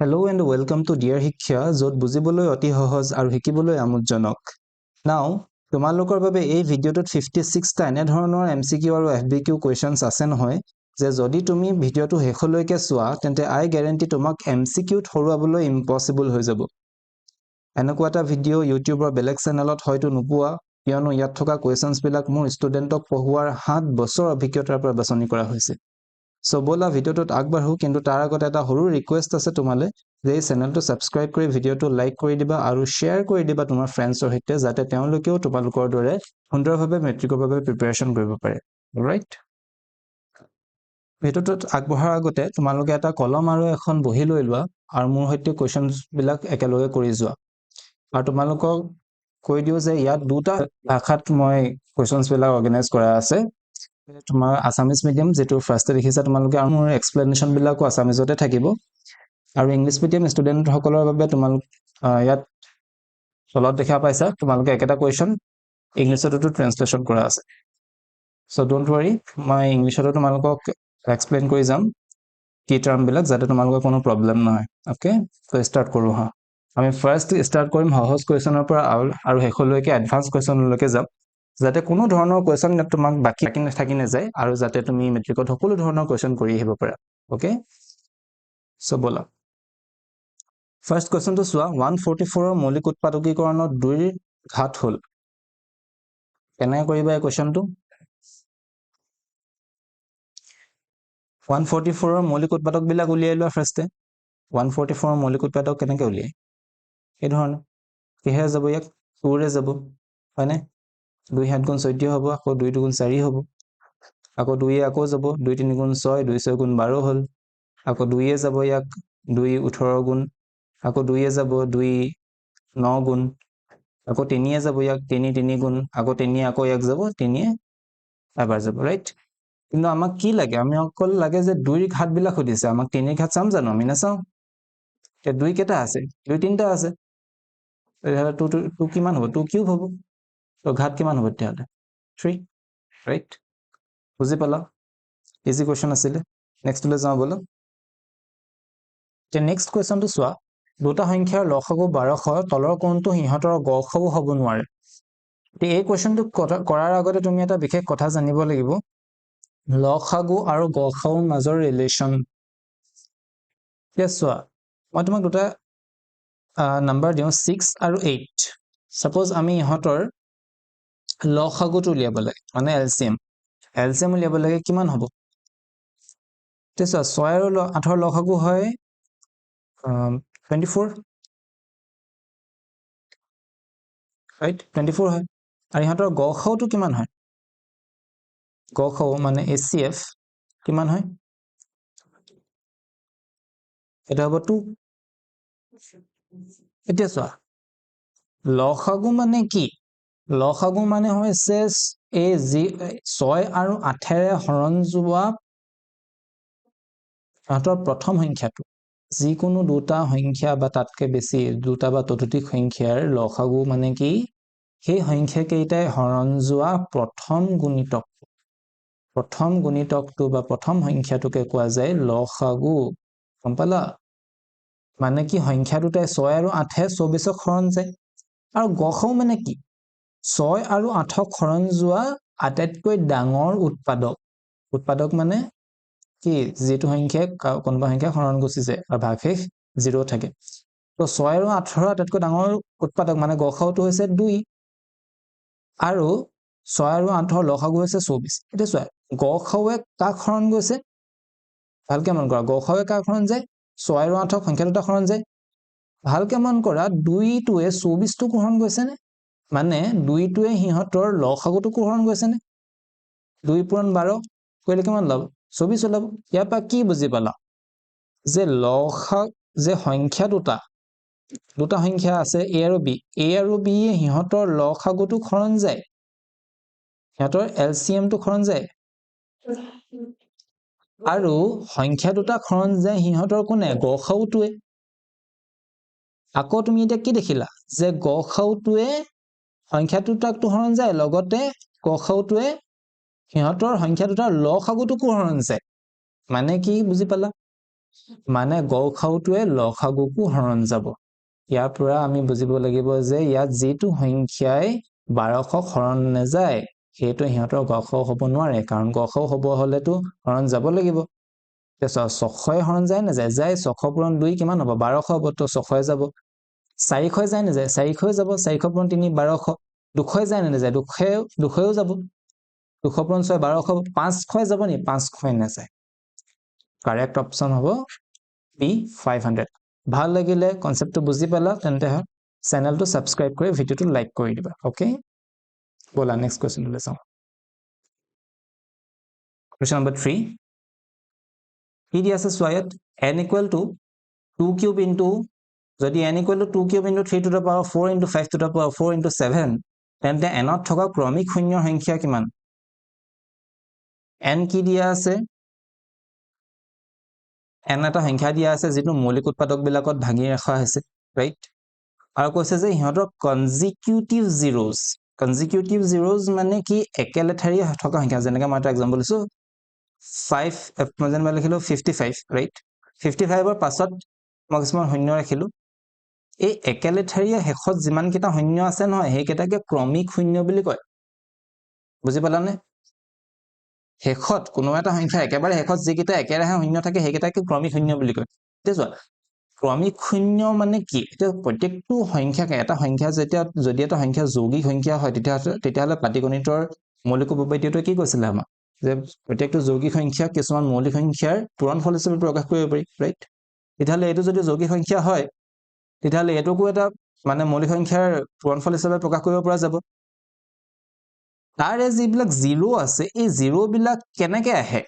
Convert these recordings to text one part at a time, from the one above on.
Hello and welcome to Dear Hiksha, য'ত বুজিবলৈ অতি সহজ আৰু শিকিবলৈ আমোদজনক। Now, তোমালোকৰ বাবে এই ভিডিঅ'টোত 56টা এনে ধৰণৰ MCQ আৰু FBQ questions আছে নহয় যে যদি তুমি ভিডিঅ'টো শেষলৈকে চোৱা তেন্তে I guarantee তোমাক MCQত হৰুৱাবলৈ impossible হৈ যাব। এনেকুৱা এটা ভিডিঅ' ইউটিউবৰ বেলেগ চেনেলত হয়তো নোপোৱা কিয়নো ইয়াত থকা questions বিলাক মোৰ ষ্টুডেণ্টক পঢ়ুৱাৰ 7 বছৰ অভিজ্ঞতাৰ পৰা বাছনি কৰা হৈছে। সো বলা ভিডিঅ'টোত আগবাঢ়ো কিন্তু তাৰ আগতে এটা সৰু ৰিকুৱেষ্ট আছে তোমালে যে এই চেনেলটো সাবস্ক্ৰাইব কৰি ভিডিঅ'টো লাইক কৰি দিবা আৰু শেয়াৰ কৰি দিবা তোমাৰ ফ্ৰেণ্ডছৰ সৈতে যাতে তেওঁলোকেও তোমালোকৰ দৰে সুন্দৰভাৱে মেট্ৰিকৰ বাবে প্ৰিপাৰেচন কৰিব পাৰে অলৰাইট ভিডিঅ'টোত আগবঢ়াৰ আগতে তোমালোকে এটা কলম আৰু এখন বহি লৈ লোৱা আৰু মোৰ সৈতে কোৱেশ্চনছ বিলাক একেলগে কৰি যোৱা আৰু তোমালোকক কৈ দিও যে ইয়াত দুটা ভাষাত মই কোৱেশ্চনছ বিলাক অৰ্গানাইজ কৰা আছে তোমাৰ আসামিজ মিডিয়াম যেটো ফাৰ্ষ্টে দেখিছা তোমালোকে আৰু মোৰ এক্সপ্লেনেশন বিলাকো আসামিজতে থাকিব আৰু ইংলিশ মিডিয়াম ষ্টুডেন্ট সকলৰ বাবে তোমালোক ইয়াত তলত দেখা পাইছা তোমালোকে একটা কোৱেশ্চন ইংলিশতো ট্ৰান্সলেচন কৰা আছে সো ডোন্ট ওয়াৰি মই ইংলিশতো তোমালোকক এক্সপ্লেইন কৰি যাম কি টাৰ্ম বিলাক যাতে তোমালোকৰ কোনো প্ৰবলেম নহয় ওকে সো স্টাৰ্ট কৰো হা আমি ফাৰ্স্ট স্টাৰ্ট কৰিম সহজ কোৱেশ্চনৰ পৰা আৰু শেষলৈকে এডভান্স কোৱেশ্চনলৈকে যাম যাতে কোনো ধৰণৰ কোৱেশ্চন তোমাক বাকি থাকি নাযায় আৰু যাতে তুমি মেট্ৰিকত সকলো ধৰণৰ কোৱেশ্চন কৰি আহিব পাৰা ওকে সো বলা ফাৰ্স্ট কোৱেশ্চনটো চোৱা 144 ৰ মৌলিক উৎপাদকীকৰণৰ 2 ৰ ঘাত হল কেনে কৰিবা এই কোৱেশ্চনটো 144 ৰ মৌলিক উৎপাদক বিলাক উলিয়াই লোৱা ফাৰ্স্টে 144 ৰ মৌলিক উৎপাদক কেনেকৈ উলিয়াই এই ধৰণ কিহে যাব ইয়াক 2 ৰে যাব হয়নে 2 7 গুণ 14 হ'ব আকৌ 2 2 গুণ 4 হ'ব আকৌ 2 আকৌ যাব 2 3 গুণ 6 2 6 গুণ 12 হ'ল আকৌ 2 এ যাব ইয়াক 2 18 গুণ আকৌ 2 এ যাব 2 9 গুণ আকৌ 3 এ যাব ইয়াক 3 3 গুণ আকৌ 3 আকৌ ইয়াক যাব 3 এবাৰ যাব ৰাইট কিন্তু আমাক কি লাগে আমি অকল লাগে যে 2 ৰ ঘাত বিলাক খুদিছে আমাক 3 ৰ ঘাত চাম জানো আমি নাচাও তে 2 কেটা আছে 2 তিনটা আছে এহলে 2 কিমান হ'ব 2 কিউব হ'ব তো ঘাত কিমান হ'ব তেতিয়ালে 3 ৰাইট বুজি পালা ইজি কোৱেশ্চন আছিল নেক্সট লৈ যাও বলো তে নেক্সট কোৱেশ্চনটো চোৱা দুটা সংখ্যাৰ লসাগু 1200 তলৰ কোণটো হিহতৰ গসাগু হ'ব নোৱাৰে তে এই কোৱেশ্চনটো কৰাৰ আগতে তুমি এটা বিশেষ কথা জানিব লাগিব লসাগু আৰু গসাগুৰ মাজৰ ৰিলেচন চোৱা মই তোমাক দুটা নাম্বাৰ দিও 6 আৰু 8 সাপোজ আমি ইহতৰ লসাগুটো উলিয়াব লাগে মানে এলসিএম উলিয়াব লাগে কিমান হ'ব তে চোৱা 6 আৰু 8 ৰ লসাগু হয় 24 ৰাইট 24 হয় আৰু ইহতৰ গসাগুটো কিমান হয় গসাগু মানে HCF কিমান হয় এটা হ'ব 2 এতিয়া চোৱা লসাগু মানে কি লসাগু মানে হৈছে এই 6 আৰু 8 ৰে হৰণ যোৱা তাতৰ প্ৰথম সংখ্যাটো যিকোনো দুটা সংখ্যা বা তাতকে বেছি দুটা বা ততোধিক সংখ্যাৰ লসাগু মানে কি সেই সংখ্যা কেইটাই হৰণ যোৱা প্ৰথম গুণিতকটো বা প্ৰথম সংখ্যাটোকে কোৱা যায় লসাগু গম পালা মানে কি সংখ্যা দুটাই 6 আৰু 8 হে 24ক হৰণ যায় আৰু গসাগু মানে কি 6 আৰু 8ক হৰণ যোৱা আটাইতকৈ ডাঙৰ উৎপাদক মানে কি যেটো সংখ্যা কোনবা সংখ্যা হৰণ গুচি যায় আৰু ভাগশেষ 0 থাকে তো 6 আৰু 8 ৰ আটাইতকৈ ডাঙৰ উৎপাদক মানে গসাগুটো হৈছে 2 আৰু 6 আৰু 8 ৰ লসাগু হৈছে 24 এটা চোৱা গসাগুৱে কাক হৰণ গৈছে ভালকে মন কৰা গসাগুৱে কাক হৰণ যায় 6 আৰু 8 ৰ সংখ্যা দুটা হৰণ যায় ভালকে মন কৰা 2 টোৱে 24 টো হৰণ গৈছে নে মানে 2 টোৱে হিহতৰ লসাগুটো হৰণ গৈছে নে 2 পূৰণ 12 কইলে কিমান লাভ 24 ওলাব ইয়াৰ পৰা কি বুজি পালা যে যে সংখ্যা দুটা সংখ্যা আছে a আৰু b হিহতৰ লসাগুটো হৰণ যায় হিহতৰ LCM টো হৰণ যায় আৰু সংখ্যা দুটা হৰণ যায় হিহতৰ কোনে গসাগুটোৱে আকৌ তুমি এটা কি দেখিলা যে গসাগুটোৱে সংখ্যা দুটাকটো হৰণ যায় লগতে গসাগুটোৱে হিহতৰ সংখ্যা দুটাৰ লসাগুটো হৰণ যায় মানে কি বুজি পালা মানে গসাগুটোৱে লসাগুকো হৰণ যাব ইয়াৰ পৰা আমি বুজিব লাগিব যে ইয়াত যিটো সংখ্যাই 1200ক হৰণ নাযায় সেইটো সিহঁতৰ গসাগু হ'ব নোৱাৰে কাৰণ গসাগু হ'ব হলেতো হৰণ যাব লাগিব 600 হৰণ যায় না যায় 600 পূৰণ 2 কিমান হ'ব 1200 হ'ব তো 600 যাব 400 যায় না যায় 400 যাব 400 পূৰণ 3 1200 200 যায় না যায় 200 যাব 200 পূৰণ 6 1200 500 যাব নি 500 নাযায় কাৰেক্ট অপচন হ'ব বি 500 ভাল লাগিলে কনসেপ্টটো বুজি পালা তেন্তে চেনেলটো সাবস্ক্ৰাইব কৰি ভিডিওটো লাইক কৰি দিবা ওকে বলা নেক্সট কোৱেশ্চনলৈ যাওঁ কোৱেশ্চন নম্বৰ 3 কি দি আছে চোৱা ইয়াত n equal to 2 cube into যদি n equal to 2 cube into 3 to the power 4 into 5 to the power 4 into 7 তেন্তে n ত থকা ক্ৰমিক শূন্যৰ সংখ্যা কিমান n কি দিয়া আছে n এটা সংখ্যা দিয়া আছে যেটো মৌলিক উৎপাদক বিলাকত ভাঙি ৰাখা হৈছে ৰাইট আৰু কৈছে যে ইহঁতৰ কনজিকিউটিভ জিৰোজ মানে কি একেলেঠাৰী থকা সংখ্যা যেনেকৈ মই এটা এক্সাম্পল দিছো 5 মই যেন লিখিলো 55 ৰাইট 55 ৰ পাছত মই কিছুমান শূন্য ৰাখিলো এই একেলেঠাৰীয়া শেষত যিমান কিটা শূন্য আছে নহয় সেই কেটাকে ক্ৰমিক শূন্য বুলি কয় বুজি পালানে শেষত কোনো এটা সংখ্যা একেবাৰে শেষত যিকিটা একেৰাহে শূন্য থাকে সেই কেটাকে ক্ৰমিক শূন্য বুলি কয় বুজিছা ক্ৰমিক শূন্য মানে কি এটা প্ৰত্যেকটো সংখ্যাকে এটা সংখ্যা যেতিয়া যদি এটা সংখ্যা যৌগিক সংখ্যা হয় তেতিয়াহলে পাটিগণিতৰ মৌলিক উপপাদ্যটো কি কৈছিল আমাৰ যে প্ৰত্যেকটো যৌগিক সংখ্যা কিছুমান মৌলিক সংখ্যাৰ পূৰণফল হিচাপে প্ৰকাশ কৰিব পাৰি ৰাইট তেতিয়াহলে এটো যদি যৌগিক সংখ্যা হয় তেতিয়াহলে এটোকো এটা মানে মৌলিক সংখ্যাৰ পূৰণফল হিচাপে প্ৰকাশ কৰিব পৰা যাব তাৰে যিবিলাক জিৰো আছে এই জিৰো বিলাক কেনেকৈ আহে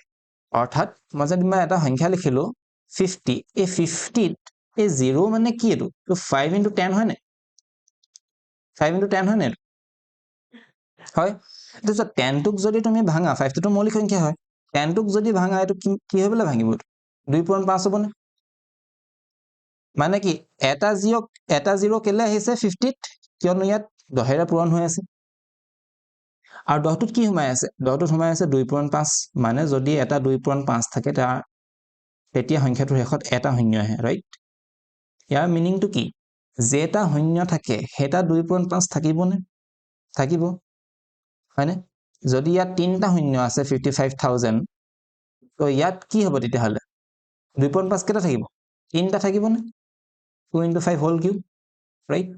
অৰ্থাৎ মই যদি এটা সংখ্যা লিখিলো 50 এই 50 এই জিৰো মানে কি এটো তো 5 into 10 হয় নাই 5 into 10 হয় নাই হয় তো 10 টুক যদি তুমি ভাঙা 5 টো মৌলিক সংখ্যা হয় 10 টুক যদি ভাঙা এটো কি হ'বলে ভাঙিব 2.5 হ'বনে মানে কি এটা জিৰো কেলে আহিছে 50 কিয়নো ইয়াত 10 ৰে পূৰণ হৈ আছে আৰু 10 টোত কি সোমাই আছে 10 টোত সোমাই আছে 2.5 মানে যদি এটা 2.5 থাকে তাৰ তেতিয়া সংখ্যাটোৰ শেষত এটা শূন্য আহে ৰাইট ইয়াৰ মিনিংটো কি যেটা শূন্য থাকে হেটা 2.5 থাকিবনে থাকিব হয়নে যদি ইয়াত তিনটা শূন্য আছে 55000 তো ইয়াত কি হ'ব তেতিয়াহলে 2.5 কেটা থাকিব তিনটা থাকিবনে 2 into 5 whole cube right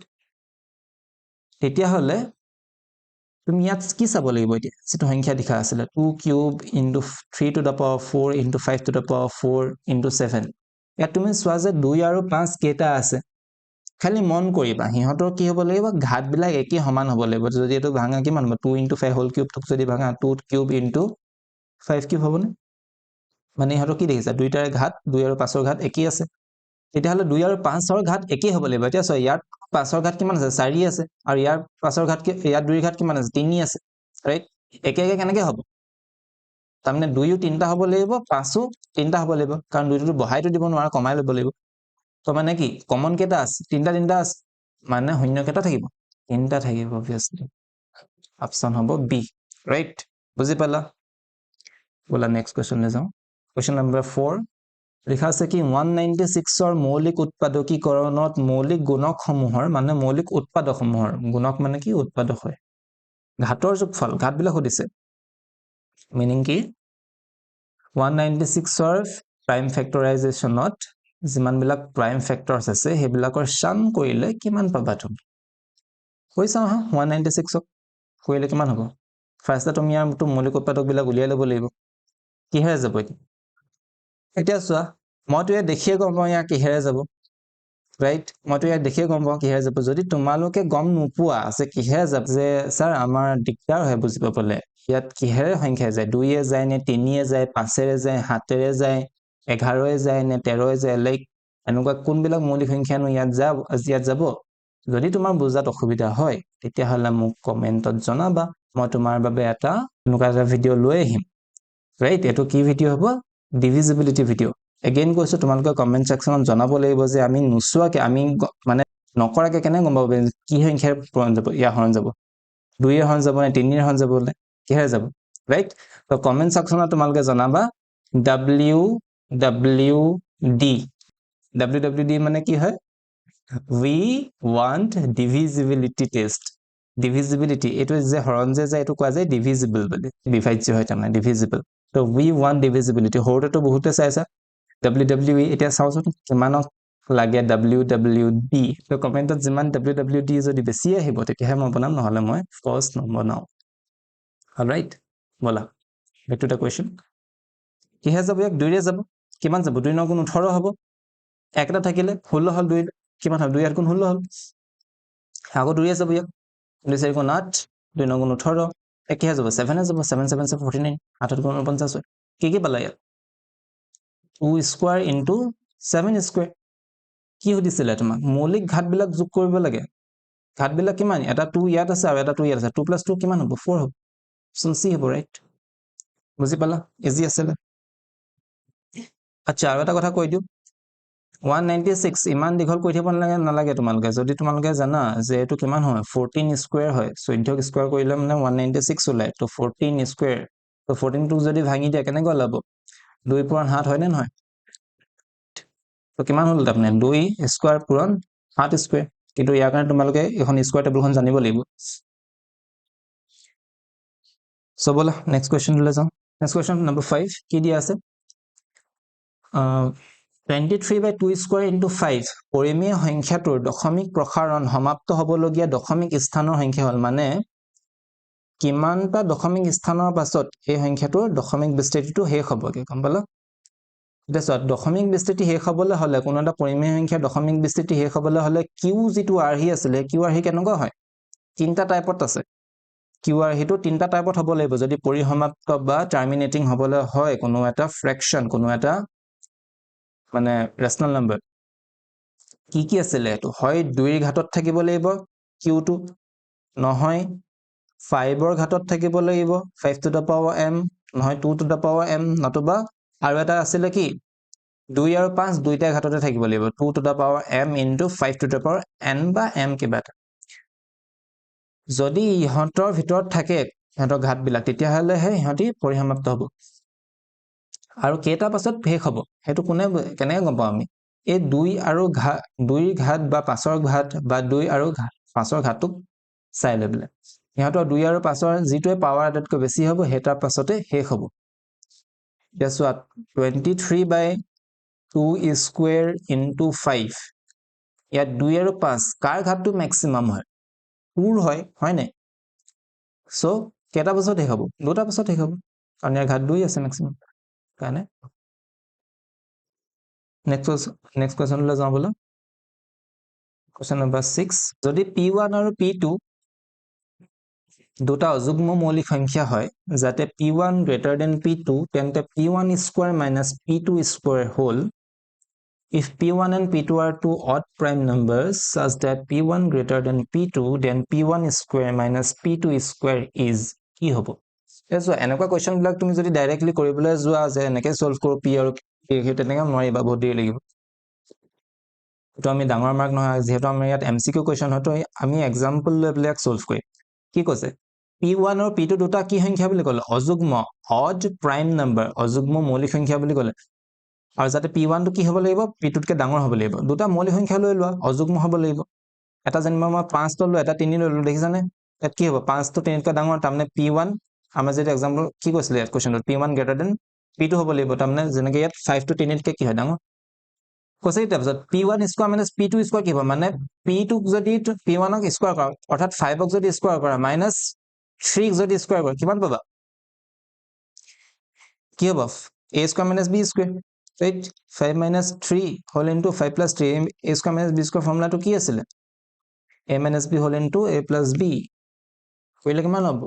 তেতিয়াহলে তুমি ইয়াত কি চাব লাগিব এতিয়া যেটো সংখ্যা দেখা আছিল 2 cube into 3 to the power 4 into 5 to the power 4 into 7 ইয়াত তুমি চোৱা যে 2 আৰু 5 কেটা আছে খালি মন কৰিবা হিহঁতৰ কি হ'ব লাগিব ঘাত বিলাক একে সমান হ'ব লাগিব যদি এটো ভাঙা কিমান হ'ব 2 into 5 whole cube টুক যদি ভাঙা 2 cube into 5 cube হ'বনে মানে হিহঁতৰ কি দেখিছা দুইটাৰ ঘাত 2 আৰু 5 ৰ ঘাত একে আছে তেতিয়াহলে 2 আৰু 5 ৰ ঘাত একে হ'ব লাগিব এতিয়া চোৱা ইয়াত 5 ৰ ঘাত কিমান আছে 4 আছে আৰু ইয়াৰ 5 ৰ ঘাত ইয়াত 2 ৰ ঘাত কিমান আছে 3 আছে ৰাইট একে কেনেকৈ হ'ব তাৰমানে 2 ও 3টা হ'ব লাগিব 5 ও 3টা হ'ব লাগিব কাৰণ 2 টো বহাইটো দিব নোৱাৰা কমাই ল'ব লাগিব তো মানে কি কমন কেটা আছে 3টা আছে মানে শূন্য কেটা থাকিব 3টা থাকিব obviously অপচন হ'ব বি ৰাইট বুজি পালা বলা নেক্সট কোৱেশ্চনলৈ যাওঁ কোৱেশ্চন নম্বৰ 4 লিখা আছে কি 196 ৰ মৌলিক উৎপাদকীকৰণত মৌলিক গুণকসমূহৰ মানে মৌলিক উৎপাদকসমূহৰ গুণক মানে কি উৎপাদক হয় ঘাতৰ যোগফল ঘাতবিলাক সুধিছে মিনিং কি 196 ৰ প্ৰাইম ফেক্টৰাইজেচনত যিমান বিলাক প্ৰাইম ফেক্টৰছ আছে হেবিলাকৰ সাম কৰিলে কিমান পাবা তুমি কৈছা হা 196 ক কৰিলে কিমান হ'ব ফাৰ্স্টে তুমি ইয়াৰ মৌলিক উৎপাদক বিলাক উলিয়াই ল'ব লাগিব কিহেৰে যাব এতিয়া চোৱা মইতো ইয়াত দেখিয়ে গম পাওঁ ইয়াৰ কিহেৰে যাব ৰাইট মইতো ইয়াত দেখিয়ে গম পাওঁ কিহেৰে যাব যদি তোমালোকে গম নোপোৱা আছে কিহেৰে যাব যে স্যাৰ আমাৰ দিগদাৰ হয় বুজি পাবলে ইয়াত কিহেৰে সংখ্যা যায় 2 এ যায় নে 3 এ যায় 5 এৰে যায় 7 এৰে যায় 11 এ যায় নে 13 এ যায় লাইক এনেকুৱা কোনবিলাক মৌলিক সংখ্যানো ইয়াত যাব যদি তোমাৰ বুজাত অসুবিধা হয় তেতিয়াহলে মোক কমেন্টত জনাবা মই তোমাৰ বাবে এটা এনেকুৱা এটা ভিডিও লৈ আহিম ৰাইট এটো কি ভিডিও হ'ব ডিভিজিবিলিটি ভিডিও এগেইন কৈছো তোমালোকে কমেন্ট সেকশনত জনাব লাগিব যে আমি নুসুৱাকে আমি মানে নকৰাকে কেনে গম পাব কি সংখ্যাৰ পূৰণ যাব ইয়া হৰণ যাব 2 এৰ হৰণ যাব নে 3 এৰ হৰণ যাব নে কিহে যাব ৰাইট তো কমেন্ট সেকশনত তোমালোকে জনাবা D WWD মানে কি হয় we want divisibility test divisibility এটো যে হৰণ যে যায় এটো কোৱা যায় divisible বুলি বিভাজ্য হয় তাৰমানে divisible তো we want divisibility হৰটো বহুতে চাইছা WWE এতিয়া চাওচোন কিমানক লাগে WWD তো কমেন্টত যিমান WWD যদি বেছি আহিব তেতিয়াহে মই বনাম নহলে মই ফাৰ্স্ট নবনাও অলৰাইট বলা back to the question কিহে যাব ইয়াক 2 ৰে যাব কিমান যাব 2 9 গুণ 18 হ'ব একটা থাকিলে 16 হল 2 কিমান হল 2 8 গুণ 16 হল আগো 2 ৰে যাব ইয়াক 2 4 গুণ 8 2 9 গুণ 18 কিহে যাব 7 হে যাব 7 7 49 8 গুণ 49 কি পালা ইয়াত 2 স্কয়াৰ ইনটু 7 স্কয়াৰ কি হদিছিলে তোমাক মৌলিক ঘাতবিলাক যোগ কৰিব লাগে ঘাতবিলাক কিমান এটা 2 ইয়াত আছে আৰু এটা 2 ইয়াত আছে 2 + 2 কিমান হ'ব 4 হ'ব অপচন সি হ'ব ৰাইট বুজি পালা ইজি আছিল আচ্ছা আৰু এটা কথা কৈ দিও 196 ইমান দীঘল কৈ থাকিব নালাগে তোমালোকে যদি তোমালোকে জানা যে এটো কিমান হয় 14 স্কয়াৰ হয় 14 স্কয়াৰ কৰিলে মানে 196 ওলাই তো 14 স্কয়াৰ তো 14 টো যদি ভাঙি দিয়া কেনেকৈ ওলাব 2 পূৰণ 7 হয় নে নহয় তো কিমান হল তাৰমানে 2 স্কয়াৰ পূৰণ 7 স্কয়াৰ কিন্তু ইয়াৰ কাৰণে তোমালোকে এখন স্কয়াৰ টেবুলখন জানিব লাগিব সো বলা নেক্সট কোৱেশ্চন লৈ যাও নেক্সট কোৱেশ্চন নম্বৰ 5 কি দিয়া আছে 23/2 স্কয়াৰ ইনটু 5 পৰিমেয় সংখ্যাটোৰ দশমিক প্ৰসাৰণ সমাপ্ত হ'বলগীয়া দশমিক স্থানৰ সংখ্যা হল মানে কিমানটা দশমিক স্থানৰ পাছত এই সংখ্যাটোৰ দশমিক বিস্তৃতিটো শেষ হ'বগে গম পালা এতিয়া দশমিক বিস্তৃতি শেষ হ'বলৈ হলে কোনো এটা পৰিমেয় সংখ্যা দশমিক বিস্তৃতি শেষ হ'বলৈ হলে কিউ যেটো আৰহি আছিল কিউ আৰহি কেনেকুৱা হয় তিনটা টাইপত আছে কিউ আৰহিটো তিনটা টাইপত হ'ব লাগিব যদি পৰিসমাপ্ত বা টাৰ্মিনেটিং হ'বলৈ হয় কোনো এটা ফ্ৰেকশন কোনো এটা মানে ৰেশনাল নাম্বাৰ কি আছিল এটো হয় 2 ৰ ঘাতত থাকিব লাগিব কিউটো নহয় 5 ৰ ঘাতত থাকিব লাগিব 5 টু দা পাৱাৰ m নহয় 2 টু দা পাৱাৰ m নতুবা আৰু এটা আছিল কি 2 আৰু 5 দুইটা ঘাততে থাকিব লাগিব 2 to the power m into 5 to the power n বা m কিবা এটা যদি ইহঁতৰ ভিতৰত থাকে ইহঁতৰ ঘাতবিলাক তেতিয়া হলে হে ইহঁতি পৰিসমাপ্ত হ'ব আৰু কেইটা পাছত শেষ হ'ব হেতু কোনে কেনে গম পাম আমি এই 2 আৰু 2 ঘাত বা 5 ৰ ঘাত বা 2 আৰু 5 ৰ ঘাতক চাই লেবলে ইহঁতৰ 2 আৰু 5 ৰ যিটোৱে পাৱাৰ আটাইতকৈ বেছি হ'ব হেতাৰ পাছতে শেষ হ'ব Guess what? 23/2 square into 5. ইয়াত 2 আৰু 5 কাৰ ঘাতটো ম্যাক্সিমাম হয় 2 হয় নাই সো কেটা পাছত শেষ হ'ব দুটা পাছত শেষ হ'ব কাৰণ ইয়াৰ ঘাত 2 আছে ম্যাক্সিমাম কাৰণে নেক্সট কোৱেশ্চন লৈ যাওঁ বলা কোৱেশ্চন নম্বৰ 6 যদি p1 আৰু p2 দুটা অযুগ্ম মৌলিক সংখ্যা হয় যাতে p1 greater than p2 তেন্তে p1 square minus p2 square whole if p1 and p2 are two odd prime numbers such that p1 greater than p2 then p1 square minus p2 square is কি হ'ব এসো এনেকুৱা question বিলাক তুমি যদি directly কৰিবলৈ যোৱা যে এনেকৈ সলভ কৰো p আৰু p তেনেকৈ নোৱাৰিবা বহুত দেৰি লাগিব তো আমি ডাঙৰ মাৰ্ক নহয় যেহেতু আমাৰ ইয়াত এমসিকিউ কোৱেশ্চন হয়তো আমি এক্সাম্পল লৈ ব্লেক সলভ কৰিম কি কৈছে p1 আৰু p2 দুটা কি সংখ্যা বুলি ক'লে অযুগ্ম অড প্ৰাইম নাম্বাৰ অযুগ্ম মৌলিক সংখ্যা বুলি ক'লে আৰু যাতে p1 টো কি হ'ব লাগিব p2 তকৈ ডাঙৰ হ'ব লাগিব দুটা মৌলিক সংখ্যা লৈ লোৱা অযুগ্ম হ'ব লাগিব এটা জানিবা মই 5 ললো এটা 3 ললো দেখিছানে ইয়াত কি হ'ব 5 টো 3 তকৈ ডাঙৰ তাৰমানে p1 আমাৰ যেটা एग्जांपल কি কৈছিলে ইয়াত কোৱেশ্চনত p1 greater than p2 হ'ব লাগিব তাৰমানে যেনেকৈ ইয়াত 5 টো 3 তকৈ কি হয় ডাঙৰ কৈছে তাৰপিছত p1 square minus p2 square কি হ'ব মানে p2 যদি p1 ক স্কয়াৰ কৰা অৰ্থাৎ 5 ক যদি স্কয়াৰ কৰা minus 3 যদি স্কয়াৰ কৰা কিমান পাবা কি হ'ব a square minus b square right 5 minus 3 whole into 5 plus 3 a square minus b square formula to কি আছিল a minus b whole into a plus b কৰিলে কিমান হ'ব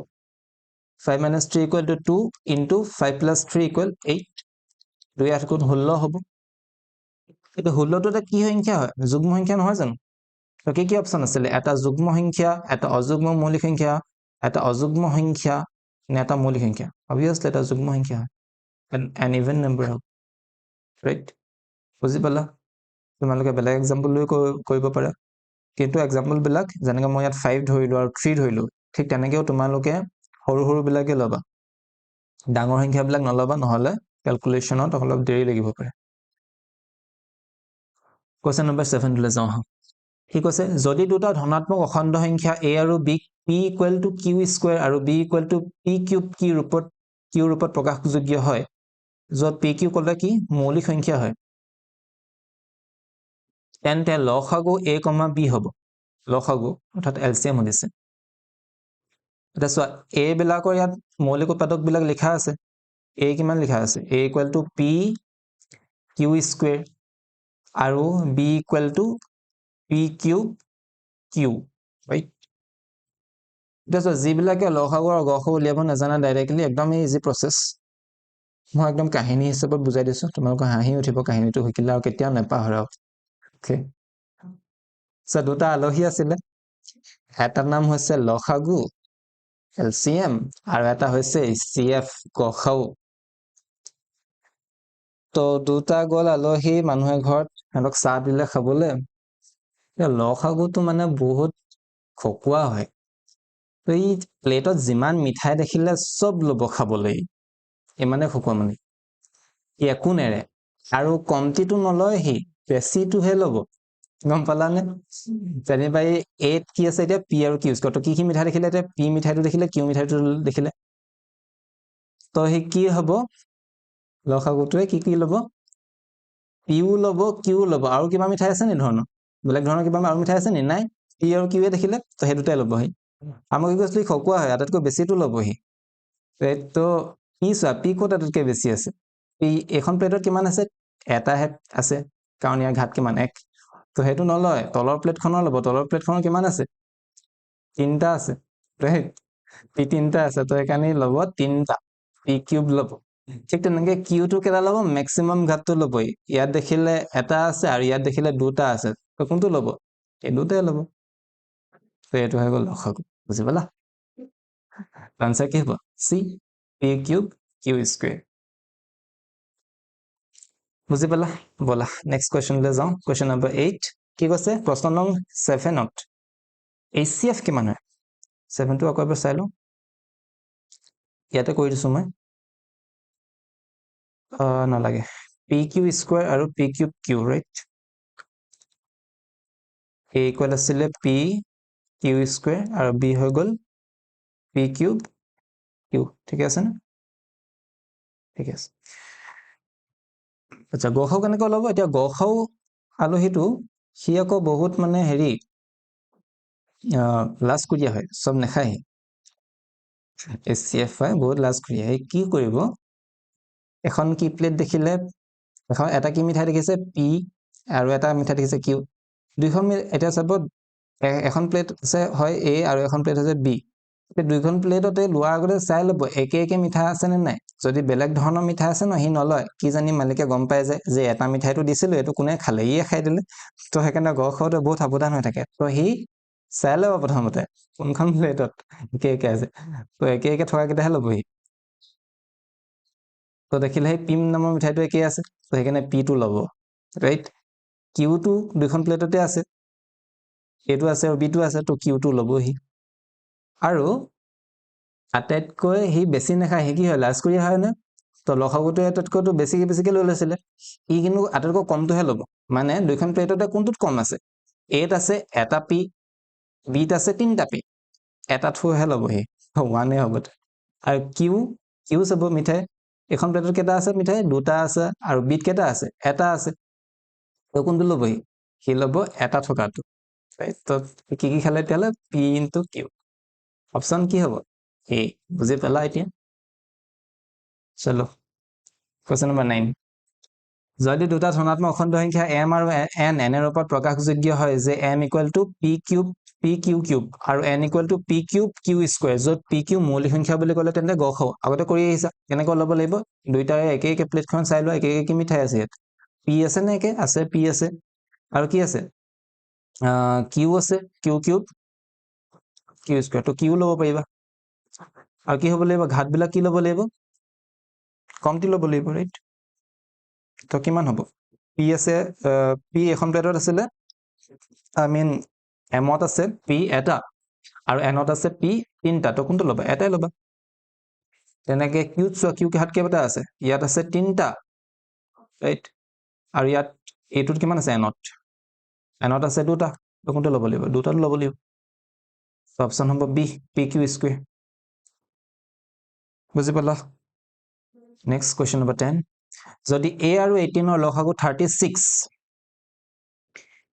5 minus 3 equal to 2 into 5 plus 3 equal 8 2 8 গুণ 16 হ'ব এটা 16 টো কি সংখ্যা হয় যুগ্ম সংখ্যা নহয় জানো তো কি অপচন আছিল এটা যুগ্ম সংখ্যা এটা অযুগ্ম মৌলিক সংখ্যা এটা অযুগ্ম সংখ্যা নে এটা মৌলিক সংখ্যা obviously এটা যুগ্ম সংখ্যা an even number হ'ব right বুজি পালা তোমালোকে বেলেগ एग्जांपल লৈ কৰিব পাৰা কিন্তু एग्जांपल বিলাক যেনেকৈ মই ইয়াত 5 ধৰিলো আৰু 3 ধৰিলো ঠিক তেনেকৈও তোমালোকে সৰু সৰু বিলাকে লবা ডাঙৰ সংখ্যাবিলাক নলবা নহলে ক্যালকুলেশনত অলপ দেৰি লাগিব পাৰে কোৱেশ্চন নম্বৰ 7 লৈ যাওঁ আহক কি কৈছে যদি দুটা ধনাত্মক অখণ্ড সংখ্যা a আৰু b p equal to q square আৰু b equal to p cube q ৰূপত প্ৰকাশযোগ্য হয় য'ত p q ক'লে কি মৌলিক সংখ্যা হয় তেন্তে লসাগু a, b হ'ব লসাগু অৰ্থাৎ এলচিএম দিছে এটা চোৱা a বিলাকৰ ইয়াত মৌলিক উৎপাদক বিলাক লিখা আছে a কিমান লিখা আছে a equal to p q square আৰু b equal to p cube q right এতিয়া চোৱা যিবিলাকে লসাগু আৰু গসাগু উলিয়াব নাজানা ডাইৰেক্টলি একদম ইজি প্ৰচেছ মই একদম কাহিনী হিচাপত বুজাই দিছো তোমালোকৰ হাঁহি উঠিব কাহিনীটো শিকিলে আৰু কেতিয়াও নেপাহৰা ওকে সো দুটা আলহী আছিলে এটাৰ নাম হৈছে লসাগু এলচিএম আৰু এটা হৈছে চিএফ গসাগু তো দুটা গ'ল আলহী মানুহে ঘৰত সিহঁতক চাহ দিলে খাবলৈ লসাগুটো মানে বহুত খকুৱা হয় তো এই প্লেটত যিমান মিঠাই দেখিলে সব ল'ব খাবলৈ ইমানে খকুৱা মানে একো নেৰে আৰু কমটিটো নলয় সি বেছিটোহে ল'ব গম পালানে যেনিবা এই এত কি আছে এতিয়া পি আৰু কিউ স্কয়াৰ তো কি মিঠাই দেখিলে এতিয়া পি মিঠাইটো দেখিলে কিউ মিঠাইটো দেখিলে তো সি কি হ'ব লসাগুটোৱে কি ল'ব পিও ল'ব কিউ ল'ব আৰু কিবা মিঠাই আছে নি ধৰণৰ বেলেগ ধৰণৰ কিবা আৰু মিঠাই আছে নি নাই পি আৰু কিউৱে দেখিলে তো সেই দুটাই ল'ব সি আমাক কি কৈছিলি খকুৱা হয় আটাইতকৈ বেছিটো ল'ব সি তো পি চোৱা পি ক'ত আটাইতকৈ বেছি আছে পি এখন প্লেটত কিমান আছে এটাহে আছে কাৰণ ইয়াৰ ঘাত কিমান 1 তো সেইটো নলয় তলৰ প্লেটখনৰ ল'ব তলৰ প্লেটখনৰ কিমান আছে 3টা আছে ৰাইট পি 3টা আছে তো সেইকাৰণে ল'ব 3টা পি কিউব ল'ব ঠিক তেনেকৈ কিউটো কেইটা ল'ব মেক্সিমাম ঘাতটো ল'বই ইয়াত দেখিলে এটা আছে আৰু ইয়াত দেখিলে দুটা আছে তো কোনটো ল'ব এই দুটাই ল'ব তো এইটো হৈ গ'ল লসাগু বুজি পালা আনসাৰ কি হ'ব C p cube q square বুজি পালা বলা নেক্সট কোৱেশ্চনলৈ যাওঁ কোৱেশ্চন নম্বৰ 8 কি কৈছে প্ৰশ্ন নং 7ত HCF কিমান হয় 7টো আকৌ এবাৰ চাই লওঁ ইয়াতে কৰি দিছো মই নালাগে পি কিউ স্কয়াৰ আৰু p cube q right a equal আছিলে পি কিউ স্কয়াৰ আৰু b হৈ গ'ল পি কিউব কিউ ঠিক আছে না ঠিক আছে আচ্ছা গসাগু কেনেকৈ ওলাব এতিয়া গসাগু আলহীটো সি আকৌ বহুত মানে হেৰি লাজকুৰীয়া হয় সব নেখায় HCF হয় বহুত লাজকুৰীয়া কি কৰিব এখন কি প্লেট দেখিলে এখন এটা কি মিঠাই দেখিছে পি আৰু এটা মিঠাই দেখিছে কিউ দুইখন এটা চাব এখন প্লেট আছে হয় এ আৰু এখন প্লেট আছে বি দুইখন প্লেটতে লোৱাৰ আগতে চাই ল'ব একে একে মিঠাই আছে নে নাই যদি বেলেগ ধৰণৰ মিঠাই আছে ন সি নলয় কি জানি মালিকে গম পাই যায় যে এটা মিঠাইটো দিছিলো এইটো কোনে খালে ইয়ে খাই দিলে তো সেইকাৰণে গসাগুতে বহুত সাৱধান হৈ থাকে তো সি চাই ল'ব প্ৰথমতে কোনখন প্লেটত একে একে আছে তো একে একে থকা কেইটাহে ল'ব সি তো দেখিলে সেই পিম নামৰ মিঠাইটো একেই আছে তো সেইকাৰণে পিটো ল'ব ৰাইট কিউটো দুইখন প্লেটতে আছে এটো আছে আৰু বিটো আছে তো কিউটো ল'ব সি আৰু আটাইতকৈ সি বেছি নেখায় সি কি হয় লাজকুৰীয়া হয় নে তো লসাগুটোৱে আটাইতকৈতো বেছিকে লৈ লৈছিলে ই কিন্তু আটাইতকৈ কমটোহে ল'ব মানে দুইখন প্লেটতে কোনটোত কম আছে এত আছে এটা পি বিত আছে 3টা পি এটা থুহে ল'ব সি 1 হ'ব আৰু কিউ চাব মিঠাই এখন প্লেটত কেইটা আছে মিঠাই দুটা আছে আৰু বিত কেইটা আছে এটা আছে তো কোনটো ল'ব সি ল'ব এটা থকাটো তো কি খালে তেতিয়াহ'লে পি ইনটু কিউ অপশ্যন কি হ'ব এ বুজি পালা এতিয়া চলো কোৱেশ্চন নম্বৰ 9 যদি দুটা ধনাত্মক অখণ্ড সংখ্যা m আৰু n এৰ ওপৰত প্ৰকাশযোগ্য হয় যে m equal to p q cube আৰু n equal to p cube q square য'ত p কিউ মৌলিক সংখ্যা বুলি ক'লে তেন্তে গসাগু আগতে কৰি আহিছা কেনেকৈ ল'ব লাগিব দুইটাৰে একে একে প্লেটখন চাই লোৱা একে একে মিঠাই আছে ইয়াত p আছে নে একে আছে p আছে আৰু কি আছে কিউ আছে কিউ কিউব কিউ স্কয়াৰ তো কিউ ল'ব পাৰিবা আৰু কি হ'ব লাগিব ঘাতবিলাক কি ল'ব লাগিব কমটি ল'ব লাগিব ৰাইট তো কিমান হ'ব পি আছে পি এখন প্লেটত আছিলে আই মিন এমত আছে পি এটা আৰু এনত আছে পি 3টা তো কোনটো ল'বা এটাই ল'বা তেনেকৈ কিউত চোৱা কিউ ঘাত কেইটা আছে ইয়াত আছে 3টা ৰাইট আৰু ইয়াত এইটোত কিমান আছে এনত এনত আছে দুটা কোনটো ল'ব লাগিব দুটাটো ল'ব লাগিব অপচন হ'ব বি পি কিউ স্কুৱেৰ বুজি পালা নেক্সট কুৱেশ্যন নম্বৰ 10 যদি a আৰু 18 ৰ লসাগু 36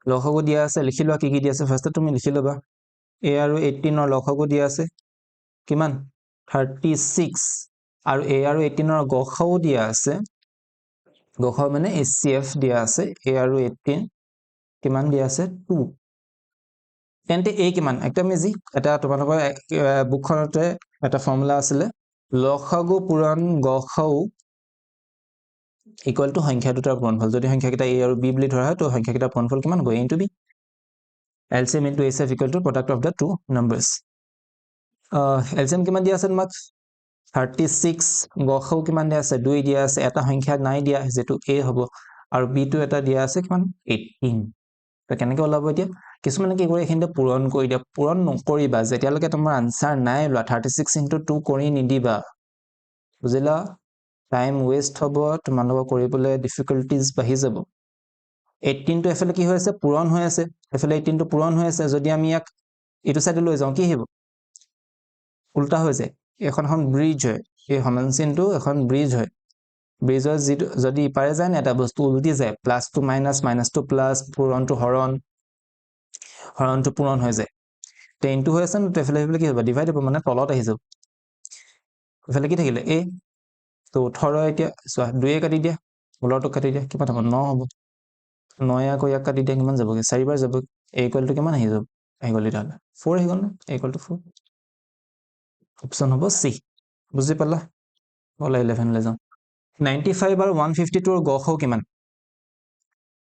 লসাগু দিয়া আছে লিখি লোৱা কি দিয়া আছে ফাৰ্স্টে তুমি লিখি ল'বা a আৰু 18 ৰ লসাগু দিয়া আছে কিমান 36 আৰু a আৰু 18 ৰ গসাগু দিয়া আছে গসাগু মানে HCF দিয়া আছে a আৰু 18 কিমান দিয়া আছে 2 তেন্তে a কিমান একদম ইজি এটা তোমালোকৰ বুকখনতে এটা ফৰ্মুলা আছিলে লসাগু পূৰণ গসাগু ইকুৱেল টু সংখ্যা দুটাৰ পূৰণফল যদি সংখ্যাকেইটা a আৰু b বুলি ধৰা হয় তো সংখ্যাকেইটাৰ পূৰণফল কিমান হ'ব a into b LCM into HCF equal to product of the two numbers LCM কিমান দিয়া আছে তোমাক 36 গসাগু কিমান দিয়া আছে 2 দিয়া আছে এটা সংখ্যা নাই দিয়া যেটো a হ'ব আৰু b টো এটা দিয়া আছে কিমান 18 তো কেনেকৈ ওলাব এতিয়া কিছুমানে কি কৰে এখিনতে পূৰণ কৰি দিয়া পূৰণ নকৰিবা যেতিয়ালৈকে তোমাৰ আনসাৰ নাই লোৱা 36 into 2 কৰি নিদিবা বুজিলা টাইম ওয়েস্ট হ'ব তোমালোকৰ কৰিবলৈ ডিফিকাল্টিজ বাঢ়ি যাব 18 টো এফালে কি হৈ আছে পূৰণ হৈ আছে এফালে 18 টো পূৰণ হৈ আছে যদি আমি ইয়াক ইটো সাইডে লৈ যাওঁ কি হ'ব উল্টা হৈ যায় এখন ব্ৰিজ হয় এই সমান চিনটো এখন ব্ৰিজ হয় ব্ৰিজৰ যদি ইপাৰে যায় না এটা বস্তু উল্টি যায় plus to minus minus to plus পূৰণ টু হৰণ হৰণ টু পূৰণ হৈ যায় 10 টো হৈ আছে না এফালে কি হ'ব ডিভাইড হ'ব মানে তলত আহি যাব এফালে কি থাকিলে a তো 18 এতিয়া চোৱা 2 কাটি দিয়া উলৰটো কাটি দিয়া কিমান হ'ব 9 হ'ব 9 আকৌ ইয়াক কাটি দিয়া কিমান যাবগে 4 বাৰ যাব a ইকুৱেল টু কিমান আহি যাব আহি গ'ল এটা 4 আহি গ'ল না a ইকুৱেল টু 4 অপচন হ'ব সি বুজি পালা বলা 11 লৈ যাওঁ 95 আৰু 152 ৰ গসাগু কিমান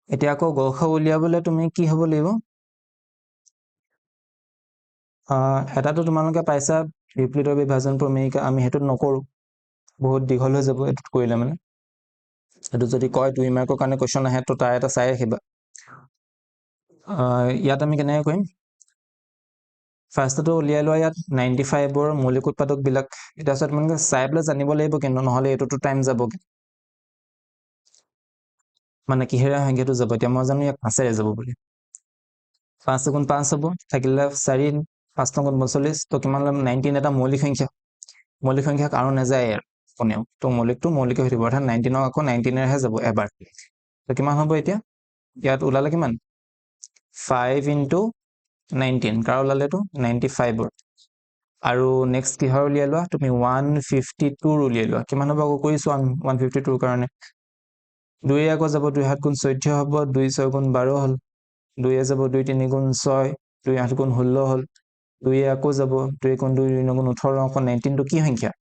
এতিয়া আকৌ গসাগু উলিয়াবলৈ তুমি কি হ'ব লাগিব এটাটো তোমালোকে পাইছা ইউক্লিডৰ বিভাজন প্ৰমেয়িকা আমি হেতুত নকৰো বহুত দীঘল হৈ যাব এটুত কৰিলে মানে এটু যদি কয় 2 মাৰ্কৰ কাৰণে কোৱেশ্চন আহে তো তাৰ এটা চাই ৰাখিবা ইয়াত আমি কেনেকৈ কৰিম ফাৰ্ষ্টটো উলিয়াই লোৱা ইয়াত 95 ৰ মৌলিক উৎপাদক বিলাক এটা আছে তোমালোকে চাই পেলাই জানিব লাগিব কিন্তু নহলে এটুটো টাইম যাবগে মানে কিহেৰে সংখ্যাটো যাব এতিয়া মই জানো ইয়াক 5 ৰে যাব বুলি 5 গুণ 5 হ'ব থাকিলে 4 5 গুণ 45 তো কিমান 19 এটা মৌলিক সংখ্যা আৰু নাযায় কোনেও তো মৌলিকটো মৌলিক হৈ থাকিব অৰ্থাৎ 19 আকৌ 19 ৰেহে যাব এবাৰ তো কিমান হ'ব এতিয়া ইয়াত ওলালে কিমান 5 into 19 কাৰ ওলালেটো 95 আৰু নেক্সট কিহৰ উলিয়াই লোৱা তুমি 152 উলিয়াই লোৱা কিমান হ'ব আকৌ কৰিছো 152 কাৰণে 2 আকৌ যাব 2 7 গুণ 14 হ'ব 2 6 গুণ 12 হ'ল 2 যাব 2 3 গুণ 6 2 8 গুণ 16 হ'ল 2 আকৌ যাব 2 গুণ 2 2 গুণ 18 আকৌ 19 টো কি সংখ্যা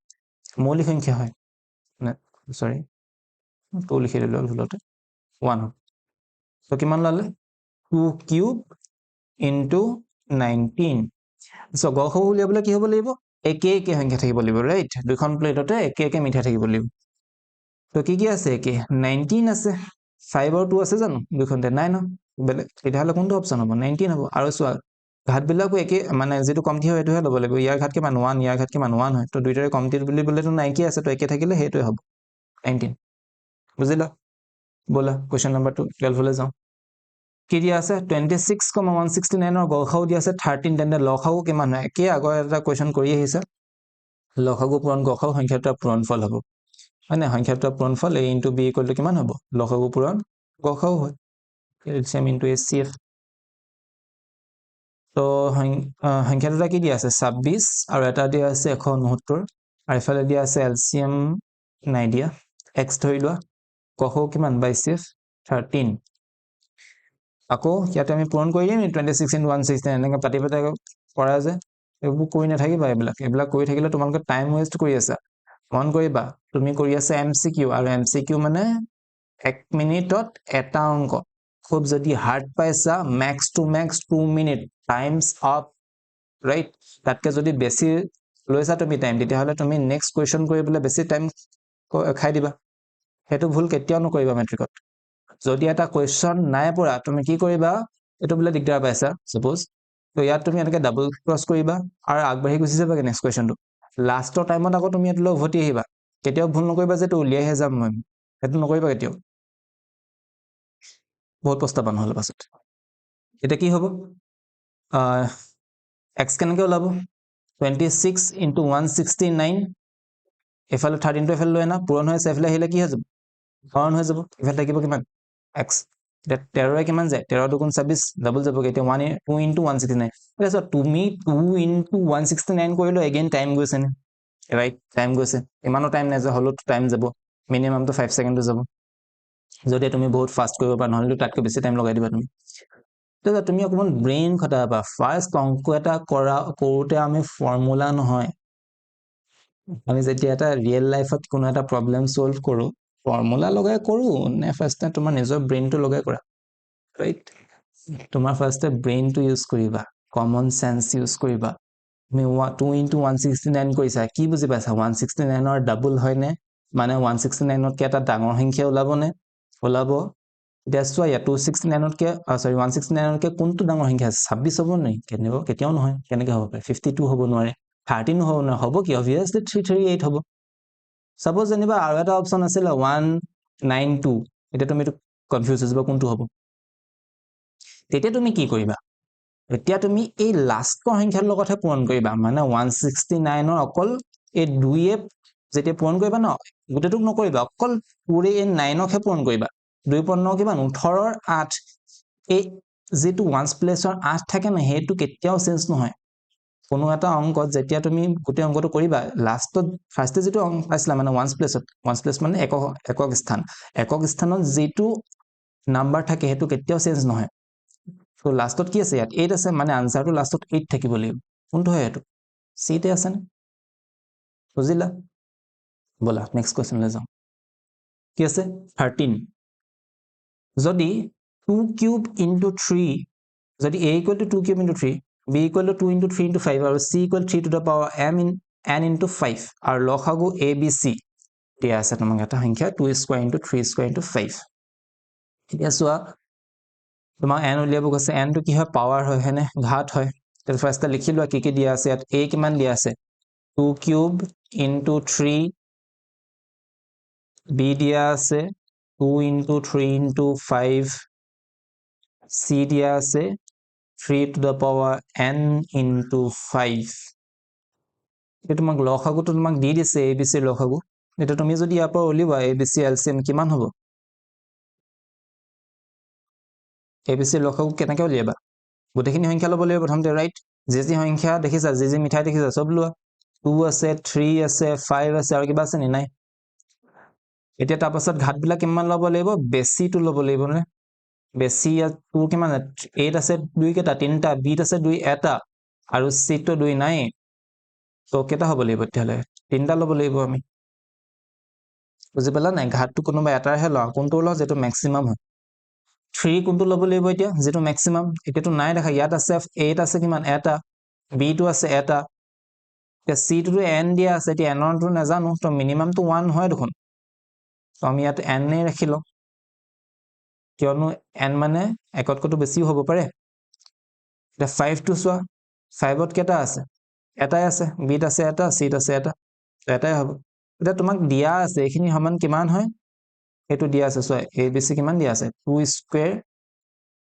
মৌলিক সংখ্যা হয় সৰি তো লিখি দিলো ভুলতে 1 তো কিমান লালে 2 কিউব into 19 সো গসাগু উলিয়াবলৈ কি হ'ব লাগিব একে সংখ্যা থাকিব লাগিব ৰাইট দুখন প্লেটতে একে মিঠা থাকিব লাগিব তো কি আছে একে 19 আছে 5 আৰু 2 আছে জানো দুখনতে নাই ন বেলেগ তেতিয়াহলে কোনটো অপচন হ'ব 19 হ'ব আৰু চোৱা ঘাতবিলাকো একে মানে যেটো কমতি হয় এটোহে ল'ব লাগিব ইয়াৰ ঘাত কিমান 1 ইয়াৰ ঘাত কিমান 1 হয় তো দুইটাৰে কমতি বুলি বলেটো নাই কি আছে তো একে থাকিলে হেটোই হ'ব 19 বুজিলা বলা কোৱেশ্চন নম্বৰ 12 লৈ যাওঁ কি দিয়া আছে 26,169 ৰ গসাগু দিয়া আছে 13 তেন্তে লসাগু কিমান হয় কি আগৰ এটা কোৱেশ্চন কৰি আহিছে লসাগু পূৰণ গসাগু সংখ্যাটোৰ পূৰণফল হ'ব মানে সংখ্যাটোৰ পূৰণফল a into b equal to কিমান হ'ব লসাগু পূৰণ গসাগু হয় LCM into HCF তো সংখ্যা দুটা কি দিয়া আছে 26 আৰু এটা দিয়া আছে 169 আৰু ইফালে দিয়া আছে LCM নাই দিয়া x ধৰি লোৱা গসাগু কিমান 22 13 আকৌ ইয়াতে আমি পূৰণ কৰি দিম 26 into 169 এনেকৈ পাতি কৰা যায় এইবোৰ কৰি নাথাকিবা এইবিলাক কৰি থাকিলে তোমালোকে টাইম ওয়েষ্ট কৰি আছা মন কৰিবা তুমি কৰি আছা MCQ আৰু MCQ মানে 1 মিনিটত এটা অংক খুব যদি হাৰ্ড পাইছা max to max 2 minute time's up right তাতকে যদি বেছি লৈছা তুমি টাইম তেতিয়াহলে তুমি নেক্সট কোৱেশ্চন কৰিবলৈ বেছি টাইম খাই দিবা হেতু ভুল কেতিয়াও নকৰিবা মেট্ৰিকত যদি এটা কোৱেশ্চন নাই পৰা তুমি কি কৰিবা এটো বলে দিগদাৰ পাইছা সপোজ তো ইয়াত তুমি এনেকৈ ডাবল ক্ৰস কৰিবা আৰু আগবাঢ়ি গুচি যাবা নেক্সট কোৱেশ্চনটো লাষ্টৰ টাইমত আকৌ তুমি এটো উভতি আহিবা কেতিয়াও ভুল নকৰিবা যে তো উলিয়াইহে যাম মই হেতু নকৰিবা কেতিয়াও বহুত পস্তাবা নহলে পাছত এটা কি হ'ব x কেনেকৈ ওলাব 26 into 169 এফালে 13 টো এফালে লৈ আনা পূৰণ হৈ আছে এফালে আহিলে কি হৈ যাব হৰণ হৈ যাব এফালে থাকিব কিমান x এটা 13 কিমান যায় 13 দুগুণ 26 ডাবল যাব এতিয়া 2 into 169 এটা সো তুমি 2 into 169 কৰিলো এগেইন টাইম গৈছে নে ৰাইট টাইম গৈছে ইমানো টাইম নাই যে হলো টাইম যাব মিনিমাম তো 5 সেকেন্ড যাব যদি তুমি বহুত ফাস্ট কৰিব পাৰা নহলে তাতকৈ বেছি টাইম লগাই দিবা তুমি তো তুমি অকমান ব্ৰেইন খটাবা ফাৰ্স্ট অংক এটা কৰোতে আমি ফৰ্মুলা নহয় আমি যেতিয়া এটা ৰিয়েল লাইফত কোনো এটা প্ৰবলেম সলভ কৰো ফৰ্মুলা লগাই কৰো নে ফাৰ্স্ট তোমাৰ নিজৰ ব্ৰেইনটো লগাই কৰা ৰাইট তোমাৰ ফাৰ্স্টে ব্ৰেইনটো ইউজ কৰিবা কমন সেন্স ইউজ কৰিবা তুমি 2 into 169 কৰিছা কি বুজি পাইছা 169 ৰ ডাবল হয় নে মানে 169 কে এটা ডাঙৰ সংখ্যা ওলাব নে ওলাব এতিয়া চোৱা 269 কে সৰি 169 কে কোনটো ডাঙৰ সংখ্যা আছে 26 হ'ব নে কেতিয়াও নহয় কেনেকৈ হ'ব পাৰে 52 হ'ব নোৱাৰে 13 হ'ব না হ'ব কি obviously 338 হ'ব সাপোজ যেনিবা আৰু এটা অপচন আছিল 192 এটা তুমি কনফিউজ হৈ যাব কোনটো হ'ব তেতিয়া তুমি কি কৰিবা এতিয়া তুমি এই লাষ্টৰ সংখ্যাৰ লগতহে পূৰণ কৰিবা মানে 169 ৰ অকল এই 2 এ যেতিয়া পূৰণ কৰিবা ন গোটেইটোক নকৰিবা অকল পুৰে এই 9 কে পূৰণ কৰিবা 2 পূৰণ কিমান 18 ৰ 8 এই যেটো ওৱান্স প্লেছৰ 8 থাকে না হেতু কেতিয়াও চেঞ্জ নহয় কোনো এটা অংকত যেতিয়া তুমি গোটেই অংকটো কৰিবা লাষ্টত ফাৰ্স্টে যেটো অংক পাইছিলা মানে ওৱান্স প্লেছ মানে একক স্থানত যেটো নাম্বাৰ থাকে হেতু কেতিয়াও চেঞ্জ নহয় তো লাষ্টত কি আছে ইয়াত 8 আছে মানে আনসাৰটো লাষ্টত 8 থাকিব লাগিব কোনটো হয় এটো সি তে আছে নে বুজিলা বলা নেক্সট কোৱেশ্চন লৈ যাও কি আছে 13 যদি 2 কিউব into 3 যদি a equal to 2 cube into 3 b equal to 2 into 3 into 5 আৰু c equal 3 to the power n into 5 আৰু লসাগু a b c দিয়া আছে তোমাক এটা সংখ্যা 2 square into 3 square into 5 এতিয়া চোৱা তোমাক n উলিয়াব কৈছে n টো কি হয় পাৱাৰ হয় হেনে ঘাত হয় তো ফাৰ্স্টে লিখি লোৱা কি দিয়া আছে ইয়াত a কিমান দিয়া আছে 2 কিউব into 3 b দিয়া আছে 2 into 3 into 5 c দিয়া আছে 3 to the power n into 5 এটা তোমাক লসাগুটো তোমাক দি দিছে abc লসাগু এটা তুমি যদি ইয়াৰ পৰা উলিবা abc lcm কিমান হ'ব abc লসাগু কেনেকৈ উলিয়াবা গোটেইখিনি সংখ্যা ল'ব লাগিব প্ৰথমতে ৰাইট যে সংখ্যা দেখিছা যে মিঠাই দেখিছা সব লোৱা 2 আছে 3 আছে 5 আছে আৰু কিবা আছে নি নাই এতিয়া তাৰ পাছত ঘাতবিলাক কিমান ল'ব লাগিব বেছিটো ল'ব লাগিব নে বেছি 2 কিমান 8 আছে 2 কেটা 3টা b আছে 2 এটা আৰু c তো 2 নাই তো কেটা হ'ব লাগিব তেতিয়ালে 3টা ল'ব লাগিব আমি বুজি পালা নাই ঘাতটো কোনোবা এটাৰহে লওঁ কোনটো লওঁ যেটো ম্যাক্সিমাম হয় 3 কোনটো ল'ব লাগিব এতিয়া যেটো ম্যাক্সিমাম এতিয়াটো নাই দেখা ইয়াত আছে 8 আছে কিমান এটা b টো আছে এটা তে c টো n দিয়া আছে এতিয়া n টো নাজানো তো মিনিমাম তো 1 হয় দেখোন তো আমি ইয়াত n এ ৰাখিলো কিয়নো n মানে একতকৈতো বেছিও হ'ব পাৰে এটা 5 টো চোৱা 5 ত কেটা আছে এটাই আছে b ত আছে এটা c ত আছে এটা এটাই হ'ব এটা তোমাক দিয়া আছে এখিনি সমান কিমান হয় এটো দিয়া আছে চোৱা abc কিমান দিয়া আছে 2 স্কয়াৰ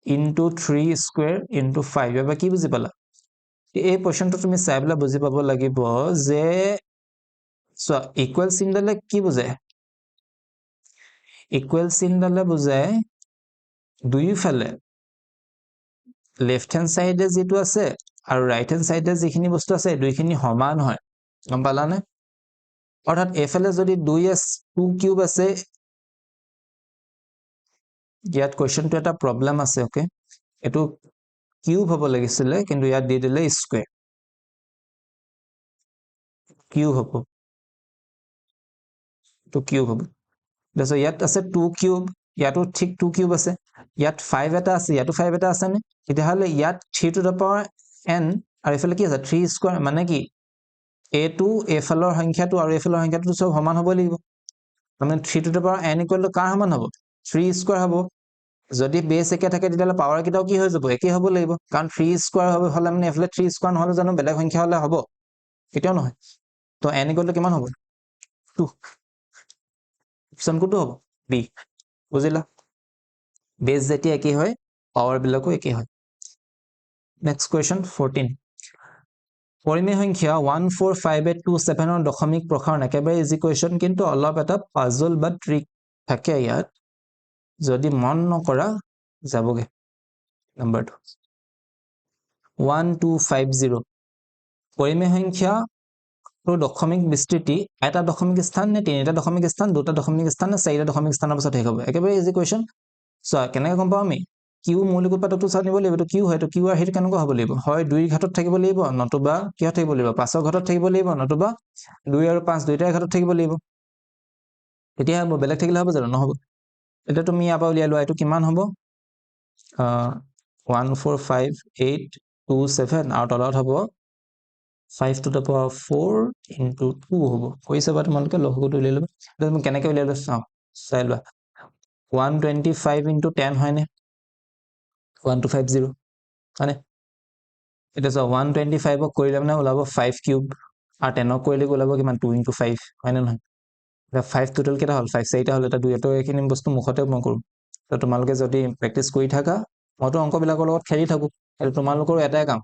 into 3 স্কয়াৰ into 5 এবা কি বুজি পালা এই কোৱেশ্চনটো তুমি চাইবলা বুজি পাব লাগিব যে সো ইকুৱেল চিনডালে কি বুজায় ইকুৱেল চিনডালে বুজায় দুইফালে লেফট হ্যান্ড সাইডে যেটো আছে আৰু ৰাইট হ্যান্ড সাইডে যিখিনি বস্তু আছে দুইখিনি সমান হয় গম পালানে অৰ্থাৎ এফালে যদি 2 কিউব আছে ইয়াত কোৱেশ্চনটো এটা প্ৰবলেম আছে ওকে এটো কিউব হ'ব লাগিছিল কিন্তু ইয়াত দি দিলে স্কয়াৰ কিউব হ'ব তো কিউব হ'ব দেখো ইয়াত আছে 2 কিউব ইয়াতো ঠিক 2 কিউব আছে ইয়াত 5 এটা আছে ইয়াতো 5 এটা আছে নে তেতিয়া হলে ইয়াত 3 to the power n আৰু এফালে কি আছে 3 স্কয়াৰ মানে কি a2 এফালৰ সংখ্যাটো আৰু এফালৰ সংখ্যাটো সব সমান হ'ব লাগিব মানে 3 to the power n equal to কাৰ সমান হ'ব 3 স্কয়াৰ হ'ব যদি বেস একে থাকে তেতিয়া পাৱাৰ কিটাও কি হৈ যাব একে হ'ব লাগিব কাৰণ 3 স্কয়াৰ হ'ব হলে মানে এফালে 3 স্কয়াৰ নহলে জানো বেলেগ সংখ্যা হলে হ'ব কেতিয়াও নহয় তো n equal to কিমান হ'ব 2 অপচন কোনটো হ'ব বি বুজিলা বেস যেতিয়া একে হয় পাৱাৰ বিলাকো একে হয় নেক্সট কুৱেশ্যন 14 পৰিমেয় সংখ্যা 14587 দশমিক প্ৰসাৰণ একেবাৰে ইজি কুৱেশ্যন কিন্তু অলপ এটা পাজল বা ট্ৰিক থাকে ইয়াত যদি মন নকৰা যাবগে নাম্বাৰটো 1250 পৰিমেয় সংখ্যা দশমিক বিস্তৃতি এটা দশমিক স্থান নে তিনিটা দশমিক স্থান দুটা দশমিক স্থান নে চাৰিটা দশমিক স্থানৰ পাছত শেষ হ'ব একেবাৰে ইজি কুৱেশ্যন চোৱা কেনেকৈ গম পাওঁ আমি কিউ মৌলিক উৎপাদকটো জানিব লাগিব এইটো কিউ হয় কিউ আৰু সেইটো কেনেকুৱা হ'ব লাগিব হয় 2 ৰ ঘাতত থাকিব লাগিব নতুবা কিহত থাকিব লাগিব 5 ৰ ঘাতত থাকিব লাগিব নতুবা 2 আৰু 5 দুইটাৰ ঘাতত থাকিব লাগিব তেতিয়া হ'ব বেলেগ থাকিলে হ'ব জানো নহ'ব এটা তুমি ইয়াৰ পৰা উলিয়াই লোৱা এইটো কিমান হ'ব 14587 আৰু তলত হ'ব 5 to the power 4 into 2 হ'ব হৈ চাবা তোমালোকে লঘুটো উলিয়াই ল'বা এটা তুমি কেনেকৈ উলিয়াই লৈছা চাই লোৱা 125 into 10 হয়নে 1250 হয়নে এটা চোৱা 125 ক কৰিলে মানে ওলাব 5 কিউব আৰু 10 ক কৰিলে ওলাব কিমান 2 into 5 হয়নে নহয় এটা 5 টোটাল কেটা হ'ল 5 চাৰিটা হ'ল এটা 2 এটা এইখিনি বস্তু মুখতে মই কৰোঁ তো তোমালোকে যদি প্ৰেক্টিছ কৰি থাকা মইতো অংকবিলাকৰ লগত খেলি থাকো আৰু তোমালোকৰ এটাই কাম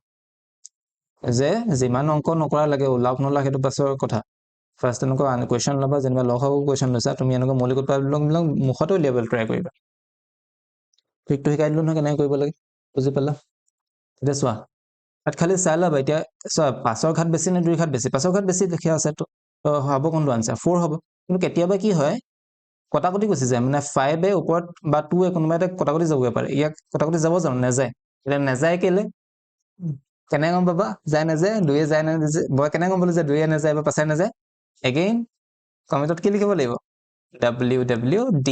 যে যিমান অংক নকৰা লাগে ওলাওক নোলাওক সেইটো পাছৰ কথা ফাৰ্ষ্ট এনেকুৱা কুৱেশ্যন ল'বা যেনিবা লঘু কুৱেশ্যন লৈছা তুমি এনেকুৱা মৌলিক উৎপাদকবিলাক মুখতে উলিয়াবলৈ ট্ৰাই কৰিবা ট্ৰিকটো শিকাই দিলোঁ নহয় কেনেকৈ কৰিব লাগে বুজি পালা এতিয়া চোৱা তাত খালি চাই ল'বা এতিয়া চোৱা 5ৰ ঘাত বেছি নে 2ৰ ঘাত বেছি 5ৰ ঘাত বেছি লিখা আছে তো হ'ব কোনটো আনসাৰ 4 হ'ব কিন্তু কেতিয়াবা কি হয় কটাকটি গুচি যায় মানে 5 এ ওপৰত বা 2 এ কোনোবা এটা কটাকটি যাবগৈ পাৰে ইয়াক কটাকটি যাব জানো নেযায় এতিয়া নেযায় কেলে কেনে গম পাবা যায় নাযায় 2 এ যায় নাযায় মই কেনে গম পালো যে 2 এ নাযায় বা 5 এ নাযায় এগেইন কমেন্টত কি লিখিব লাগিব WWD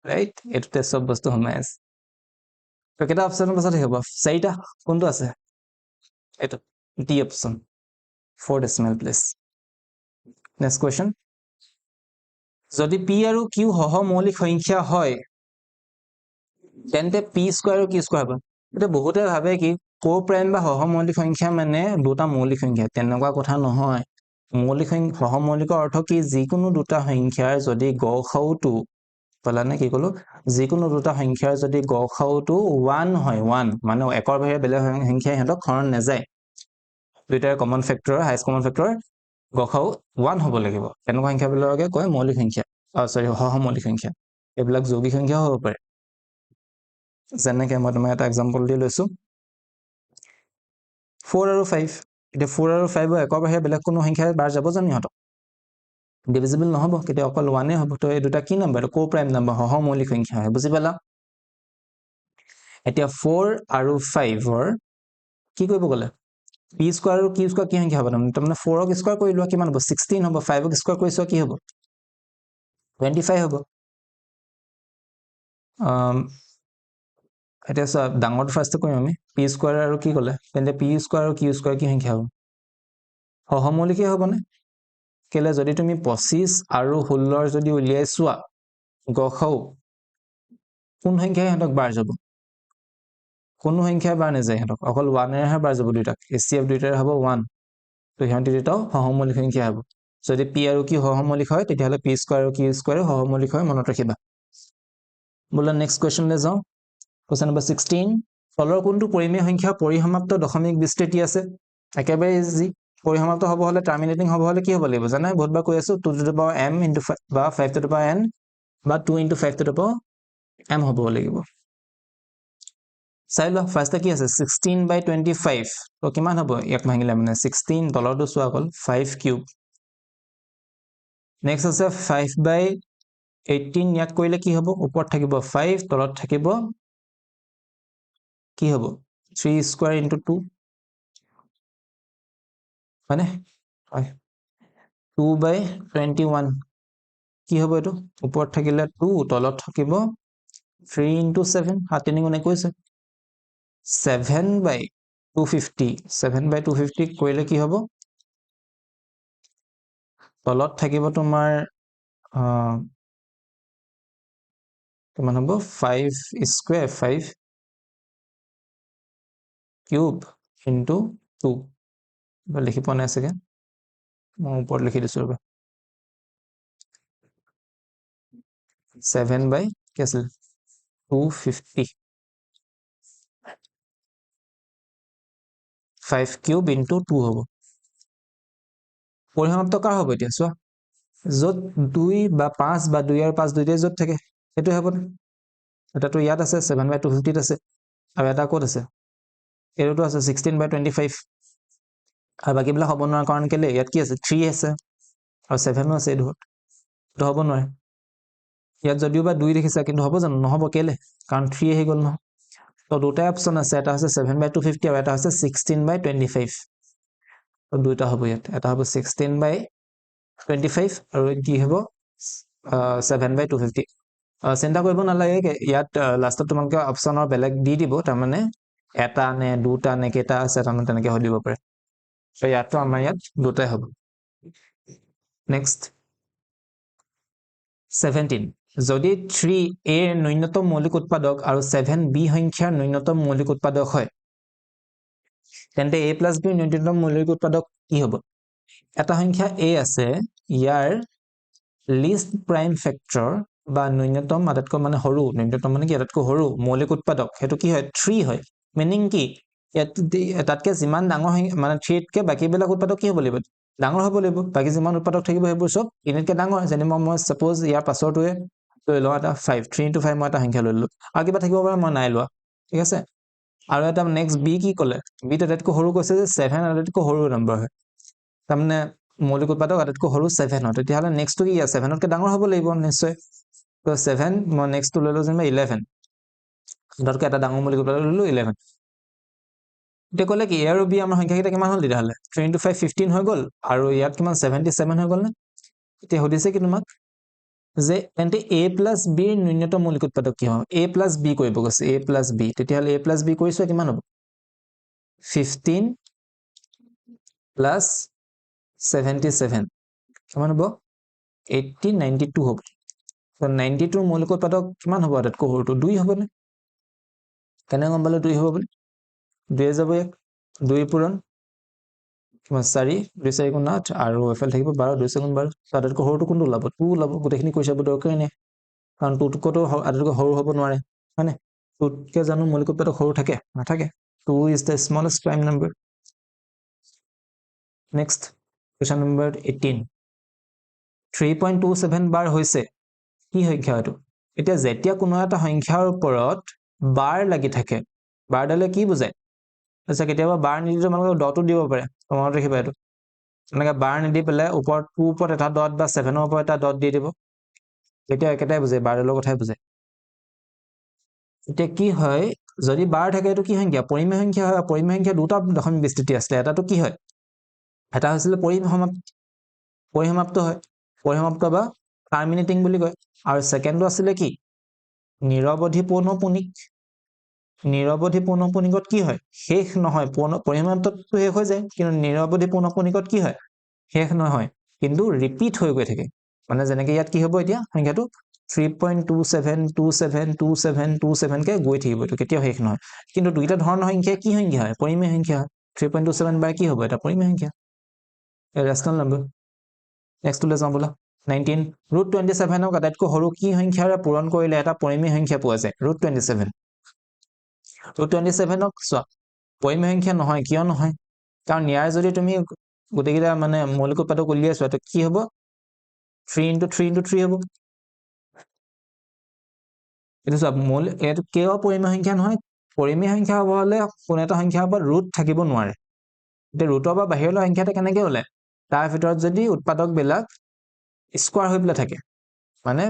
ৰাইট এটোতে সব বস্তু সোমাই আছে তো কেটা অপচনৰ পাছত হ'ব চাৰিটা কোনটো আছে এইটো D option 4 decimal place next question যদি p আৰু q সহমৌলিক সংখ্যা হয় তেন্তে p স্কয়াৰ আৰু q স্কয়াৰ হ'ব এটা বহুতে ভাবে কি কো প্ৰাইম বা সহমৌলিক সংখ্যা মানে দুটা মৌলিক সংখ্যা তেনেকুৱা কথা নহয় মৌলিক সংখ্যা সহমৌলিকৰ অৰ্থ কি যিকোনো দুটা সংখ্যাৰ যদি গসাউটো পালানে কি কলো যিকোনো দুটা সংখ্যাৰ যদি গসাউটো 1 হয় 1 মানে একৰ বাহিৰে বেলেগ সংখ্যা হিহঁতক হৰণ নাযায় দুইটাৰ common factor highest common factor গসাউ 1 হ'ব লাগিব তেনেকুৱা সংখ্যাবিলাকে কয় মৌলিক সংখ্যা সৰি সহমৌলিক সংখ্যা এইবিলাক যৌগিক সংখ্যাও হ'ব পাৰে যেনেকৈ মই তোমাক এটা এক্সাম্পল দি লৈছো 4 আৰু 5 এতিয়া 4 আৰু 5 একৰ বাহিৰে বেলেগ কোনো সংখ্যা বাৰ যাব জানো ইহঁতক ডিভিজিবল নহ'ব কেতিয়া অকল 1 হ'ব তো এই দুটা কি নম্বৰ কো প্ৰাইম নম্বৰ সহমৌলিক সংখ্যা হয় বুজি পালা এতিয়া 4 আৰু 5ৰ কি কৰিব গলে p স্কয়াৰ আৰু q স্কয়াৰ কি সংখ্যা হ'ব তাৰমানে 4 ক স্কয়াৰ কৰি লোৱা কিমান হ'ব 16 হ'ব 5 ক স্কয়াৰ কৰিছোৱা কি হ'ব 25 হ'ব এতিয়া চোৱা ডাঙৰটো ফাৰ্ষ্ট কৰিম আমি p স্কয়াৰ আৰু কি ক'লে তেন্তে p স্কয়াৰ আৰু q স্কয়াৰ কি সংখ্যা হ'ব সহমৌলিকই হ'বনে কেলে যদি তুমি 25 আৰু 16 যদি উলিয়াই চোৱা গসাউ কোন সংখ্যাই ইহঁতক বাৰ যাব কোনো সংখ্যাই বাৰ নাযায় ইহঁতক অকল 1 এৰেহে বাৰ যাব দুইটাক HCF দুইটাৰে হ'ব 1 তো ইহঁতি দুটাও সহমৌলিক সংখ্যা হ'ব যদি p আৰু q সহমৌলিক হয় তেতিয়াহ'লে p স্কয়াৰ আৰু q স্কয়াৰ সহমৌলিক হয় মনত ৰাখিবা বলা নেক্সট কুৱেশ্যনলৈ যাওঁ কুৱেশ্যন নম্বৰ 16 তলৰ কোনটো পৰিমেয় সংখ্যা পৰিসমাপ্ত দশমিক বিস্তৃতি আছে একেবাৰে ইজি পৰিসমাপ্ত হ'ব হলে টাৰ্মিনেটিং হ'ব হলে কি হ'ব লাগিব জানা বহুতবাৰ কৈ আছো 2 to the power m into 5 বা 5 to the power n বা 2 into 5 to the power m হ'ব লাগিব চাই লোৱা ফাৰ্ষ্টে কি আছে 16/25 তো কিমান হ'ব ইয়াক ভাঙিলে মানে 16 তলৰটো চোৱা অকল 5 কিউব নেক্সট আছে 5/18 ইয়াক কৰিলে কি হ'ব ওপৰত থাকিব 5 তলত থাকিব কি হ'ব 3 স্কয়াৰ into 2 মানে হয় 2/21 কি হ'ব এটো ওপৰত থাকিলে 2 তলত থাকিব 3 into 7 7 7/250 কৰিলে কি হ'ব তলত থাকিব তোমাৰ কিমান হ'ব 5 স্কয়াৰ 5 কিউব into 2 লিখি পোৱা নাই চাগে মই ওপৰত লিখি দিছো ৰবা 7 by কি আছিল 250 5 কিউব ইনটু 2 হ'ব পৰিসমাপ্ত কাৰ হ'ব এতিয়া চোৱা য'ত 2 বা 5 বা 2 আৰু 5 দুইটাই য'ত থাকে সেইটো হ'ব এটাতো ইয়াত আছে 7/250 আছে আৰু এটা ক'ত আছে এইটো আছে 16/25 আৰু বাকিবিলাক হ'ব নোৱাৰা কাৰণ কেলে ইয়াত কি আছে 3 আছে আৰু 7ও আছে এইটো হ'ব নোৱাৰে ইয়াত যদিও বা 2 দেখিছা কিন্তু হ'ব জানো নহ'ব কেলে কাৰণ 3 আহি গ'ল নহয় তো দুটা অপচন আছে এটা আছে 7/250 আৰু এটা আছে 16/25 তো দুটা হ'ব ইয়াত এটা হ'ব 16/25 আৰু কি হ'ব 7/250 চিন্তা কৰিব নালাগে ইয়াত লাষ্টত তোমালোকে অপচনৰ বেলেগ দি দিব তাৰমানে এটা নে দুটা নে কেইটা আছে তাৰমানে তেনেকৈ হৈ দিব পাৰে তো ইয়াতো আমাৰ ইয়াত দুটাই হ'ব নেক্সট 17 যদি 3a এৰ ন্যূনতম মৌলিক উৎপাদক আৰু 7b সংখ্যাৰ ন্যূনতম মৌলিক উৎপাদক হয় তেন্তে a plus b ন্যূনতম মৌলিক উৎপাদক কি হ'ব এটা সংখ্যা a আছে ইয়াৰ লিষ্ট প্ৰাইম ফেক্টৰ বা ন্যূনতম আটাইতকৈ মানে সৰু ন্যূনতম মানে কি আটাইতকৈ সৰু মৌলিক উৎপাদক সেইটো কি হয় 3 হয় মিনিং কি তাতকে যিমান ডাঙৰ মানে 3 তকে বাকিবিলাক উৎপাদক কি হ'ব লাগিব ডাঙৰ হ'ব লাগিব বাকি যিমান উৎপাদক থাকিব সেইবোৰ সব ইনতকে ডাঙৰ যেনে মই সাপোজ ইয়াৰ পাছৰটোৱে লৈ লওঁ এটা 5 3 into 5 মই এটা সংখ্যা লৈ ললো আৰু কিবা থাকিব পাৰে মই নাই লোৱা ঠিক আছে আৰু এটা নেক্সট বি কি ক'লে বি আটাইতকৈ সৰু কৈছে যে 7 আটাইতকৈ সৰু নম্বৰ হয় তাৰমানে মৌলিক উৎপাদক আটাইতকৈ সৰু 7 হয় তেতিয়াহ'লে নেক্সটটো কি আছে 7তকৈ ডাঙৰ হ'ব লাগিব নিশ্চয় তো 7 মই নেক্সটটো লৈ লওঁ যেনিবা 11 তাতকৈ এটা ডাঙৰ মৌলিক উৎপাদক লৈ ললো 11 এতিয়া ক'লে কি a আৰু b আমাৰ সংখ্যাকেইটা কিমান হ'ল তেতিয়াহ'লে 3 into 5 15 হৈ গ'ল আৰু ইয়াত কিমান 77 হৈ গ'ল নে এতিয়া সুধিছে কি তোমাক যে তেন্তে a plus b ৰ ন্যূনতম মৌলিক উৎপাদক কি হ'ব a plus b কৰিব গৈছে a plus b তেতিয়াহ'লে a plus b কৰিছো কিমান হ'ব 15 plus 77 কিমান হ'ব 80 92 হ'ব তো 92 মৌলিক উৎপাদক কিমান হ'ব আটাইতকৈ সৰুটো 2 হ'বনে কেনে গম পালে 2 হ'ব বুলি 2 যাব ইয়াক 2 পূৰণ কিমান 4 2 4 গুণ 8 আৰু এফালে থাকিব 12 2 4 গুণ 12 আটাইতকৈ সৰুটো কোনটো ওলাব 2 ওলাব গোটেইখিনি কৰি চাব দৰকাৰে নাই কাৰণ 2তকৈতো আটাইতকৈ সৰু হ'ব নোৱাৰে হয়নে 2তকৈ জানো মৌলিক উৎপাদক সৰু থাকে নাথাকে 2 is the smallest prime number next question number 18 3.27 বাৰ হৈছে কি সংখ্যা এইটো এতিয়া যেতিয়া কোনো এটা সংখ্যাৰ ওপৰত বাৰ লাগি থাকে বাৰডালে কি বুজায় আচ্ছা কেতিয়াবা বাৰ নিদি তোমালোকে ডটো দিব পাৰে মনত ৰাখিবা এইটো এনেকৈ বাৰ নিদি পেলাই ওপৰত 2 ওপৰত এটা ডট বা 7 ৰ ওপৰত এটা ডট দি দিব তেতিয়া একেটাই বুজায় বাৰডালৰ কথাই বুজায় এতিয়া কি হয় যদি বাৰ থাকে এইটো কি সংখ্যা পৰিমেয় সংখ্যা হয় পৰিমেয় সংখ্যা দুটা দশমিক বিস্তৃতি আছে এটাটো কি হয় এটা হৈছিল পৰিসমাপ্ত হয় পৰিসমাপ্ত বা টাৰ্মিনেটিং বুলি কয় আৰু সেকেন্ডটো আছিল কি নিৰৱধি পৌনঃপুনিক নিৰৱধি পৌনঃপুনিকত কি হয় শেষ নহয় পৰিসমাপ্তটো শেষ হৈ যায় কিন্তু নিৰৱধি পৌনঃপুনিকত কি হয় শেষ নহয় কিন্তু ৰিপিট হৈ গৈ থাকে মানে যেনেকৈ ইয়াত কি হ'ব এতিয়া সংখ্যাটো 3.27272727 কে গৈ থাকিব এইটো কেতিয়াও শেষ নহয় কিন্তু দুইটা ধৰণৰ সংখ্যা কি সংখ্যা হয় পৰিমেয় সংখ্যা 3.27 বাৰ কি হ'ব এটা পৰিমেয় সংখ্যা ৰেচনেল নম্বৰ নেক্সট লৈ যাওঁ বলা 19 √27ক আটাইতকৈ সৰু কি সংখ্যাৰে পূৰণ কৰিলে এটা পৰিমেয় সংখ্যা পোৱা যায় √27 √27ক চোৱা পৰিমেয় সংখ্যা নহয় কিয় নহয় কাৰণ ইয়াৰ যদি তুমি গোটেইকেইটা মানে মৌলিক উৎপাদক উলিয়াই চোৱা তো কি হ'ব 3 into 3 into 3 হ'ব এইটো চোৱা এইটো কিয় পৰিমেয় সংখ্যা নহয় পৰিমেয় সংখ্যা হ'ব হ'লে কোনো এটা সংখ্যাৰ ওপৰত ৰুট থাকিব নোৱাৰে এতিয়া ৰুটৰ পৰা বাহিৰলৈ সংখ্যা এটা কেনেকৈ ওলায় তাৰ ভিতৰত যদি উৎপাদকবিলাক স্কোৱাৰ হৈ পেলাই থাকে মানে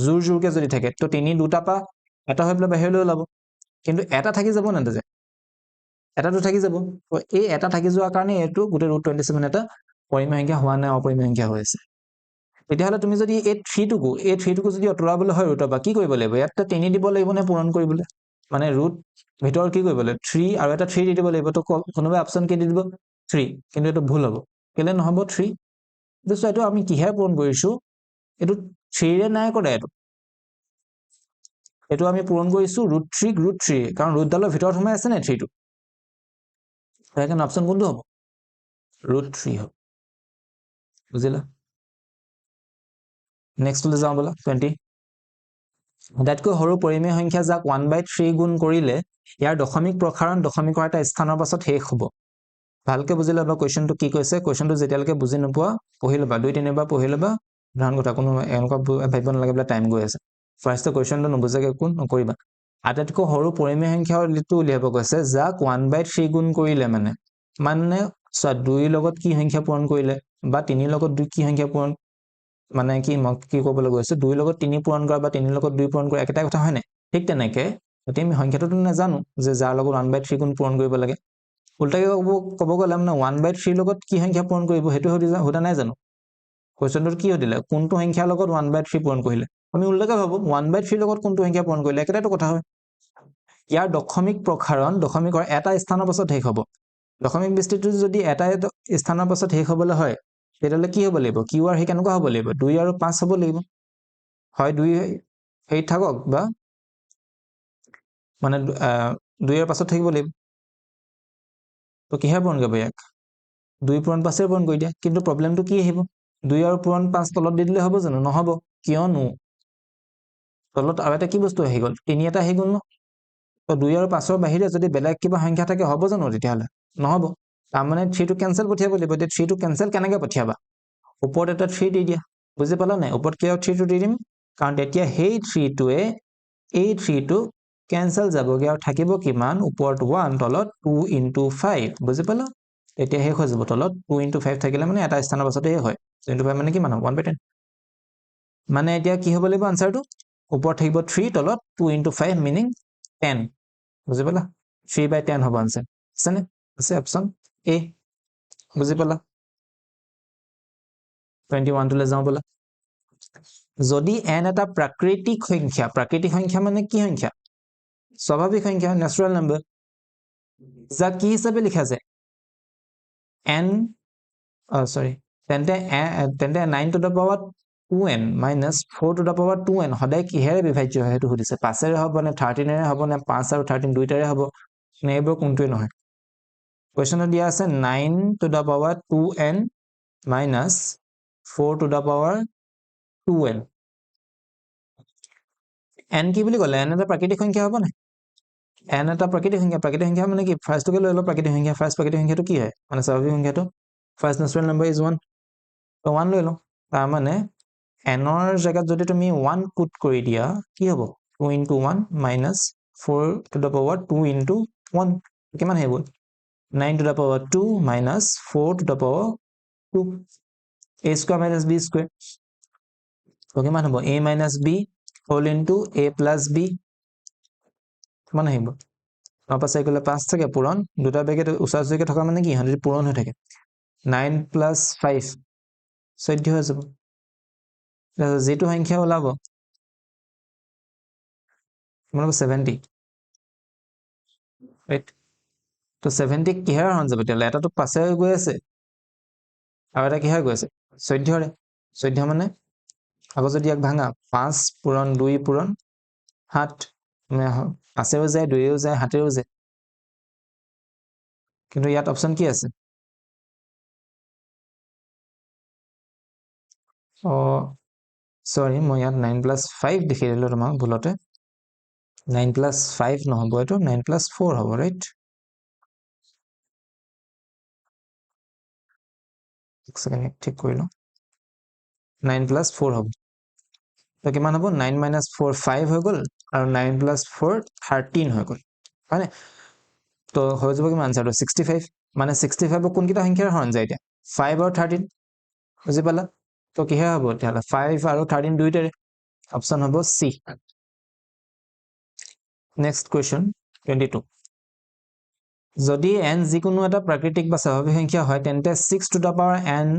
জোৰকে যদি থাকে তো 3 দুটা পৰা এটা হৈ পেলাই বাহিৰলৈ ওলাব কিন্তু এটা থাকি যাব না যে এটাটো থাকি যাব এই এটা থাকি যোৱাৰ কাৰণে এইটো গোটেই √27 এটা পৰিমেয় সংখ্যা হোৱা নাই অপৰিমেয় সংখ্যা হৈ আছে তেতিয়াহ'লে তুমি যদি এই 3টোকো যদি আঁতৰাবলৈ হয় ৰুটৰ পৰা কি কৰিব লাগিব ইয়াত 3 দিব লাগিব নে পূৰণ কৰিবলৈ মানে ৰুট ভিতৰত কি কৰিব লাগিব 3 আৰু এটা 3 দি দিব লাগিব তো কোনোবা অপচন কি দি দিব 3 কিন্তু এইটো ভুল হ'ব কেলে নহ'ব 3 এইটো আমি কিহে পূৰণ কৰিছো এইটো 3 ৰে নাই কৰা এইটো আমি পূৰণ কৰিছো √3 কাৰণ ৰুটডালৰ ভিতৰত সোমাই আছে নে 3টো সেইকাৰণে অপচন কোনটো হ'ব √3 হ'ব বুজিলা নেক্সট লৈ যাওঁ বলা 20 আটাইতকৈ সৰু পৰিমেয় সংখ্যা যাক 1/3 গুণ কৰিলে ইয়াৰ দশমিক প্ৰসাৰণ দশমিকৰ এটা স্থানৰ পাছত শেষ হ'ব ভালকে বুজি ল'বা কুৱেশ্যনটো কি কৈছে কুৱেশ্যনটো যেতিয়ালৈকে বুজি নোপোৱা পঢ়ি ল'বা 2-3 বাৰ পঢ়ি ল'বা ধান কথা কোনো এনেকুৱা ভাবিব নালাগে বোলে টাইম গৈ আছে ফাৰ্ষ্টে কুৱেশ্যনটো নুবুজাকে একো নকৰিবা আটাইতকৈ সৰু পৰিমেয় সংখ্যাটো উলিয়াব কৈছে যাক 1/3 গুণ কৰিলে মানে চোৱা 2 লগত কি সংখ্যা পূৰণ কৰিলে বা 3 লগত 2 কি সংখ্যা পূৰণ মানে কি মই কি ক'বলৈ গৈছো 2 লগত 3 পূৰণ কৰা বা 3 লগত 2 পূৰণ কৰা একেটা কথা হয় নাই ঠিক তেনেকে যদি আমি সংখ্যাটোতো নাজানো যে যাৰ লগত 1/3 গুণ পূৰণ কৰিব লাগে উল্টাকে ক'ব গ'লে মানে 1/3 লগত কি সংখ্যা পূৰণ কৰিব সেইটো হোদা নাই জানো কুৱেশ্যনটোত কি দিলে কোনটো সংখ্যাৰ লগত 1/3 পূৰণ কৰিলে আমি উল্টাকে ভাবো 1/3 লগত কোনটো সংখ্যা পূৰণ কৰিলে একেটাটো কথা হয় ইয়াৰ দশমিক প্ৰসাৰণ দশমিকৰ এটা স্থানৰ পাছত শেষ হ'ব দশমিক বিস্তৃতিটো যদি এটা স্থানৰ পাছত শেষ হ'বলৈ হয় তেতিয়াহ'লে কি হ'ব লাগিব কিউ আৰু সেই কেনেকুৱা হ'ব লাগিব 2 আৰু 5 হ'ব লাগিব হয় 2 হেৰিত থাকক বা মানে 2 ৰ পাছত থাকিব লাগিব তো কিহে পূৰণ কৰিব ইয়াক 2 পূৰণ 5 পূৰণ কৰি দিয়া কিন্তু প্ৰব্লেমটো কি আহিব 2 আৰু পূৰণ 5 তলত দি দিলে হ'ব জানো নহ'ব কিয়নো তলত আৰু এটা কি বস্তু আহি গ'ল 3 এটা আহি গ'ল ন তো 2 আৰু 5 ৰ বাহিৰে যদি বেলেগ কিবা সংখ্যা থাকে হ'ব জানো তেতিয়াহ'লে নহ'ব তাৰমানে 3 টো কেনসেল পঠিয়াব লাগিব এতিয়া 3 টো কেনসেল কেনেকৈ পঠিয়াবা ওপৰত এটা 3 দি দিয়া বুজি পালা নাই ওপৰত কিয় 3 টো দি দিম কাৰণ তেতিয়া সেই 3 টোৱে এই 3 টো কেনসেল যাবগে আৰু থাকিব কিমান ওপৰত 1 তলত 2 * 5 বুজি পালা তেতিয়া শেষ হৈ যাব তলত 2 * 5 থাকিলে মানে এটা স্থানৰ পাছতে হয় 2 * 5 মানে কিমান হ'ব 1/10 মানে এতিয়া কি হ'ব লাগিব আনসাৰটো ওপৰত থাকিব 3 তলত 2 * 5 মিনিং 10 বুজি পালা 3/10 হ'ব আনসাৰ আছেনে আছে অপচন এ বুজি পালা 21 টোলৈ যাওঁ বলা যদি n এটা প্ৰাকৃতিক সংখ্যা মানে কি সংখ্যা স্বাভাৱিক সংখ্যা ন্যাচাৰাল নাম্বাৰ যাক কি হিচাপে লিখা যায় n তেন্তে 9 to the power 2n minus 4 to the power 2n সদায় কিহেৰে বিভাজ্য হয় সেইটো সুধিছে 5 এৰে হ'ব নে 13 এৰে হ'ব নে 5 আৰু 13 দুইটাৰে হ'ব নে এইবোৰ কোনটোৱে নহয় কুৱেশ্যনত দিয়া আছে 9 to the power 2n minus 4 to the power 2n n কি বুলি ক'লে n এটা প্ৰাকৃতিক সংখ্যা হ'ব নাই n এটা প্ৰাকৃতিক সংখ্যা মানে কি ফাৰ্ষ্টটোকে লৈ লওঁ প্ৰাকৃতিক সংখ্যা ফাৰ্ষ্ট প্ৰাকৃতিক সংখ্যাটো কি হয় মানে স্বাভাৱিক সংখ্যাটো ফাৰ্ষ্ট নেচাৰেল নাম্বাৰ ইজ 1 তো 1 লৈ লওঁ তাৰ মানে n ৰ জায়গাত যদি তুমি 1 পুট কৰি দিয়া কি হ'ব 2 * 1 minus 4 to the power 2 * 1 কিমান আহিব 9 to the power 2 minus 4 to the power 2 a square minus b square তো কিমান হ'ব a minus b whole into a plus b কিমান আহিব পাঁচ চাইকেলে 5 থাকে পূৰণ দুটা বেগে উচাচুকে থকা মানে কি হয় পূৰণ হৈ থাকে 9 plus 5 14 হৈ যাব যেটো সংখ্যা ওলাব মানে 70 ৰাইট তো 70 কিহৰ হৰণ যাব তেলে এটাটো পাছে গৈ আছে আৰু এটা কিহৰ গৈ আছে 14ৰে 14 মানে আকৌ যদি ইয়াক ভাঙা 5 পূৰণ 2 পূৰণ 7 পাছেও যায় 2ও যায় 7ও যায় কিন্তু ইয়াত অপচন কি আছে সৰি মই ইয়াত 9 + 5 দেখি দিলো তোমাক ভুলতে 9 + 5 নহ'ব এটো 9 + 4 হ'ব ৰাইট এক সেকেন্ড ঠিক কৰিলো 9 + 4 হ'ব তো কিমান হ'ব 9 - 4 5 হৈ গ'ল আৰু 9 + 4 13 হৈ গ'ল হয়নে তো হৈ যাব কিমান আনসাৰটো 65 মানে 65 কোনকেইটা সংখ্যাৰ হৰণ যায় এতিয়া 5 আৰু 13 বুজি পালা তো কিহে হ'ব তেতিয়াহ'লে 5 আৰু 13 দুইটাৰে অপচন হ'ব সি নেক্সট কুৱেশ্যন 22 যদি n যিকোনো এটা প্ৰাকৃতিক বা স্বাভাৱিক সংখ্যা হয় তেন্তে 6 to the power n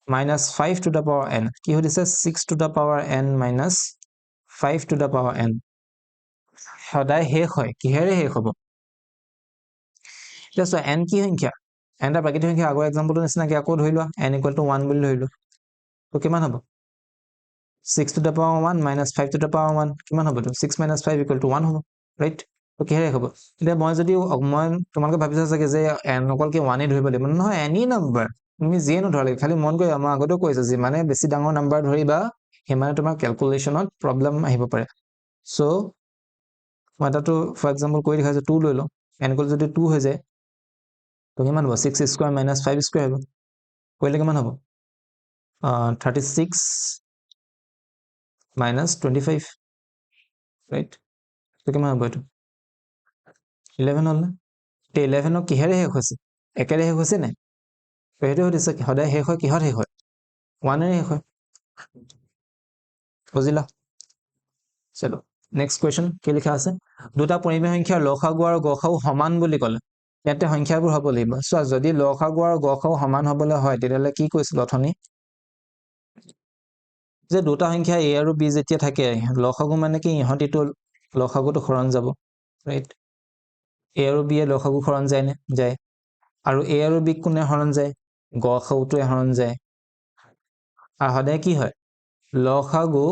minus 5 to the power n কি সুধিছে 6 to the power n minus 5 to the power n সদায় শেষ হয় কিহেৰে শেষ হ'ব এতিয়া চোৱা n কি সংখ্যা n এটা প্ৰাকৃতিক সংখ্যা আগৰ এক্সাম্পলটোৰ নিচিনাকৈ আকৌ ধৰি লোৱা n = 1 বুলি ধৰিলো তো কিমান হ'ব 6 to the power 1 minus 5 to the power 1 কিমান হ'ব তো 6 - 5 = 1 হ'ব ৰাইট তো কিহেৰে হ'ব এতিয়া মই যদি মই তোমালোকে ভাবিছা চাগে যে n অকল কি 1 ধৰিব লাগিব নহয় এনি নাম্বাৰ তুমি যিয়ে নধৰলে খালি মন কৰি মই আগতেও কৈছো যিমানে বেছি ডাঙৰ নাম্বাৰ ধৰিবা সিমানে তোমাৰ ক্যালকুলেশনত প্ৰবলেম আহিব পাৰে সো মই এটাটো ফৰ এক্সাম্পল কৰি দেখাইছো 2 লৈ লওঁ n = যদি 2 হৈ যায় তো কিমান হ'ব 6 স্কয়াৰ মাইনাছ 5 স্কয়াৰ হ'ব কৰিলে কিমান হ'ব 36 মাইনাছ 25 ৰাইট তো কিমান হ'ব এইটো 11 হ'ল না তে 11 কিহেৰে শেষ হৈছে একেৰে শেষ হৈছে নাই তো সেইটো হৈছে সদায় শেষ হয় কিহত শেষ হয় 1 এৰে শেষ হয় বুজিলা চলো নেক্সট কোৱেশ্চন কি লিখা আছে দুটা পৰিমেয় সংখ্যাৰ লসাগু আৰু গসাগু সমান বুলি ক'লে ইয়াতে সংখ্যাবোৰ হ'ব লাগিব চোৱা যদি লসাগু আৰু গসাগু সমান হ'বলৈ হয় তেতিয়াহ'লে কি কৈছিল অথনি যে দুটা সংখ্যা a আৰু b যেতিয়া থাকে লসাগু মানে কি ইহঁতিটো লসাগুটো হৰণ যাব ৰাইট a আৰু b এ লসাগু হৰণ যায় নে যায় আৰু a আৰু b কোনে হৰণ যায় গসাগুটোৱে হৰণ যায় আৰু সদায় কি হয় লসাগু